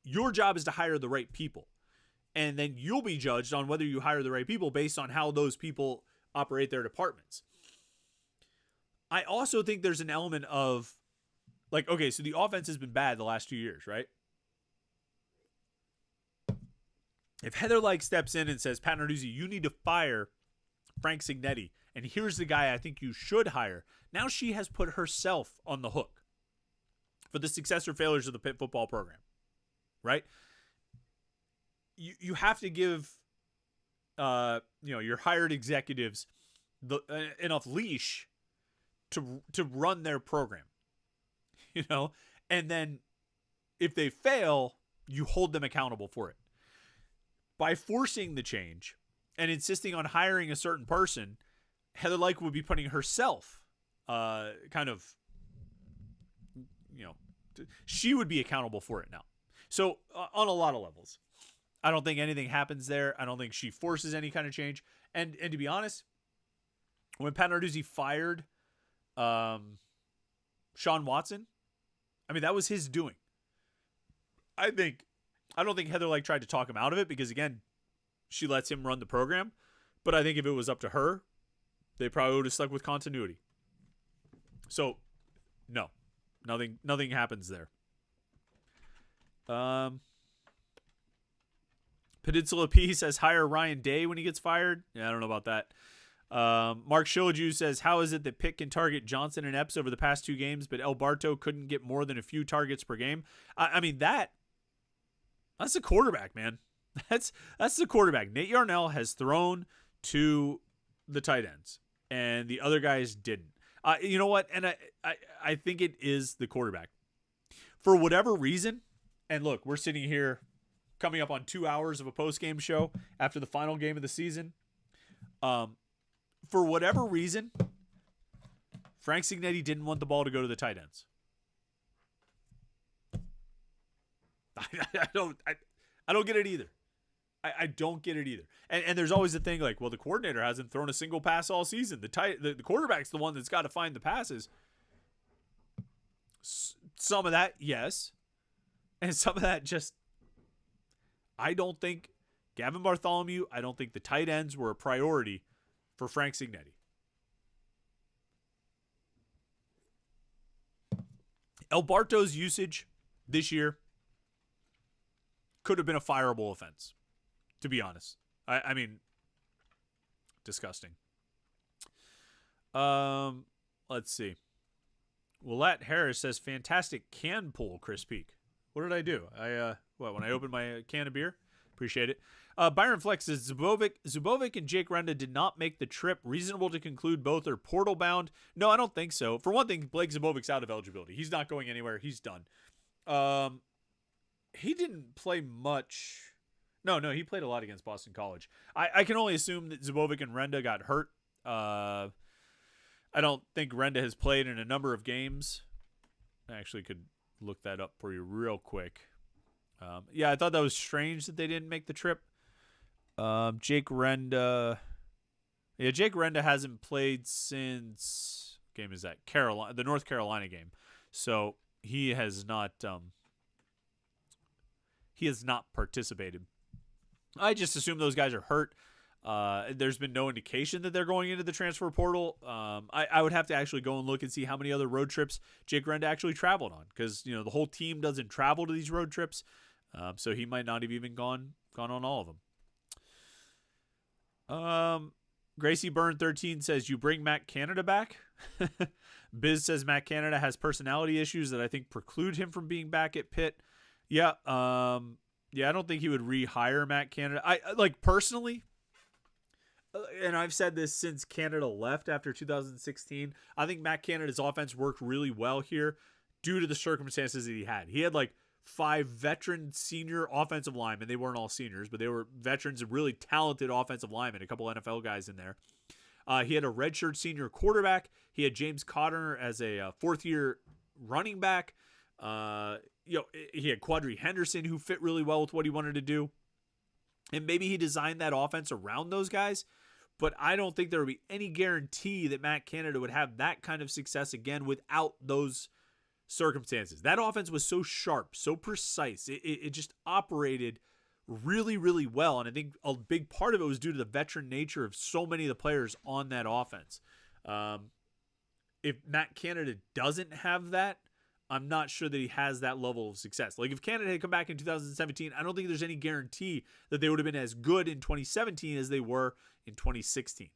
your job is to hire the right people. And then you'll be judged on whether you hire the right people based on how those people operate their departments. I also think there's an element of, like, okay, so the offense has been bad the last 2 years, right? If Heather Lyke steps in and says, Pat Narduzzi, you need to fire Frank Cignetti, and here's the guy I think you should hire, now she has put herself on the hook for the success or failures of the Pitt football program, right? You have to give your hired executives enough leash to run their program, and then if they fail, you hold them accountable for it. By forcing the change and insisting on hiring a certain person, Heather Lyke would be putting herself she would be accountable for it now. So on a lot of levels, I don't think anything happens there. I don't think she forces any kind of change. And to be honest, when Pat Narduzzi fired Sean Watson, I mean, that was his doing. I don't think Heather Lyke tried to talk him out of it, because, again, she lets him run the program. But I think if it was up to her, they probably would have stuck with continuity. So, no. Nothing happens there. Peninsula P says, hire Ryan Day when he gets fired. Yeah, I don't know about that. Mark Shilaju says, how is it that Pitt can target Johnson and Epps over the past 2 games, but El Barto couldn't get more than a few targets per game? I mean, that's the quarterback, man. That's the quarterback. Nate Yarnell has thrown to the tight ends, and the other guys didn't. You know what? And I think it is the quarterback. For whatever reason, and look, we're sitting here coming up on 2 hours of a post-game show after the final game of the season. For whatever reason, Frank Cignetti didn't want the ball to go to the tight ends. I don't get it either. I don't get it either. And there's always the thing like, well, the coordinator hasn't thrown a single pass all season. The quarterback's the one that's got to find the passes. Some of that, yes. And some of that just, I don't think Gavin Bartholomew, I don't think the tight ends were a priority for Frank Cignetti. El Barto's usage this year could have been a fireable offense, to be honest. I mean, disgusting. Let's see. Willette Harris says, fantastic can pull, Chris Peak. What did I do? When I opened my can of beer? Appreciate it. Byron Flex says, Zubovic and Jake Renda did not make the trip. Reasonable to conclude both are portal bound? No, I don't think so. For one thing, Blake Zubovic's out of eligibility. He's not going anywhere. He's done. He didn't play much. No, he played a lot against Boston College. I can only assume that Zubovic and Renda got hurt. I don't think Renda has played in a number of games. I actually could look that up for you real quick. Yeah, I thought that was strange that they didn't make the trip. Jake Renda. Yeah, Jake Renda hasn't played since what game is that? Carolina, the North Carolina game. So he has not participated. I just assume those guys are hurt. There's been no indication that they're going into the transfer portal. I would have to actually go and look and see how many other road trips Jake Renda actually traveled on, because the whole team doesn't travel to these road trips, so he might not have even gone on all of them. Gracie Byrne 13 says, you bring Matt Canada back. Biz says Matt Canada has personality issues that I think preclude him from being back at Pitt. Yeah, I don't think he would rehire Matt Canada. I like personally, and I've said this since Canada left after 2016. I think Matt Canada's offense worked really well here due to the circumstances that he had. He had like 5 veteran senior offensive linemen. They weren't all seniors, but they were veterans and really talented offensive linemen, a couple NFL guys in there. He had a redshirt senior quarterback. He had James Conner as a fourth-year running back. He had Quadri Henderson, who fit really well with what he wanted to do. And maybe he designed that offense around those guys, but I don't think there would be any guarantee that Matt Canada would have that kind of success again without those circumstances. That offense was so sharp, so precise. It just operated really, really well. And I think a big part of it was due to the veteran nature of so many of the players on that offense. If Matt Canada doesn't have that, I'm not sure that he has that level of success. Like if Canada had come back in 2017, I don't think there's any guarantee that they would have been as good in 2017 as they were in 2016.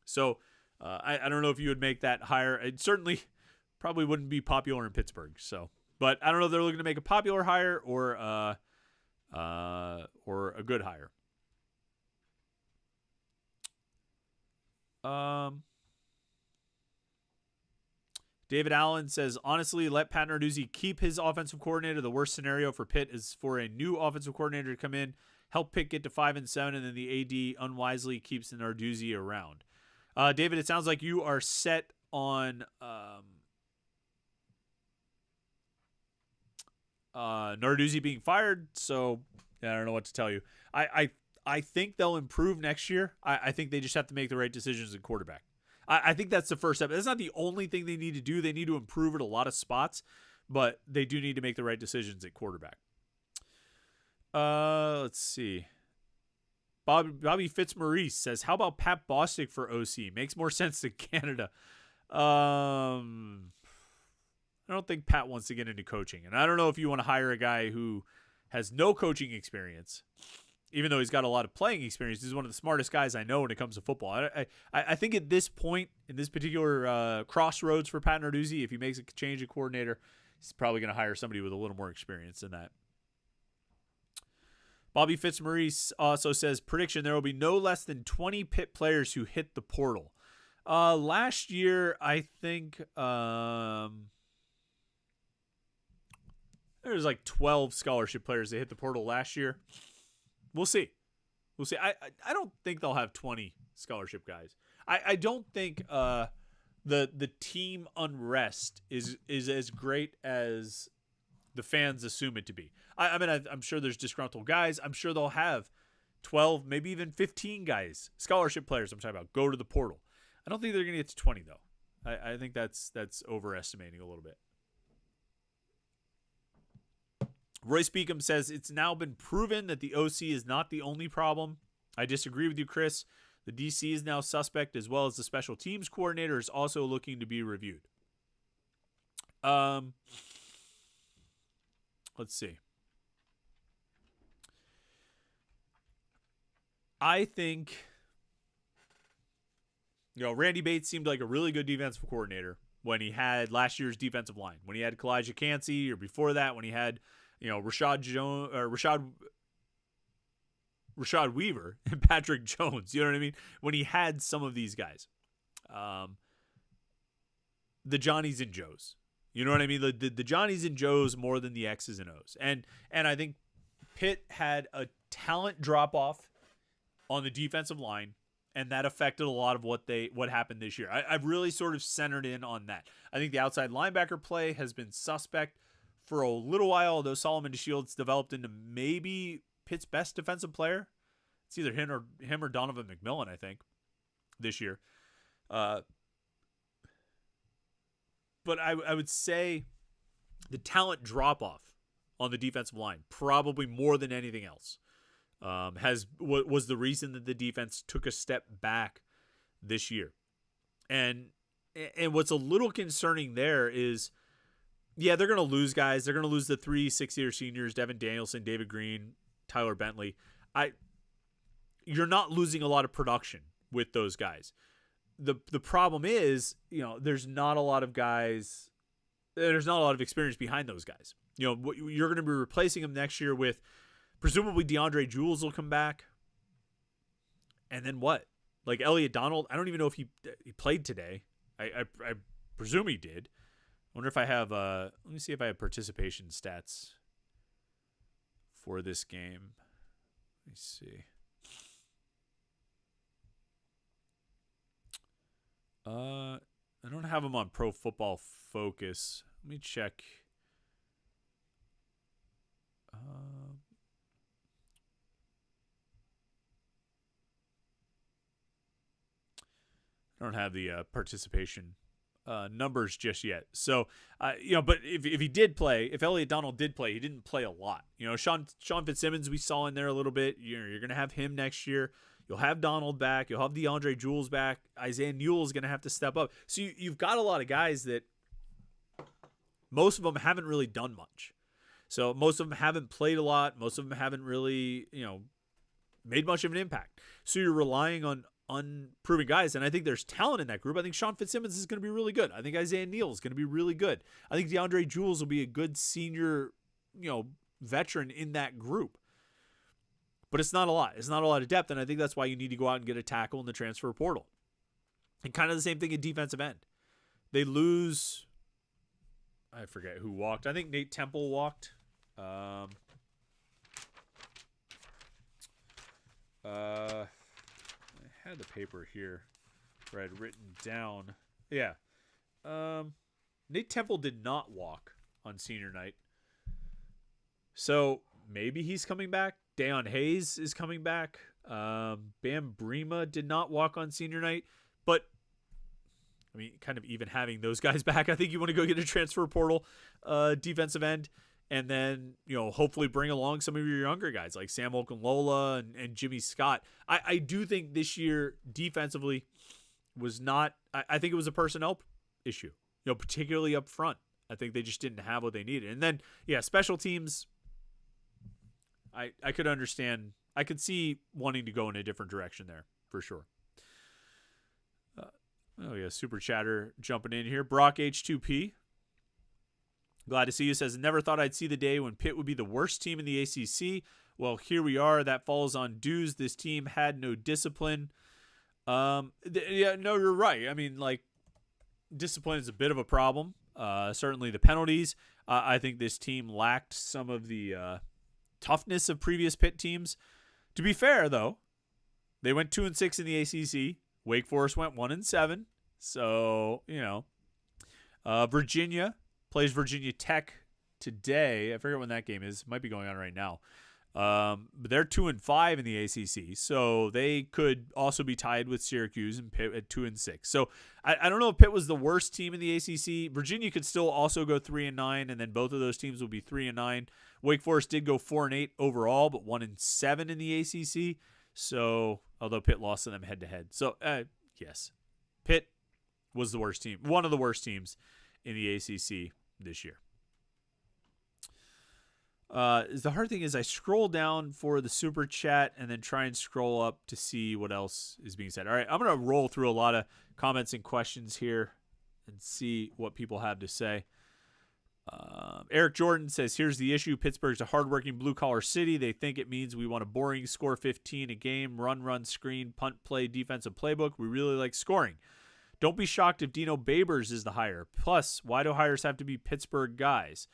So I don't know if you would make that hire. It certainly probably wouldn't be popular in Pittsburgh. So, but I don't know if they're looking to make a popular hire or a good hire. David Allen says, honestly, let Pat Narduzzi keep his offensive coordinator. The worst scenario for Pitt is for a new offensive coordinator to come in, help Pitt get to 5-7, and then the AD unwisely keeps the Narduzzi around. David, it sounds like you are set on Narduzzi being fired, so I don't know what to tell you. I think they'll improve next year. I think they just have to make the right decisions at quarterback. I think that's the first step. That's not the only thing they need to do. They need to improve at a lot of spots, but they do need to make the right decisions at quarterback. Let's see. Bobby Fitzmaurice says, how about Pat Bostic for OC? Makes more sense than Canada. I don't think Pat wants to get into coaching. And I don't know if you want to hire a guy who has no coaching experience, even though he's got a lot of playing experience. He's one of the smartest guys I know when it comes to football. I think at this point, in this particular crossroads for Pat Narduzzi, if he makes a change of coordinator, he's probably going to hire somebody with a little more experience than that. Bobby Fitzmaurice also says, prediction, there will be no less than 20 Pitt players who hit the portal. Last year, I think there was like 12 scholarship players that hit the portal last year. We'll see. I don't think they'll have 20 scholarship guys. I don't think the team unrest is as great as the fans assume it to be. I mean, I'm sure there's disgruntled guys. I'm sure they'll have 12, maybe even 15 guys, scholarship players I'm talking about, go to the portal. I don't think they're going to get to 20, though. I think that's overestimating a little bit. Royce Beacom says, it's now been proven that the OC is not the only problem. I disagree with you, Chris. The DC is now suspect, as well as the special teams coordinator is also looking to be reviewed. Let's see. I think, Randy Bates seemed like a really good defensive coordinator when he had last year's defensive line, when he had Kalijah Cansey, or before that, when he had, Rashad Weaver and Patrick Jones. You know what I mean? When he had some of these guys, the Johnnies and Joes. You know what I mean? The Johnnies and Joes more than the X's and O's. And I think Pitt had a talent drop off on the defensive line, and that affected a lot of what happened this year. I've really sort of centered in on that. I think the outside linebacker play has been suspect for a little while, although Solomon DeShields developed into maybe Pitt's best defensive player. It's either him or Donovan McMillan, I think, this year. But I would say the talent drop-off on the defensive line, probably more than anything else, was the reason that the defense took a step back this year. And what's a little concerning there is, yeah, they're going to lose guys. They're going to lose the 3 6-year seniors, Devin Danielson, David Green, Tyler Bentley. You're not losing a lot of production with those guys. The problem is, there's not a lot of guys. There's not a lot of experience behind those guys. You're going to be replacing them next year with, presumably DeAndre Jules will come back. And then what? Like Elliot Donald, I don't even know if he played today. I presume he did. I wonder if I have let me see if I have participation stats for this game. Let me see. I don't have him on Pro Football Focus. Let me check. I don't have the participation numbers just yet. So, but if he did play, if Elliot Donald did play, he didn't play a lot. Sean Fitzsimmons we saw in there a little bit. You're going to have him next year. You'll have Donald back. You'll have DeAndre Jules back. Isaiah Newell is going to have to step up. So you've got a lot of guys that most of them haven't really done much. So most of them haven't played a lot. Most of them haven't really, made much of an impact. So you're relying on unproven guys, and I think there's talent in that group. I think Sean Fitzsimmons is going to be really good. I think Isaiah Neal is going to be really good. I think DeAndre Jules will be a good senior, veteran in that group. But it's not a lot. It's not a lot of depth, and I think that's why you need to go out and get a tackle in the transfer portal. And kind of the same thing at defensive end. They lose, I forget who walked. I think Nate Temple walked. I had the paper here where I'd written down. Yeah. Nate Temple did not walk on senior night. So maybe he's coming back. Deion Hayes is coming back. Bam Brema did not walk on senior night. But, I mean, kind of even having those guys back, I think you want to go get a transfer portal defensive end. And then, hopefully bring along some of your younger guys like Sam Okunlola and Jimmy Scott. I do think this year defensively was not – I think it was a personnel issue, particularly up front. I think they just didn't have what they needed. And then, yeah, special teams, I could understand – I could see wanting to go in a different direction there for sure. Oh, yeah, Super Chatter jumping in here. Brock H2P. Glad to see you. Says, never thought I'd see the day when Pitt would be the worst team in the ACC. Well, here we are. That falls on dues. This team had no discipline. Yeah, no, you're right. I mean, discipline is a bit of a problem. Certainly the penalties. I think this team lacked some of the toughness of previous Pitt teams. To be fair, though, they went 2-6 in the ACC. Wake Forest went 1-7. So, Virginia plays Virginia Tech today. I forget when that game is. It might be going on right now. But they're 2-5 in the ACC, so they could also be tied with Syracuse and Pitt at 2-6. So I don't know if Pitt was the worst team in the ACC. Virginia could still also go 3-9, and then both of those teams will be 3-9. Wake Forest did go 4-8 overall, but 1-7 in the ACC. So although Pitt lost to them head to head, so yes, Pitt was the worst team, one of the worst teams in the ACC this year. The hard thing is I scroll down for the super chat and then try and scroll up to see what else is being said. All right, I'm going to roll through a lot of comments and questions here and see what people have to say. Eric Jordan says, here's the issue. Pittsburgh's a hardworking blue-collar city. They think it means we want a boring score 15 a game, run, screen, punt, play, defensive playbook. We really like scoring. Don't be shocked if Dino Babers is the hire. Plus, why do hires have to be Pittsburgh guys?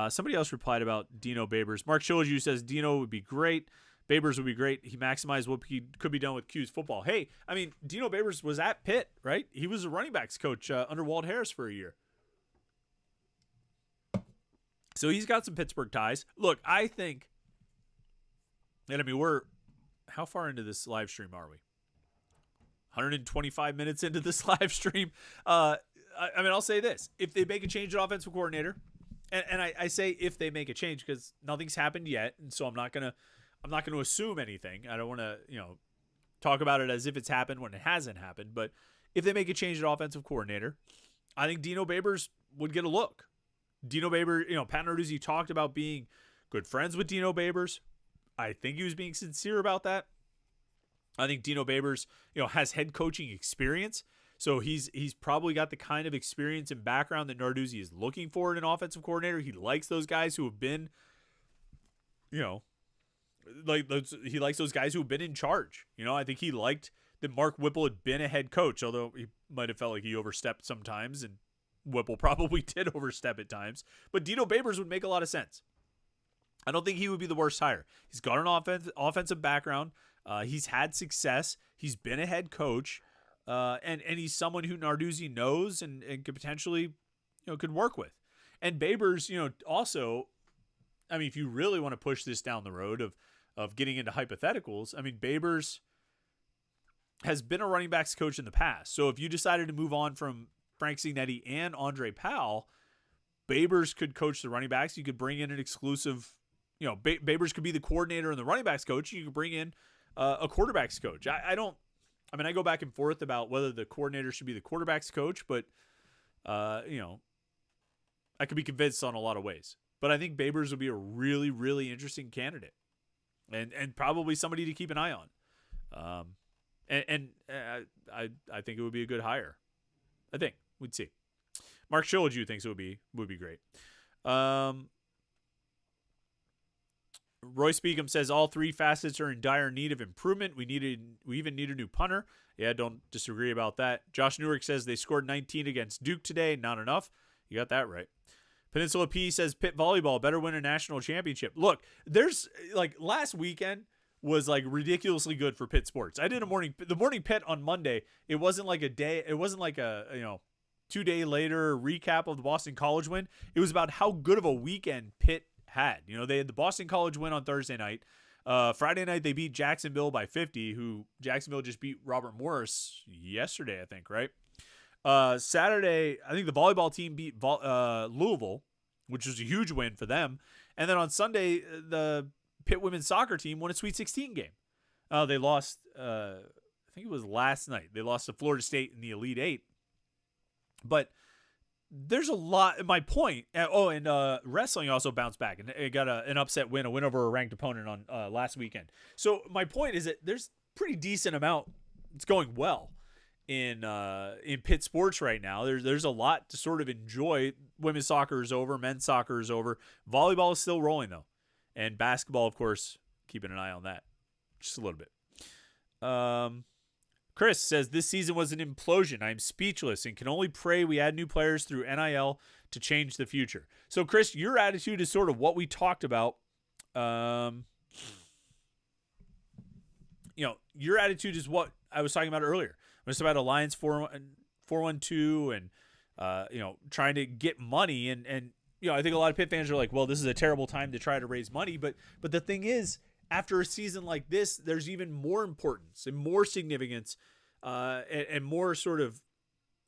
Somebody else replied about Dino Babers. Mark Shilaju says Dino would be great. Babers would be great. He maximized what could be done with Q's football. Hey, I mean, Dino Babers was at Pitt, right? He was a running backs coach under Walt Harris for a year. So he's got some Pittsburgh ties. Look, I think, and I mean, we're how far into this live stream are we? 125 minutes into this live stream. I mean, I'll say this. If they make a change at offensive coordinator, and I say if they make a change because nothing's happened yet, and so I'm not gonna assume anything. I don't want to, talk about it as if it's happened when it hasn't happened. But if they make a change at offensive coordinator, I think Dino Babers would get a look. Dino Babers, Pat Narduzzi talked about being good friends with Dino Babers. I think he was being sincere about that. I think Dino Babers, has head coaching experience. So he's probably got the kind of experience and background that Narduzzi is looking for in an offensive coordinator. He likes those guys who have been, he likes those guys who have been in charge. I think he liked that Mark Whipple had been a head coach, although he might have felt like he overstepped sometimes, and Whipple probably did overstep at times. But Dino Babers would make a lot of sense. I don't think he would be the worst hire. He's got an offensive background. He's had success. He's been a head coach, and he's someone who Narduzzi knows and could potentially, could work with. And Babers, also, I mean, if you really want to push this down the road of getting into hypotheticals, I mean, Babers has been a running backs coach in the past. So if you decided to move on from Frank Cignetti and Andre Powell, Babers could coach the running backs. You could bring in an exclusive, Babers could be the coordinator and the running backs coach. You could bring in a quarterbacks coach. I go back and forth about whether the coordinator should be the quarterbacks coach, but, I could be convinced on a lot of ways. But I think Babers would be a really, really interesting candidate and probably somebody to keep an eye on. I think it would be a good hire. I think we'd see. Mark Shilaju thinks it would be great. Roy Speakham says all three facets are in dire need of improvement. We even need a new punter. Yeah, don't disagree about that. Josh Newark says they scored 19 against Duke today. Not enough. You got that right. Peninsula P says Pitt volleyball better win a national championship. Look, there's last weekend was ridiculously good for Pitt sports. I did the morning Pitt on Monday. It wasn't like a day. It wasn't like a 2-day later recap of the Boston College win. It was about how good of a weekend Pitt had. They had the Boston College win on Thursday night. Friday night they beat Jacksonville by 50. Who Jacksonville just beat Robert Morris yesterday, I think, right? Saturday, I think the volleyball team beat Louisville, which was a huge win for them. And then on Sunday, the Pitt women's soccer team won a Sweet 16 game. They lost, I think it was last night. They lost to Florida State in the Elite Eight. But there's a lot. My point. And wrestling also bounced back and it got an upset win, a win over a ranked opponent on last weekend. So my point is that there's pretty decent amount. It's going well in Pitt sports right now. There's a lot to sort of enjoy. Women's soccer is over. Men's soccer is over. Volleyball is still rolling though. And basketball, of course, keeping an eye on that just a little bit. Chris says, this season was an implosion. I'm speechless and can only pray we add new players through NIL to change the future. So, Chris, your attitude is sort of what we talked about. Your attitude is what I was talking about earlier. When it's about Alliance 412 and, trying to get money. And I think a lot of Pitt fans are like, well, this is a terrible time to try to raise money. But the thing is, after a season like this, there's even more importance and more significance and more sort of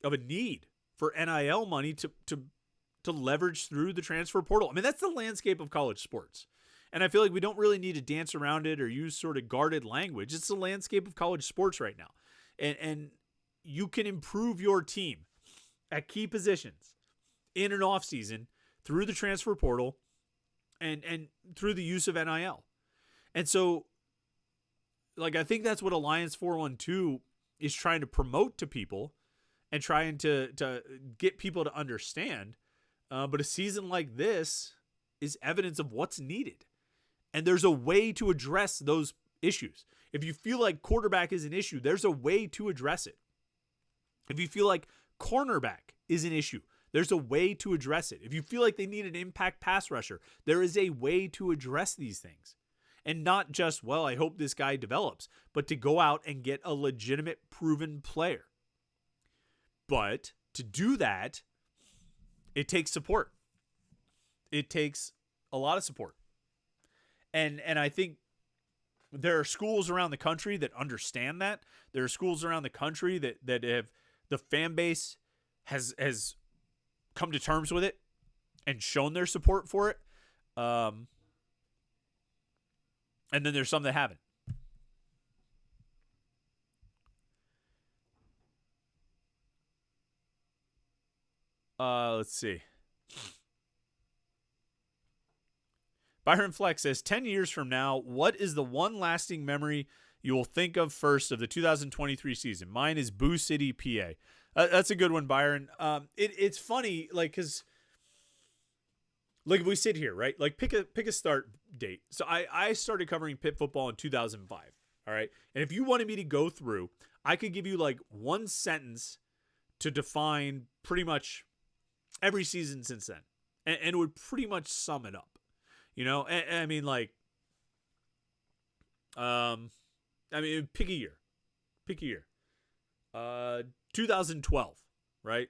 a need for NIL money to leverage through the transfer portal. I mean, that's the landscape of college sports. And I feel like we don't really need to dance around it or use sort of guarded language. It's the landscape of college sports right now. And you can improve your team at key positions in an offseason through the transfer portal and through the use of NIL. And so, I think that's what Alliance 412 is trying to promote to people and trying to get people to understand. But a season like this is evidence of what's needed. And there's a way to address those issues. If you feel like quarterback is an issue, there's a way to address it. If you feel like cornerback is an issue, there's a way to address it. If you feel like they need an impact pass rusher, there is a way to address these things. And not just, well, I hope this guy develops, but to go out and get a legitimate, proven player. But to do that, it takes support. It takes a lot of support. And I think there are schools around the country that understand that. There are schools around the country that have the fan base has come to terms with it and shown their support for it. And then there's some that haven't. Let's see. Byron Flex says, 10 years from now, what is the one lasting memory you will think of first of the 2023 season? Mine is Boo City, PA. That's a good one, Byron. It's funny, like, because like if we sit here, right? Like pick a start date. So I started covering Pitt football in 2005. All right. And if you wanted me to go through, I could give you like one sentence to define pretty much every season since then. And it would pretty much sum it up. You know, I mean, like, pick a year. Pick a year. 2012, right?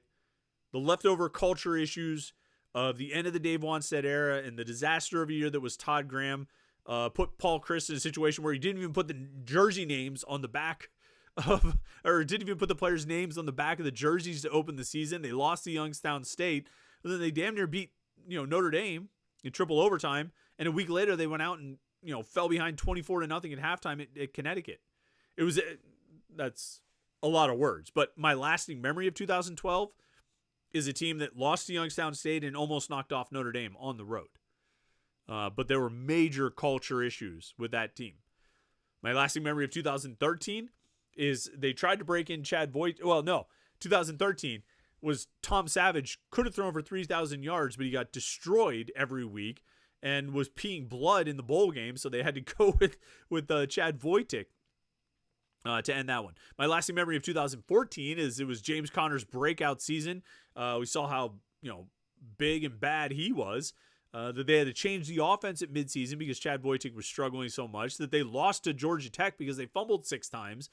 The leftover culture issues of the end of the Dave Wanstead era and the disaster of a year that was Todd Graham put Paul Chryst in a situation where he didn't even put the jersey names on the back of, or didn't even put the players' names on the back of the jerseys to open the season. They lost to Youngstown State, and then they damn near beat, Notre Dame in triple overtime, and a week later they went out and fell behind 24-0 at halftime at Connecticut. That's a lot of words, but my lasting memory of 2012 is a team that lost to Youngstown State and almost knocked off Notre Dame on the road. But there were major culture issues with that team. My lasting memory of 2013 is they tried to break in Chad Voigt. Well, no, 2013 was Tom Savage could have thrown for 3,000 yards, but he got destroyed every week and was peeing blood in the bowl game, so they had to go with Chad Voitic to end that one. My lasting memory of 2014 is it was James Conner's breakout season. We saw how big and bad he was. That they had to change the offense at midseason because Chad Voitic was struggling so much that they lost to Georgia Tech because they fumbled 6 times,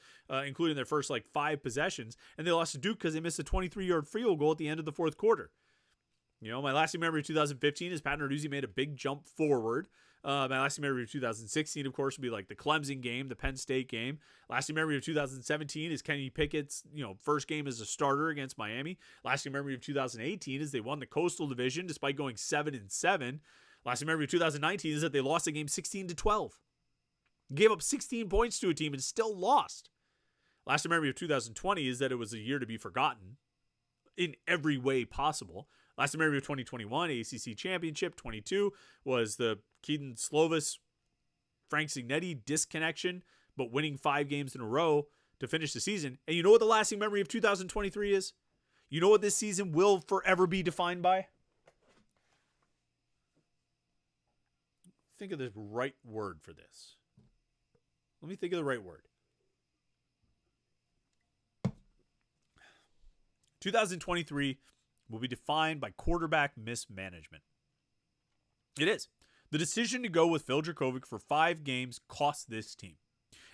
including their first 5 possessions, and they lost to Duke because they missed a 23-yard field goal at the end of the fourth quarter. My lasting memory of 2015 is Pat Narduzzi made a big jump forward. My lasting memory of 2016, of course, would be like the Clemson game, the Penn State game. Lasting memory of 2017 is Kenny Pickett's first game as a starter against Miami. Lasting memory of 2018 is they won the Coastal Division despite going 7-7. Lasting memory of 2019 is that they lost the game 16-12. Gave up 16 points to a team and still lost. Lasting memory of 2020 is that it was a year to be forgotten in every way possible. Lasting memory of 2021, ACC Championship. 22 was the Keaton Slovis, Frank Signetti disconnection, but winning 5 games in a row to finish the season. And you know what the lasting memory of 2023 is? You know what this season will forever be defined by? Think of the right word for this. Let me think of the right word. 2023 will be defined by quarterback mismanagement. It is. The decision to go with Phil Dracovic for 5 games cost this team.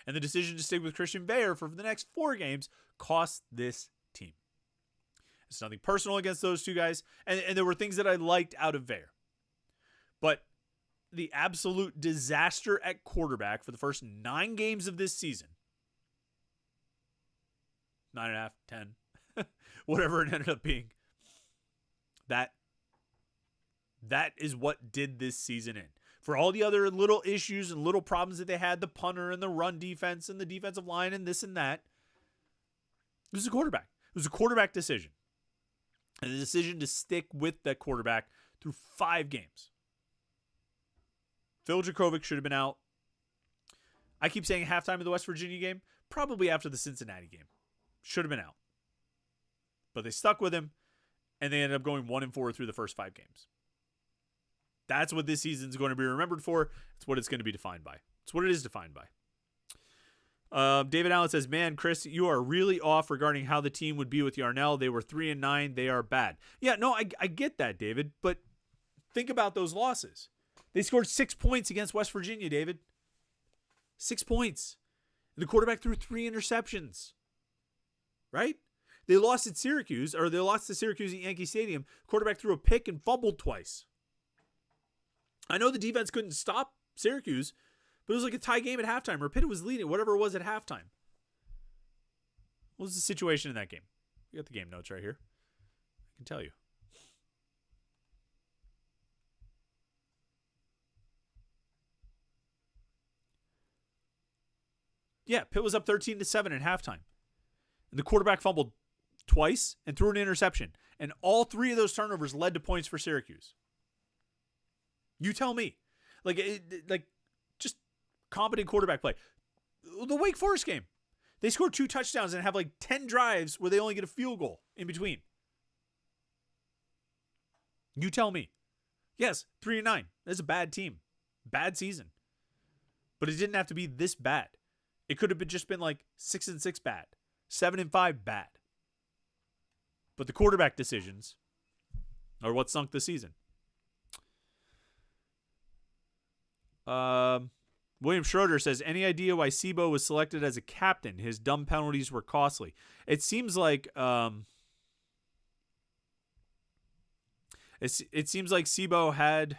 And the decision to stick with Christian Bayer for the next 4 games cost this team. It's nothing personal against those two guys. And there were things that I liked out of Bayer. But the absolute disaster at quarterback for the first 9 games of this season, 9.5, 10, whatever it ended up being, that is what did this season in. For all the other little issues and little problems that they had, the punter and the run defense and the defensive line and this and that, it was a quarterback. It was a quarterback decision. And the decision to stick with that quarterback through 5 games. Phil Dracovic should have been out. I keep saying halftime of the West Virginia game, probably after the Cincinnati game. Should have been out. But they stuck with him, and they ended up going 1-4 through the first 5 games. That's what this season is going to be remembered for. It's what it's going to be defined by. It's what it is defined by. David Allen says, man, Chris, you are really off regarding how the team would be with Yarnell. They were 3-9. They are bad. Yeah, no, I get that, David. But think about those losses. They scored 6 points against West Virginia, David. 6 points. The quarterback threw 3 interceptions. Right? They lost at Syracuse, or they lost to Syracuse at Yankee Stadium. Quarterback threw a pick and fumbled twice. I know the defense couldn't stop Syracuse, But it was like a tie game at halftime, or Pitt was leading, whatever it was at halftime. What was the situation in that game? We got the game notes right here. I can tell you. Yeah, Pitt was up 13-7 at halftime. And the quarterback fumbled twice and threw an interception. And all three of those turnovers led to points for Syracuse. You tell me. Just competent quarterback play. The Wake Forest game. They scored 2 touchdowns and have 10 drives where they only get a field goal in between. You tell me. Yes, 3-9. That's a bad team. Bad season. But it didn't have to be this bad. It could have just been 6-6 bad. 7-5 bad. But the quarterback decisions are what sunk the season. William Schroeder says, any idea why Sebo was selected as a captain? His dumb penalties were costly. It seems like it seems like Sebo had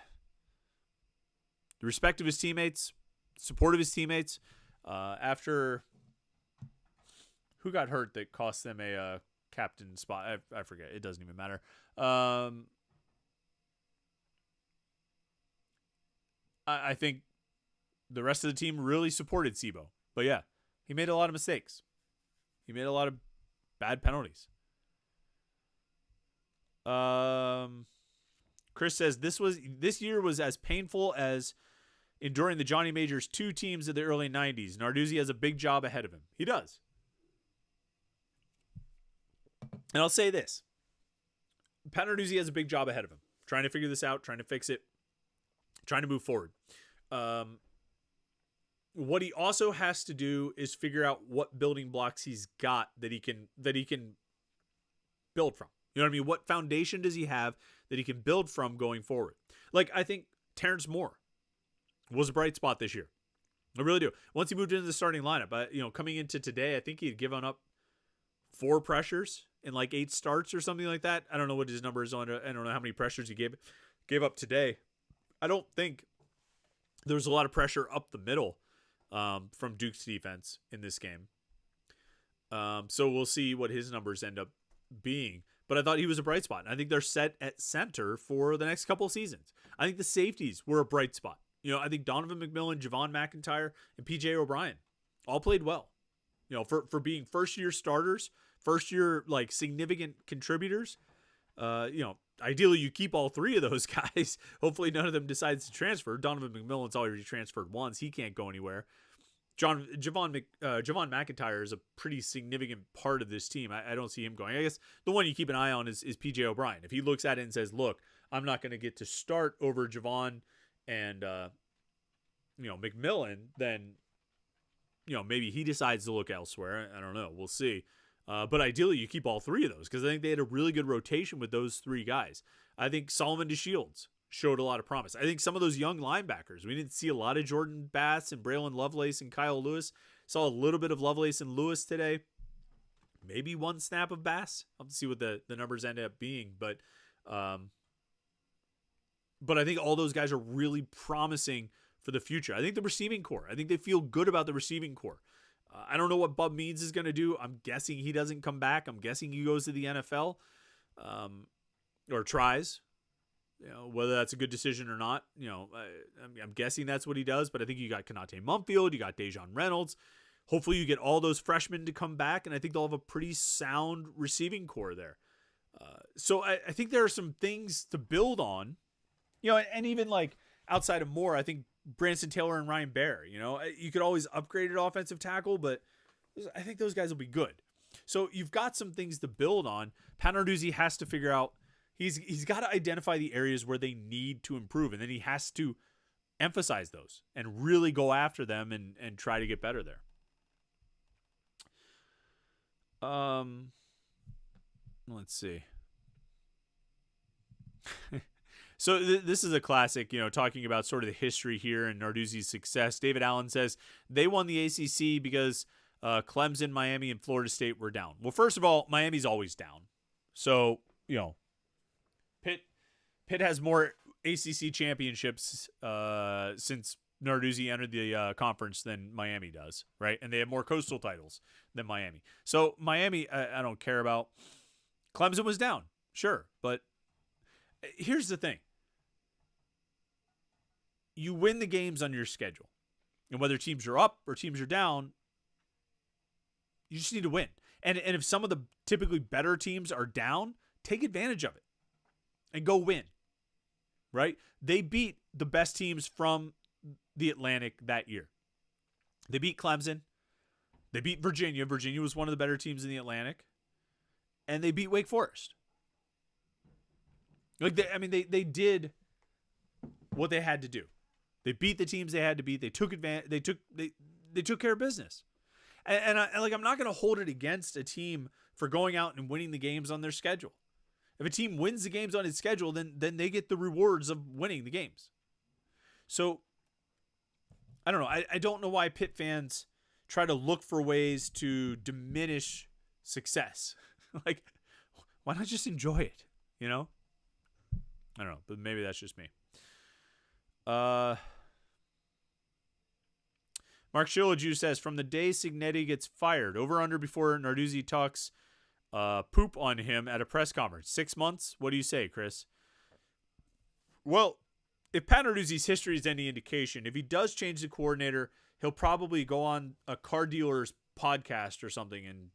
the respect of his teammates, support of his teammates. After who got hurt that cost them a captain spot? I forget. It doesn't even matter. I think the rest of the team really supported Sebo. But yeah, he made a lot of mistakes. He made a lot of bad penalties. Chris says this year was as painful as enduring the Johnny Majors 2 teams of the early 90s. Narduzzi has a big job ahead of him. He does. And I'll say this. Pat Narduzzi has a big job ahead of him. Trying to figure this out, trying to fix it, trying to move forward. What he also has to do is figure out what building blocks he's got that he can build from. You know what I mean? What foundation does he have that he can build from going forward? I think Terrence Moore was a bright spot this year. I really do. Once he moved into the starting lineup, coming into today, I think he had given up 4 pressures in 8 starts or something like that. I don't know what his number is on. I don't know how many pressures he gave up today. I don't think there was a lot of pressure up the middle from Duke's defense in this game. So we'll see what his numbers end up being. But I thought he was a bright spot. I think they're set at center for the next couple of seasons. I think the safeties were a bright spot. I think Donovan McMillan, Javon McIntyre, and PJ O'Brien all played well. For being first-year starters, first-year significant contributors. Ideally you keep all 3 of those guys. Hopefully none of them decides to transfer. Donovan McMillan's already transferred once. He can't go anywhere. Javon McIntyre is a pretty significant part of this team. I don't see him going. I guess the one you keep an eye on is PJ O'Brien. If he looks at it and says, look, I'm not going to get to start over Javon and McMillan, then maybe he decides to look elsewhere. I don't know. We'll see. But ideally, you keep all 3 of those because I think they had a really good rotation with those 3 guys. I think Solomon DeShields showed a lot of promise. I think some of those young linebackers, we didn't see a lot of Jordan Bass and Braylon Lovelace and Kyle Lewis. Saw a little bit of Lovelace and Lewis today. Maybe 1 snap of Bass. I'll have to see what the numbers end up being. But I think all those guys are really promising for the future. I think the receiving core, I think they feel good about the receiving core. I don't know what Bub Means is going to do. I'm guessing he doesn't come back. I'm guessing he goes to the NFL or tries. Whether that's a good decision or not, I'm guessing that's what he does. But I think you got Kanate Mumfield, you got Dejon Reynolds. Hopefully you get all those freshmen to come back, and I think they'll have a pretty sound receiving core there. So I think there are some things to build on, and even outside of Moore, I think Branson Taylor and Ryan Baer, you could always upgrade at offensive tackle, but I think those guys will be good. So you've got some things to build on. Pat Narduzzi has to figure out, he's got to identify the areas where they need to improve, and then he has to emphasize those and really go after them and try to get better there. Let's see. So this is a classic, talking about sort of the history here and Narduzzi's success. David Allen says they won the ACC because Clemson, Miami, and Florida State were down. Well, first of all, Miami's always down. So, Pitt has more ACC championships since Narduzzi entered the conference than Miami does, right? And they have more coastal titles than Miami. So Miami, I don't care about. Clemson was down, sure. But here's the thing. You win the games on your schedule. And whether teams are up or teams are down, you just need to win. And if some of the typically better teams are down, take advantage of it and go win, right? They beat the best teams from the Atlantic that year. They beat Clemson. They beat Virginia. Virginia was one of the better teams in the Atlantic. And they beat Wake Forest. Like they did what they had to do. They beat the teams they had to beat. They took advantage. They took care of business. And I'm not going to hold it against a team for going out and winning the games on their schedule. If a team wins the games on its schedule, then they get the rewards of winning the games. So I don't know. I don't know why Pitt fans try to look for ways to diminish success. Like, why not just enjoy it? You know? I don't know, but maybe that's just me. Mark Shilaju says, from the day Cignetti gets fired, over under before Narduzzi talks poop on him at a press conference. 6 months? What do you say, Chris? Well, if Pat Narduzzi's history is any indication, if he does change the coordinator, he'll probably go on a car dealer's podcast or something and,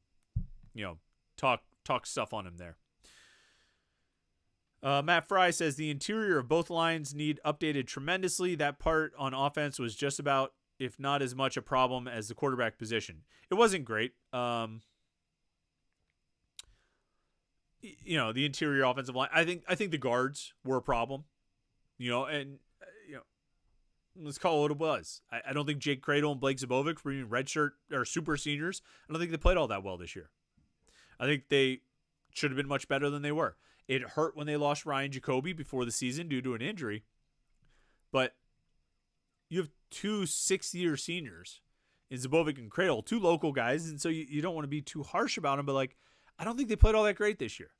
talk stuff on him there. Matt Fry says the interior of both lines need updated tremendously. That part on offense was just about, if not as much a problem as the quarterback position. It wasn't great. The interior offensive line. I think the guards were a problem. Let's call it what it was. I don't think Jake Cradle and Blake Zabovic were even redshirt or super seniors. I don't think they played all that well this year. I think they should have been much better than they were. It hurt when they lost Ryan Jacoby before the season due to an injury. But you have 2 6-year seniors in Zabovic and Cradle, 2 local guys, and so you don't want to be too harsh about them, but I don't think they played all that great this year.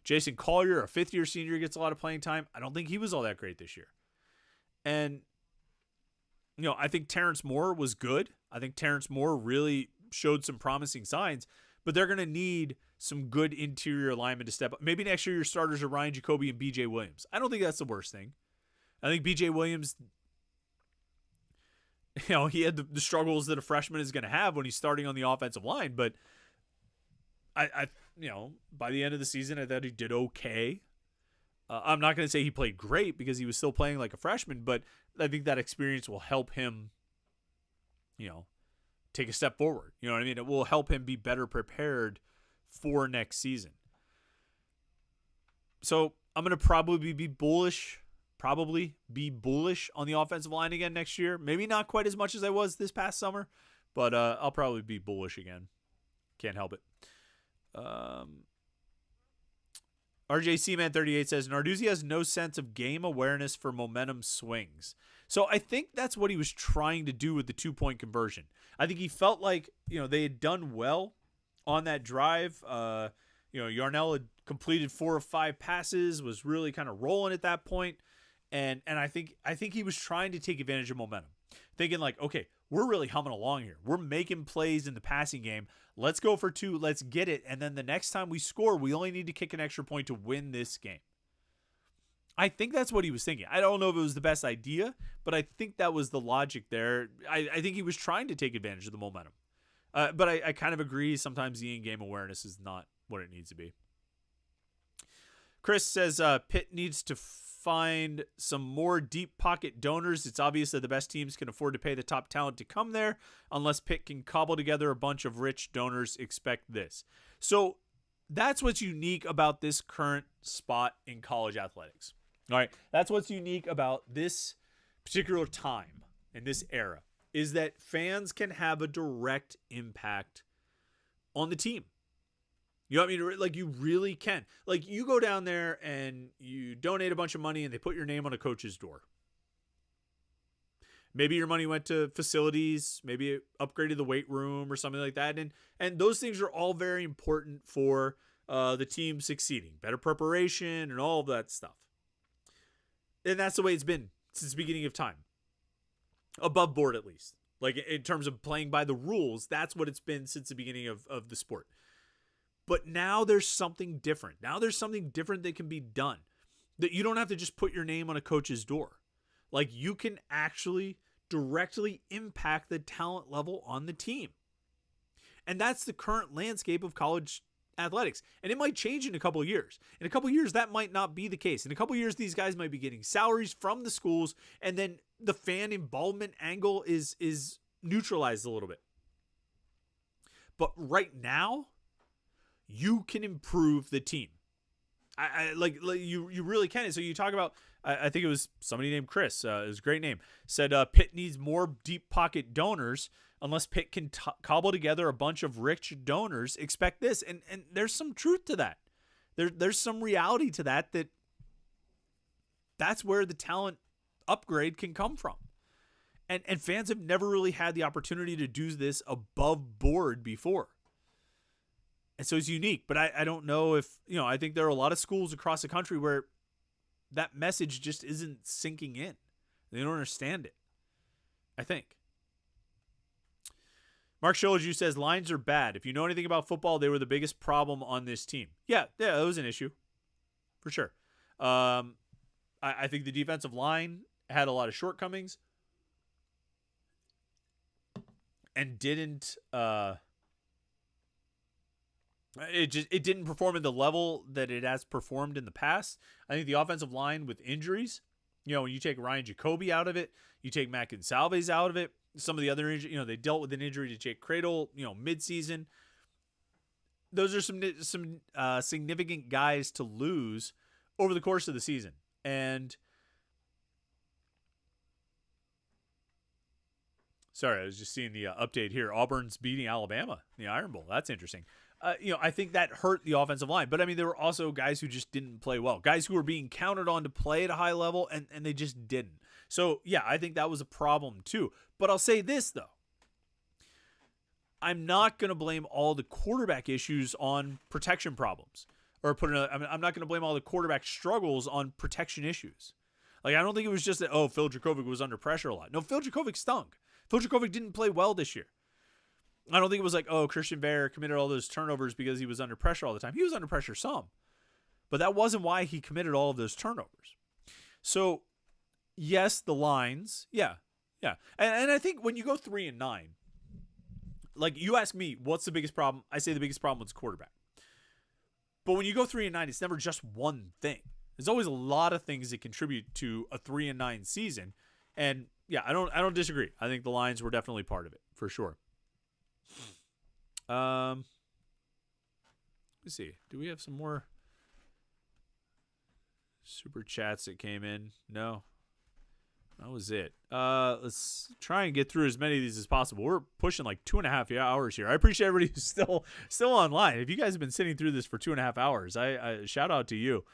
Jason Collier, a 5th-year senior, gets a lot of playing time. I don't think he was all that great this year. And, I think Terrence Moore was good. I think Terrence Moore really showed some promising signs, but they're going to need some good interior linemen to step up. Maybe next year your starters are Ryan Jacoby and B.J. Williams. I don't think that's the worst thing. I think B.J. Williams, he had the struggles that a freshman is going to have when he's starting on the offensive line, but I by the end of the season, I thought he did okay. I'm not going to say he played great because he was still playing like a freshman, but I think that experience will help him, take a step forward. You know what I mean? It will help him be better prepared for next season. So I'm going to probably be bullish on the offensive line again next year. Maybe not quite as much as I was this past summer, but I'll probably be bullish again. Can't help it. RJ Seaman 38 says Narduzzi has no sense of game awareness for momentum swings. So I think that's what he was trying to do with the 2-point conversion. I think he felt like, they had done well on that drive. Yarnell had completed 4 of 5 passes, was really kind of rolling at that point. And I think he was trying to take advantage of momentum, thinking like, okay, we're really humming along here. We're making plays in the passing game. Let's go for 2. Let's get it. And then the next time we score, we only need to kick an extra point to win this game. I think that's what he was thinking. I don't know if it was the best idea, but I think that was the logic there. I think he was trying to take advantage of the momentum. But I kind of agree. Sometimes the in-game awareness is not what it needs to be. Chris says Pitt needs to find some more deep pocket donors. It's obvious that the best teams can afford to pay the top talent to come there. Unless Pitt can cobble together a bunch of rich donors, expect this. So that's what's unique about this current spot in college athletics. All right, that's what's unique about this particular time in this era, is that fans can have a direct impact on the team. You know what I mean? Like, you really can. Like, you go down there and you donate a bunch of money and they put your name on a coach's door. Maybe your money went to facilities, maybe it upgraded the weight room or something like that. And those things are all very important for the team succeeding. Better preparation and all of that stuff. And that's the way it's been since the beginning of time. above board at least. Like in terms of playing by the rules, that's what it's been since the beginning of the sport. But now there's something different. Now there's something different that can be done. That you don't have to just put your name on a coach's door. Like you can actually directly impact the talent level on the team. And that's the current landscape of college athletics. And it might change in a couple of years. In a couple of years, that might not be the case. In a couple of years, these guys might be getting salaries from the schools, and then the fan involvement angle is neutralized a little bit. But right now, you can improve the team. I like you really can. So you talk about, I think it was somebody named Chris, it was a great name, said Pitt needs more deep pocket donors. Unless Pitt can cobble together a bunch of rich donors, expect this. And there's some truth to that. There's some reality to that, that's where the talent upgrade can come from. And fans have never really had the opportunity to do this above board before. And so it's unique, but I don't know if, I think there are a lot of schools across the country where that message just isn't sinking in. They don't understand it, I think. Mark Sholoju says, lines are bad. If you know anything about football, they were the biggest problem on this team. Yeah, that was an issue, for sure. I think the defensive line had a lot of shortcomings and didn't it didn't perform at the level that it has performed in the past. I think the offensive line with injuries, when you take Ryan Jacoby out of it, you take Matt Gonsalves out of it, some of the other injuries, they dealt with an injury to Jake Cradle, midseason. Those are some significant guys to lose over the course of the season. And sorry, I was just seeing the update here. Auburn's beating Alabama in the Iron Bowl. That's interesting. I think that hurt the offensive line. But, there were also guys who just didn't play well. Guys who were being counted on to play at a high level, and they just didn't. So, yeah, I think that was a problem too. But I'll say this, though. I'm not going to blame all the quarterback issues on protection problems. Or I'm not going to blame all the quarterback struggles on protection issues. Like, I don't think it was just that, Phil Dracovic was under pressure a lot. No, Phil Dracovic stunk. Phil Dracovic didn't play well this year. I don't think it was like, Christian Bear committed all those turnovers because he was under pressure all the time. He was under pressure some. But that wasn't why he committed all of those turnovers. So, yes, the lines. Yeah. And I think when you go 3-9, like you ask me, what's the biggest problem? I say the biggest problem was quarterback. But when you go 3-9, it's never just one thing. There's always a lot of things that contribute to a 3-9 season. And yeah, I don't disagree. I think the lines were definitely part of it, for sure. Let's see. Do we have some more super chats that came in? No. That was it. Let's try and get through as many of these as possible. We're pushing like 2.5 hours here. I appreciate everybody who's still online. If you guys have been sitting through this for 2.5 hours, I shout out to you.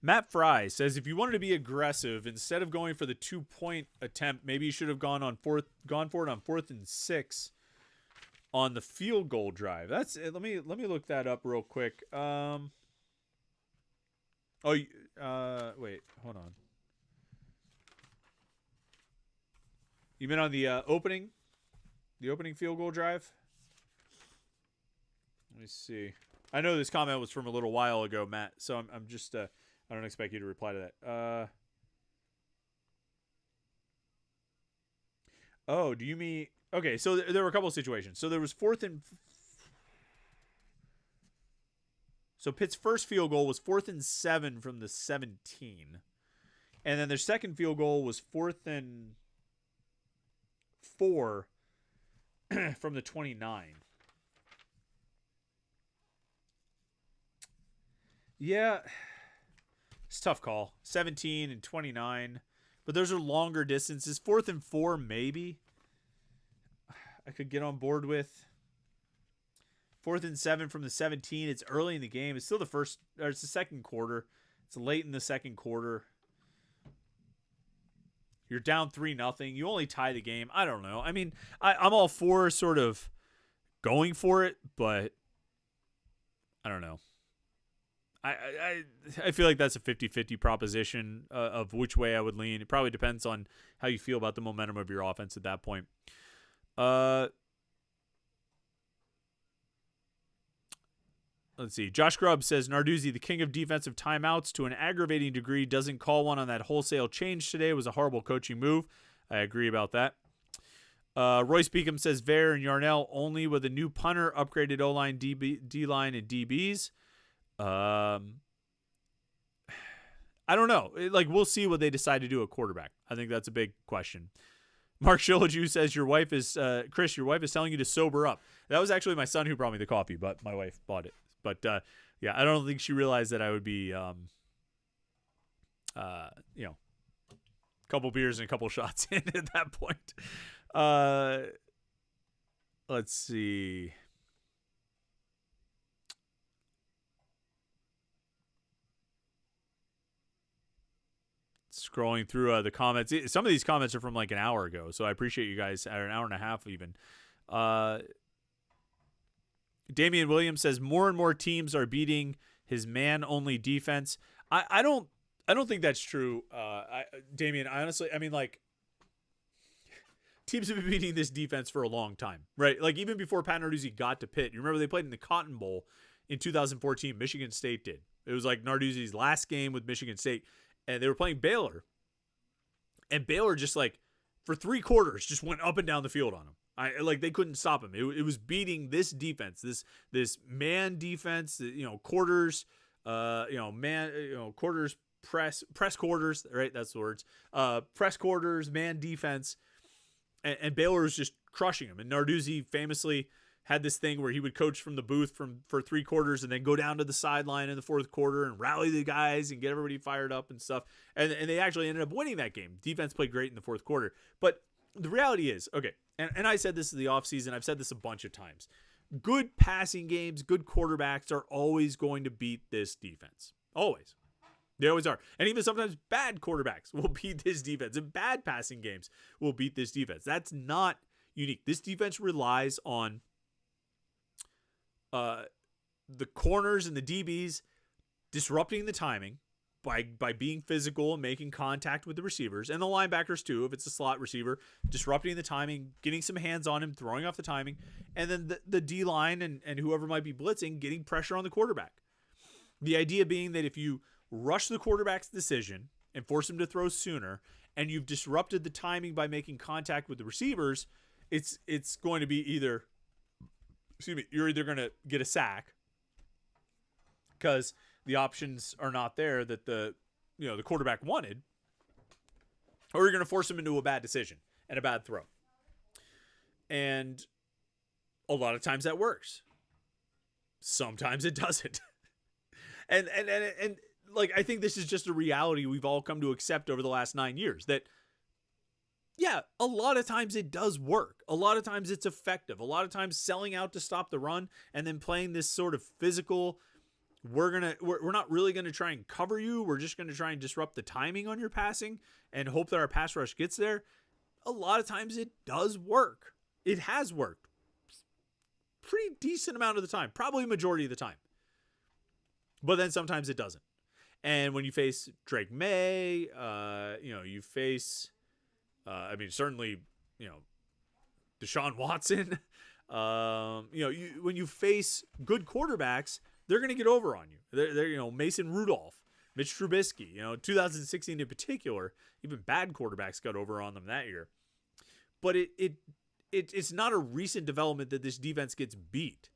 Matt Fry says, if you wanted to be aggressive, instead of going for the 2-point attempt, maybe you should have gone for it on 4th and 6 on the field goal drive. That's let me look that up real quick. Wait, hold on. You meant on the opening field goal drive? Let me see. I know this comment was from a little while ago, Matt, so I'm just I don't expect you to reply to that. Do you mean... Okay, so there were a couple of situations. So there was 4th and... So Pitt's first field goal was 4th and 7 from the 17. And then their second field goal was 4th and 4 from the 29. Yeah... It's a tough call. 17 and 29. But those are longer distances. 4th and 4, maybe. I could get on board with. 4th and 7 from the 17. It's early in the game. It's still it's the second quarter. It's late in the second quarter. You're down 3-0. You only tie the game. I don't know. I'm all for sort of going for it, but I don't know. I feel like that's a 50-50 proposition of which way I would lean. It probably depends on how you feel about the momentum of your offense at that point. Let's see. Josh Grubb says, Narduzzi, the king of defensive timeouts, to an aggravating degree, doesn't call one on that wholesale change today. It was a horrible coaching move. I agree about that. Royce Beacom says, Ver and Yarnell only with a new punter, upgraded O-line, D-line, and DBs. I don't know. We'll see what they decide to do at quarterback. I think that's a big question. Mark Shillaju says, Chris, your wife is telling you to sober up. That was actually my son who brought me the coffee, but my wife bought it. But, yeah, I don't think she realized that I would be, a couple beers and a couple shots in at that point. Let's see. Scrolling through the comments. Some of these comments are from like an hour ago, so I appreciate you guys, or an hour and a half even. Damian Williams says more and more teams are beating his man-only defense. I don't think that's true, Damian. Honestly, I mean, teams have been beating this defense for a long time, right? Like, even before Pat Narduzzi got to Pitt. You remember they played in the Cotton Bowl in 2014. Michigan State did. It was like Narduzzi's last game with Michigan State, and they were playing Baylor. And Baylor just, for 3 quarters, just went up and down the field on him. They couldn't stop him. It was beating this defense, this man defense, quarters, quarters, press quarters, right? That's the words. Press quarters, man defense. And Baylor was just crushing him. And Narduzzi famously had this thing where he would coach from the booth for 3 quarters and then go down to the sideline in the 4th quarter and rally the guys and get everybody fired up and stuff. And they actually ended up winning that game. Defense played great in the 4th quarter. But the reality is, okay, and I said this in the offseason, I've said this a bunch of times. Good passing games, good quarterbacks are always going to beat this defense. Always. They always are. And even sometimes bad quarterbacks will beat this defense. And bad passing games will beat this defense. That's not unique. This defense relies on the corners and the DBs disrupting the timing by being physical and making contact with the receivers, and the linebackers too, if it's a slot receiver, disrupting the timing, getting some hands on him, throwing off the timing, and then the D-line and whoever might be blitzing, getting pressure on the quarterback. The idea being that if you rush the quarterback's decision and force him to throw sooner, and you've disrupted the timing by making contact with the receivers, it's going to be you're either going to get a sack because the options are not there that the quarterback wanted, or you're going to force him into a bad decision and a bad throw. And a lot of times that works. Sometimes it doesn't. and I think this is just a reality we've all come to accept over the last 9 years, that yeah, a lot of times it does work. A lot of times it's effective. A lot of times selling out to stop the run and then playing this sort of physical, we're not really going to try and cover you. We're just going to try and disrupt the timing on your passing and hope that our pass rush gets there. A lot of times it does work. It has worked pretty decent amount of the time, probably majority of the time. But then sometimes it doesn't. And when you face Drake May, you face, certainly, Deshaun Watson, when you face good quarterbacks, they're going to get over on you. They're Mason Rudolph, Mitch Trubisky, 2016 in particular, even bad quarterbacks got over on them that year. But it's not a recent development that this defense gets beat.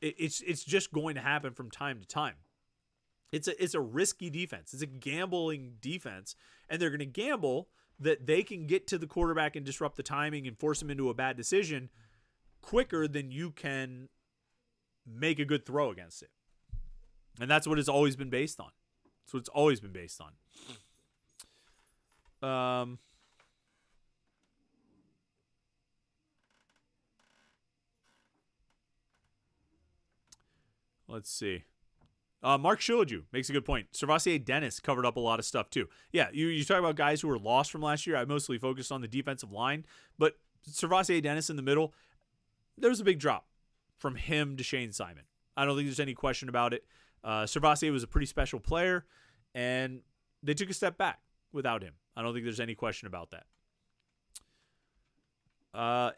It's just going to happen from time to time. It's a risky defense. It's a gambling defense, and they're going to gamble that they can get to the quarterback and disrupt the timing and force him into a bad decision quicker than you can make a good throw against it. And that's what it's always been based on. That's what it's always been based on. Let's see. Mark Shillaju makes a good point. Servassier Dennis covered up a lot of stuff too. Yeah, you talk about guys who were lost from last year. I mostly focused on the defensive line, but Servassier Dennis in the middle, there was a big drop from him to Shane Simon. I don't think there's any question about it. Servassier was a pretty special player, and they took a step back without him. I don't think there's any question about that.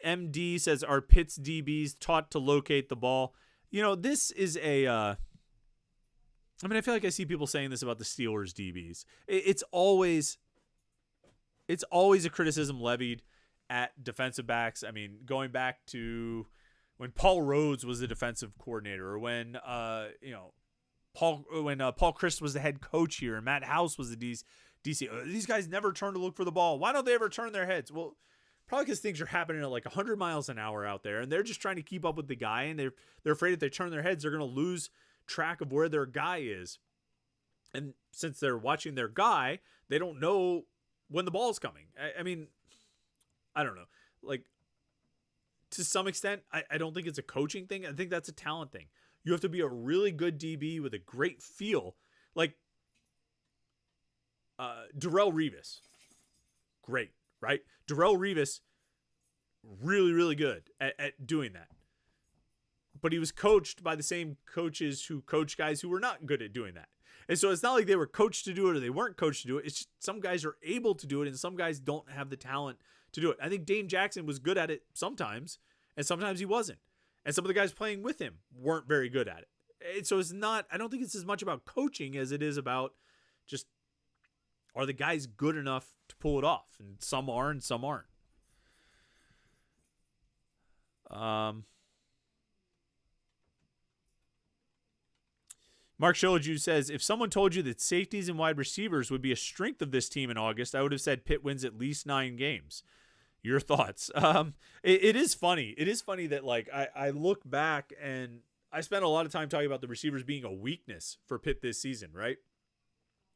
MD says, are Pitt's DBs taught to locate the ball? This is I feel like I see people saying this about the Steelers DBs. It's always a criticism levied at defensive backs. I mean, going back to when Paul Rhodes was the defensive coordinator, or when Paul Chryst was the head coach here, and Matt House was the DC. These guys never turn to look for the ball. Why don't they ever turn their heads? Well, probably because things are happening at like 100 miles an hour out there, and they're just trying to keep up with the guy, and they're afraid if they turn their heads, they're going to lose track of where their guy is. And since they're watching their guy, they don't know when the ball's coming. I mean, I don't know. Like, to some extent, I don't think it's a coaching thing. I think that's a talent thing. You have to be a really good DB with a great feel. Like, Darrelle Revis. Great, right? Darrelle Revis, really, really good at doing that. But he was coached by the same coaches who coach guys who were not good at doing that. And so it's not like they were coached to do it or they weren't coached to do it. It's just some guys are able to do it and some guys don't have the talent to do it. I think Dane Jackson was good at it sometimes, and sometimes he wasn't. And some of the guys playing with him weren't very good at it. And so I don't think it's as much about coaching as it is about just, are the guys good enough to pull it off? And some are and some aren't. Mark Sholoju says, if someone told you that safeties and wide receivers would be a strength of this team in August, I would have said Pitt wins at least 9 games. Your thoughts? It is funny. It is funny that, like, I look back and I spent a lot of time talking about the receivers being a weakness for Pitt this season, right?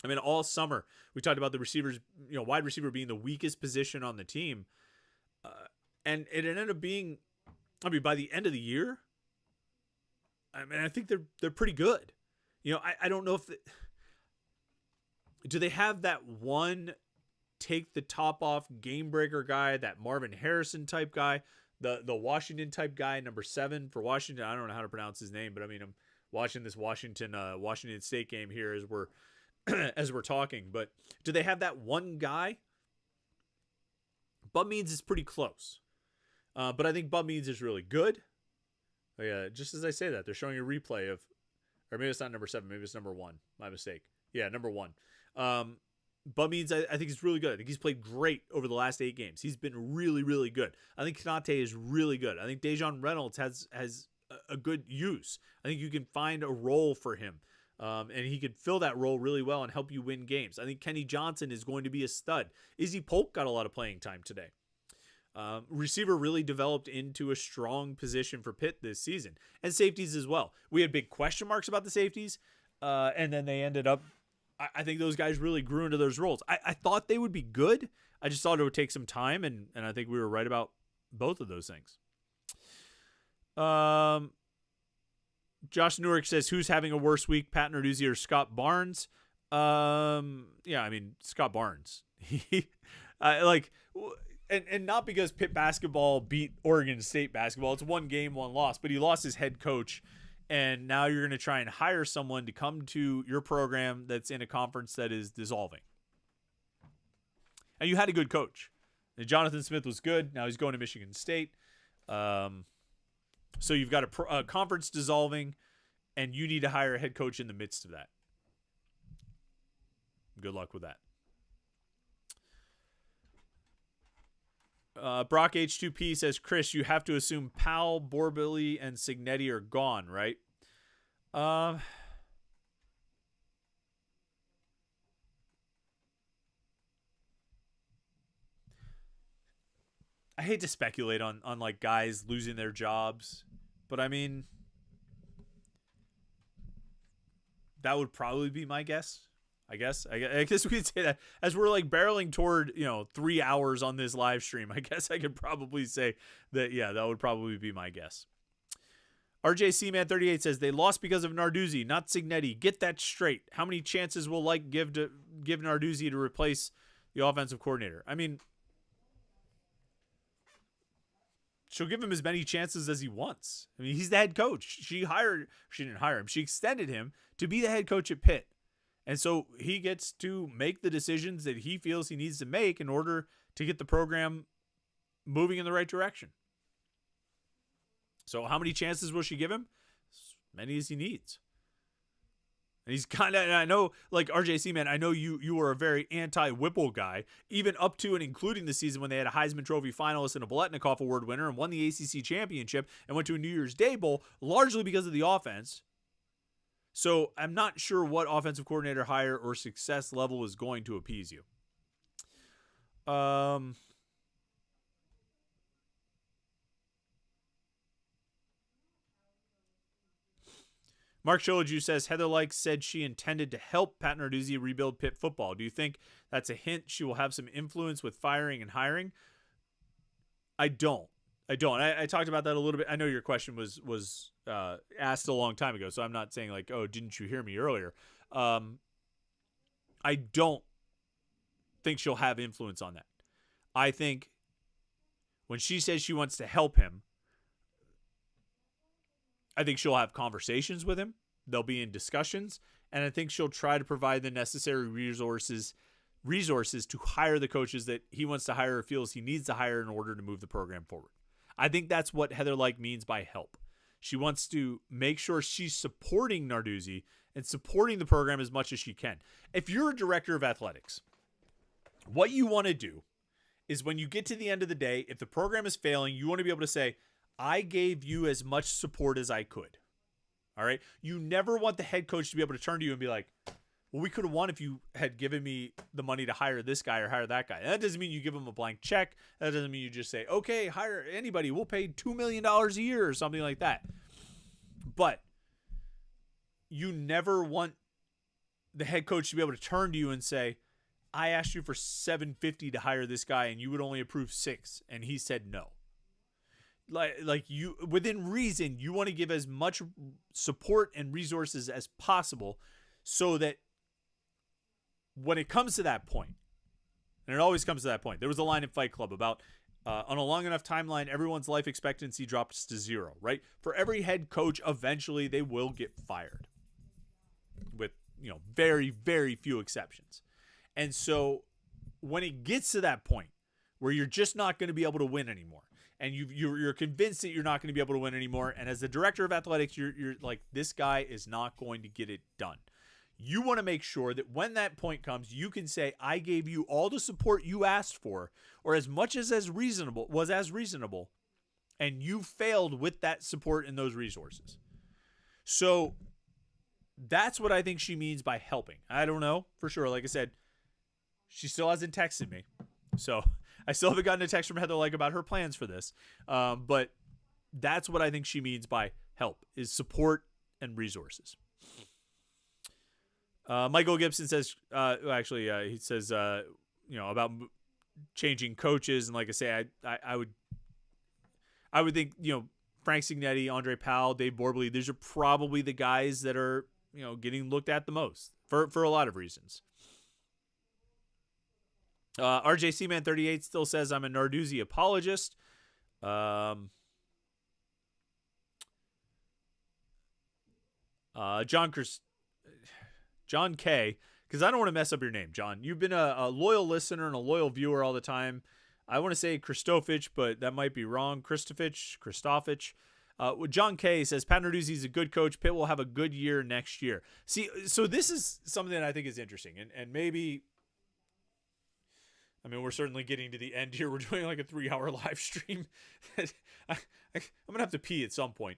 I mean, all summer we talked about the receivers, wide receiver being the weakest position on the team. And it ended up being, by the end of the year, I think they're pretty good. I don't know if do they have that one take the top off game breaker guy, that Marvin Harrison type guy, the Washington type guy, number 7 for Washington. I don't know how to pronounce his name, but I'm watching this Washington State game here as we're as we're talking. But do they have that one guy? Bub Means is pretty close, but I think Bub Means is really good. Oh, yeah, just as I say that, they're showing a replay of. Or maybe it's not number 7. Maybe it's number 1. My mistake. Yeah, number 1. Bub Means, I think he's really good. I think he's played great over the last 8 games. He's been really, really good. I think Konate is really good. I think Dejon Reynolds has a good use. I think you can find a role for him. And he could fill that role really well and help you win games. I think Kenny Johnson is going to be a stud. Izzy Polk got a lot of playing time today. Receiver really developed into a strong position for Pitt this season, and safeties as well. We had big question marks about the safeties, and then they ended up, I think those guys really grew into those roles. I thought they would be good. I just thought it would take some time, and I think we were right about both of those things. Josh Newark says, who's having a worse week, Pat Narduzzi or Scott Barnes? Scott Barnes. And not because Pitt basketball beat Oregon State basketball. It's 1 game, 1 loss, but he lost his head coach. And now you're going to try and hire someone to come to your program that's in a conference that is dissolving. And you had a good coach. And Jonathan Smith was good. Now he's going to Michigan State. So you've got a conference dissolving, and you need to hire a head coach in the midst of that. Good luck with that. Brock H2P says, Chris, you have to assume Powell, Borbely, and Signetti are gone, right? I hate to speculate on like guys losing their jobs, but I mean, that would probably be my guess. I guess we could say that as we're like barreling toward 3 hours on this live stream. I guess I could probably say that. Yeah, that would probably be my guess. RJC Man 38 says they lost because of Narduzzi, not Signetti. Get that straight. How many chances will give Narduzzi to replace the offensive coordinator? I mean, she'll give him as many chances as he wants. I mean, he's the head coach. She didn't hire him. She extended him to be the head coach at Pitt. And so he gets to make the decisions that he feels he needs to make in order to get the program moving in the right direction. So how many chances will she give him? As many as he needs. And he's kind of, I know, like RJC, man, I know you were a very anti-Whipple guy, even up to and including the season when they had a Heisman Trophy finalist and a Biletnikoff Award winner and won the ACC championship and went to a New Year's Day Bowl, largely because of the offense. So I'm not sure what offensive coordinator hire or success level is going to appease you. Mark Sholoju says, Heather Lyke said she intended to help Pat Narduzzi rebuild Pitt football. Do you think that's a hint she will have some influence with firing and hiring? I don't. I talked about that a little bit. I know your question was asked a long time ago, so I'm not saying like, oh, didn't you hear me earlier? I don't think she'll have influence on that. I think when she says she wants to help him, I think she'll have conversations with him. They'll be in discussions, and I think she'll try to provide the necessary resources to hire the coaches that he wants to hire or feels he needs to hire in order to move the program forward. I think that's what Heather Lyke means by help. She wants to make sure she's supporting Narduzzi and supporting the program as much as she can. If you're a director of athletics, what you want to do is when you get to the end of the day, if the program is failing, you want to be able to say, I gave you as much support as I could. All right. You never want the head coach to be able to turn to you and be like, well, we could have won if you had given me the money to hire this guy or hire that guy. That doesn't mean you give them a blank check. That doesn't mean you just say, okay, hire anybody. We'll pay $2 million a year or something like that. But you never want the head coach to be able to turn to you and say, I asked you for $750 to hire this guy and you would only approve $6. And he said no. Like you, within reason, you want to give as much support and resources as possible so that when it comes to that point, and it always comes to that point, there was a line in Fight Club about on a long enough timeline, everyone's life expectancy drops to 0, right? For every head coach, eventually they will get fired with, very, very few exceptions. And so when it gets to that point where you're just not going to be able to win anymore, and you're convinced that you're not going to be able to win anymore, and as the director of athletics, you're like, this guy is not going to get it done. You want to make sure that when that point comes, you can say, I gave you all the support you asked for, or as much as reasonable, and you failed with that support and those resources. So that's what I think she means by helping. I don't know for sure. Like I said, she still hasn't texted me. So I still haven't gotten a text from Heather Lyke about her plans for this. But that's what I think she means by help, is support and resources. Michael Gibson says, he says, about changing coaches. And like I say, I would think, Frank Signetti, Andre Powell, Dave Borbley, these are probably the guys that are, getting looked at the most for a lot of reasons. RJC Man 38 still says, I'm a Narduzzi apologist. John K, because I don't want to mess up your name, John. You've been a loyal listener and a loyal viewer all the time. I want to say Christofich, but that might be wrong. Christofich. John K says, Pat Narduzzi is a good coach. Pitt will have a good year next year. See, so this is something that I think is interesting. And maybe, we're certainly getting to the end here. We're doing like a 3-hour live stream. I'm going to have to pee at some point.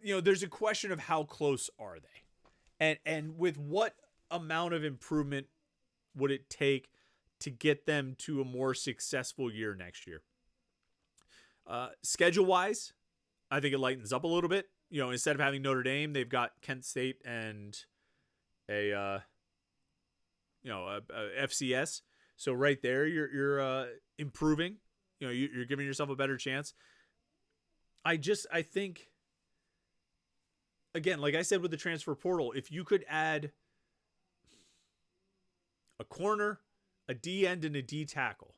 There's a question of how close are they? And with what amount of improvement would it take to get them to a more successful year next year? Schedule-wise, I think it lightens up a little bit. Instead of having Notre Dame, they've got Kent State and a FCS. So right there, you're improving. You're giving yourself a better chance. I think, again, like I said with the transfer portal, if you could add a corner, a D end, and a D tackle,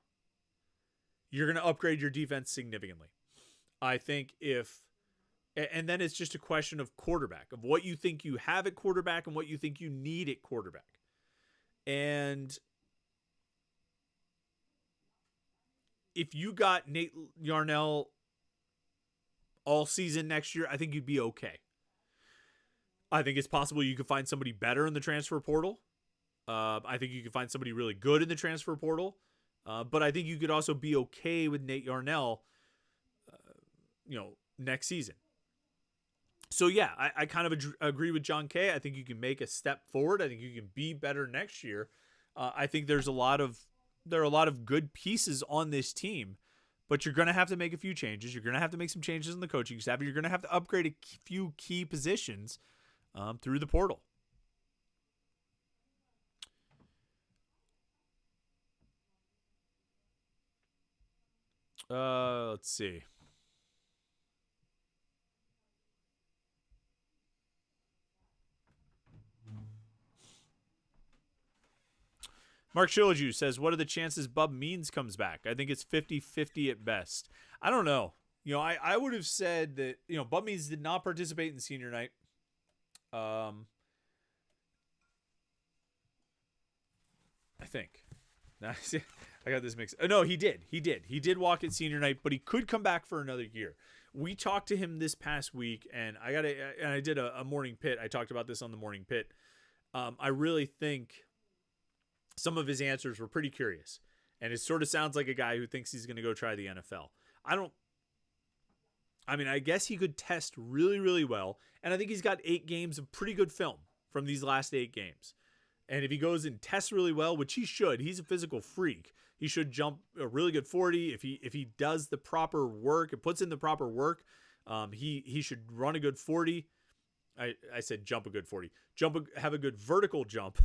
you're going to upgrade your defense significantly. I think if And then it's just a question of quarterback, of what you think you have at quarterback and what you think you need at quarterback. And if you got Nate Yarnell all season next year, I think you'd be okay. I think it's possible you could find somebody better in the transfer portal. I think you could find somebody really good in the transfer portal. But I think you could also be okay with Nate Yarnell, next season. So, yeah, I kind of agree with John Kay. I think you can make a step forward. I think you can be better next year. I think there are a lot of good pieces on this team, but you're going to have to make a few changes. You're going to have to make some changes in the coaching staff. You're going to have to upgrade a few key positions through the portal. Let's see. Mark Shilaju says, what are the chances Bub Means comes back? I think it's 50-50 at best. I don't know. I would have said that, Bub Means did not participate in senior night. I think. I got this mixed. No, he did. He did walk at senior night, but he could come back for another year. We talked to him this past week, and I did a morning pit. I talked about this on the morning pit. I really think some of his answers were pretty curious, and it sort of sounds like a guy who thinks he's going to go try the NFL. I guess he could test really, really well, and I think he's got 8 games of pretty good film from these last 8 games. And if he goes and tests really well, which he should, he's a physical freak. He should jump a really good 40 if he does the proper work and puts in the proper work. He should run a good 40. I said jump a good 40. Have a good vertical jump.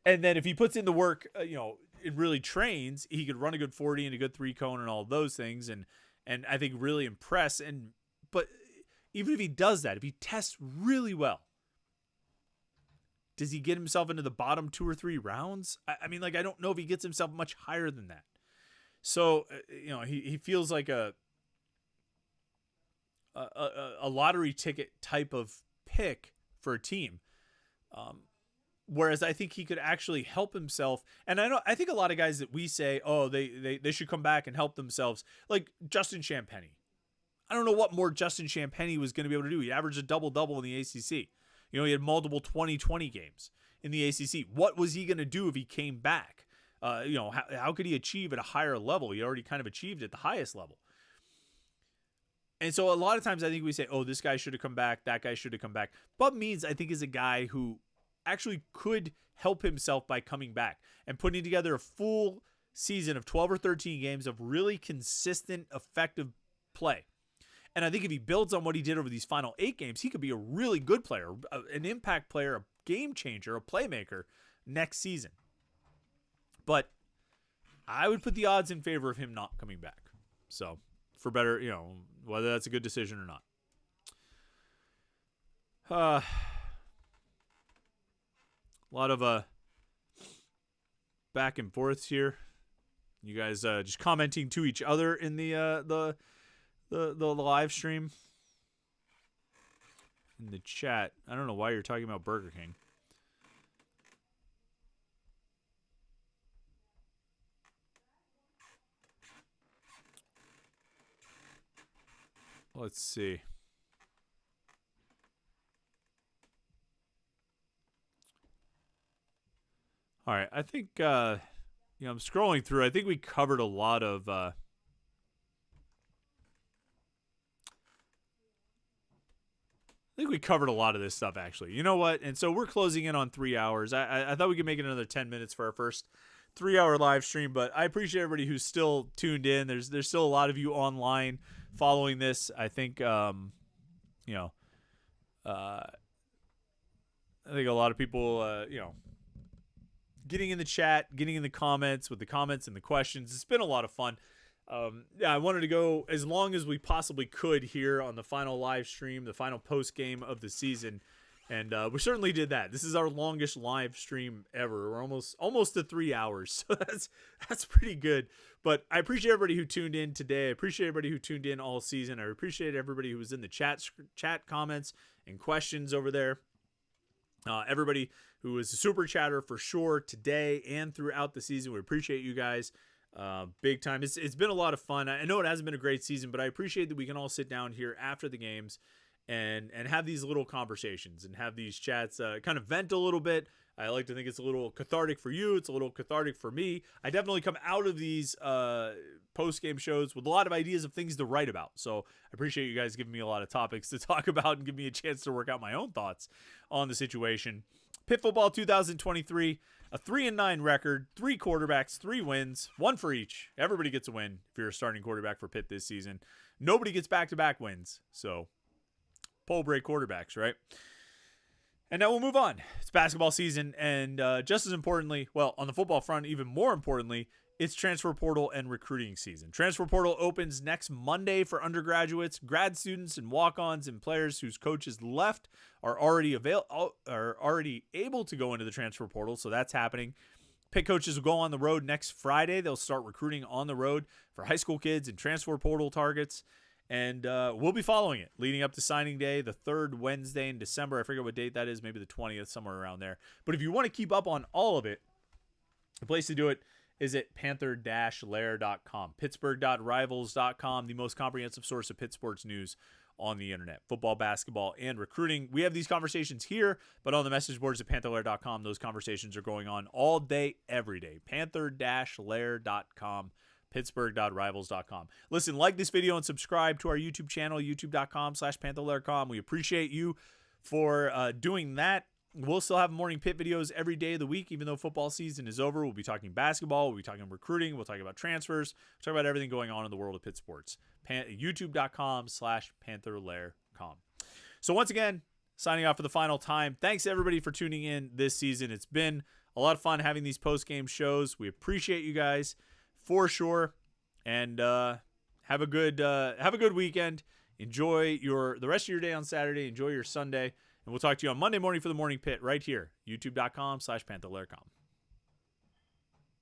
And then if he puts in the work, it really trains, he could run a good 40 and a good 3-cone and all those things, and I think really impress. But even if he does that, if he tests really well, does he get himself into the bottom 2 or 3 rounds? I don't know if he gets himself much higher than that. So, he feels like a lottery ticket type of pick for a team. Whereas I think he could actually help himself. And I think a lot of guys that we say, oh, they should come back and help themselves, like Justin Champagnie. I don't know what more Justin Champagnie was going to be able to do. He averaged a double-double in the ACC. He had multiple 20-20 games in the ACC. What was he going to do if he came back? How could he achieve at a higher level? He already kind of achieved at the highest level. And so a lot of times I think we say, oh, this guy should have come back. That guy should have come back. Bub Means, I think, is a guy who actually could help himself by coming back and putting together a full season of 12 or 13 games of really consistent, effective play. And I think if he builds on what he did over these final 8 games, he could be a really good player, an impact player, a game changer, a playmaker next season. But I would put the odds in favor of him not coming back. So for better, whether that's a good decision or not. A lot of back and forths here. You guys just commenting to each other in the live stream, in the chat. I don't know why you're talking about Burger King. Let's see. All right, I think I'm scrolling through. I think we covered a lot of this stuff, actually. You know what? And so we're closing in on 3 hours. I thought we could make it another 10 minutes for our first 3-hour live stream, but I appreciate everybody who's still tuned in. There's still a lot of you online following this. I think I think a lot of people getting in the chat, getting in the comments with the comments and the questions. It's been a lot of fun. I wanted to go as long as we possibly could here on the final live stream, the final post game of the season. And we certainly did that. This is our longest live stream ever. We're almost to 3 hours. So that's pretty good. But I appreciate everybody who tuned in today. I appreciate everybody who tuned in all season. I appreciate everybody who was in the chat comments and questions over there. Everybody who was a super chatter for sure today and throughout the season. We appreciate you guys big time. It's been a lot of fun. I know it hasn't been a great season, but I appreciate that we can all sit down here after the games and have these little conversations and have these chats, kind of vent a little bit. I like to think it's a little cathartic for you. It's a little cathartic for me. I definitely come out of these post-game shows with a lot of ideas of things to write about. So I appreciate you guys giving me a lot of topics to talk about and give me a chance to work out my own thoughts on the situation. Pitt football 2023, a 3-9 record, 3 quarterbacks, 3 wins, 1 for each. Everybody gets a win if you're a starting quarterback for Pitt this season. Nobody gets back-to-back wins. So pole break quarterbacks, right? And now we'll move on. It's basketball season, and just as importantly, well, on the football front, even more importantly, it's transfer portal and recruiting season. Transfer portal opens next Monday for undergraduates, grad students, and walk-ons, and players whose coaches left are already able to go into the transfer portal, so that's happening. Pitt coaches will go on the road next Friday. They'll start recruiting on the road for high school kids and transfer portal targets. And we'll be following it leading up to signing day, the 3rd Wednesday in December. I forget what date that is, maybe the 20th, somewhere around there. But if you want to keep up on all of it, the place to do it is at Panther-Lair.com, Pittsburgh.rivals.com, the most comprehensive source of Pitt sports news on the internet, football, basketball, and recruiting. We have these conversations here, but on the message boards at Panther-Lair.com, those conversations are going on all day, every day. Panther-Lair.com. Pittsburgh.rivals.com. Listen, like this video and subscribe to our YouTube channel, youtube.com/Panther-Lair.com. We appreciate you for doing that. We'll still have morning Pitt videos every day of the week, even though football season is over. We'll be talking basketball. We'll be talking recruiting. We'll talk about transfers. We'll talk about everything going on in the world of Pitt sports. youtube.com/Panther-Lair.com. So once again, signing off for the final time. Thanks everybody for tuning in this season. It's been a lot of fun having these post-game shows. We appreciate you guys for sure, and have a good weekend. Enjoy the rest of your day on Saturday. Enjoy your Sunday, and we'll talk to you on Monday morning for the morning Pit right here, youtube.com/Panther-Lair.com.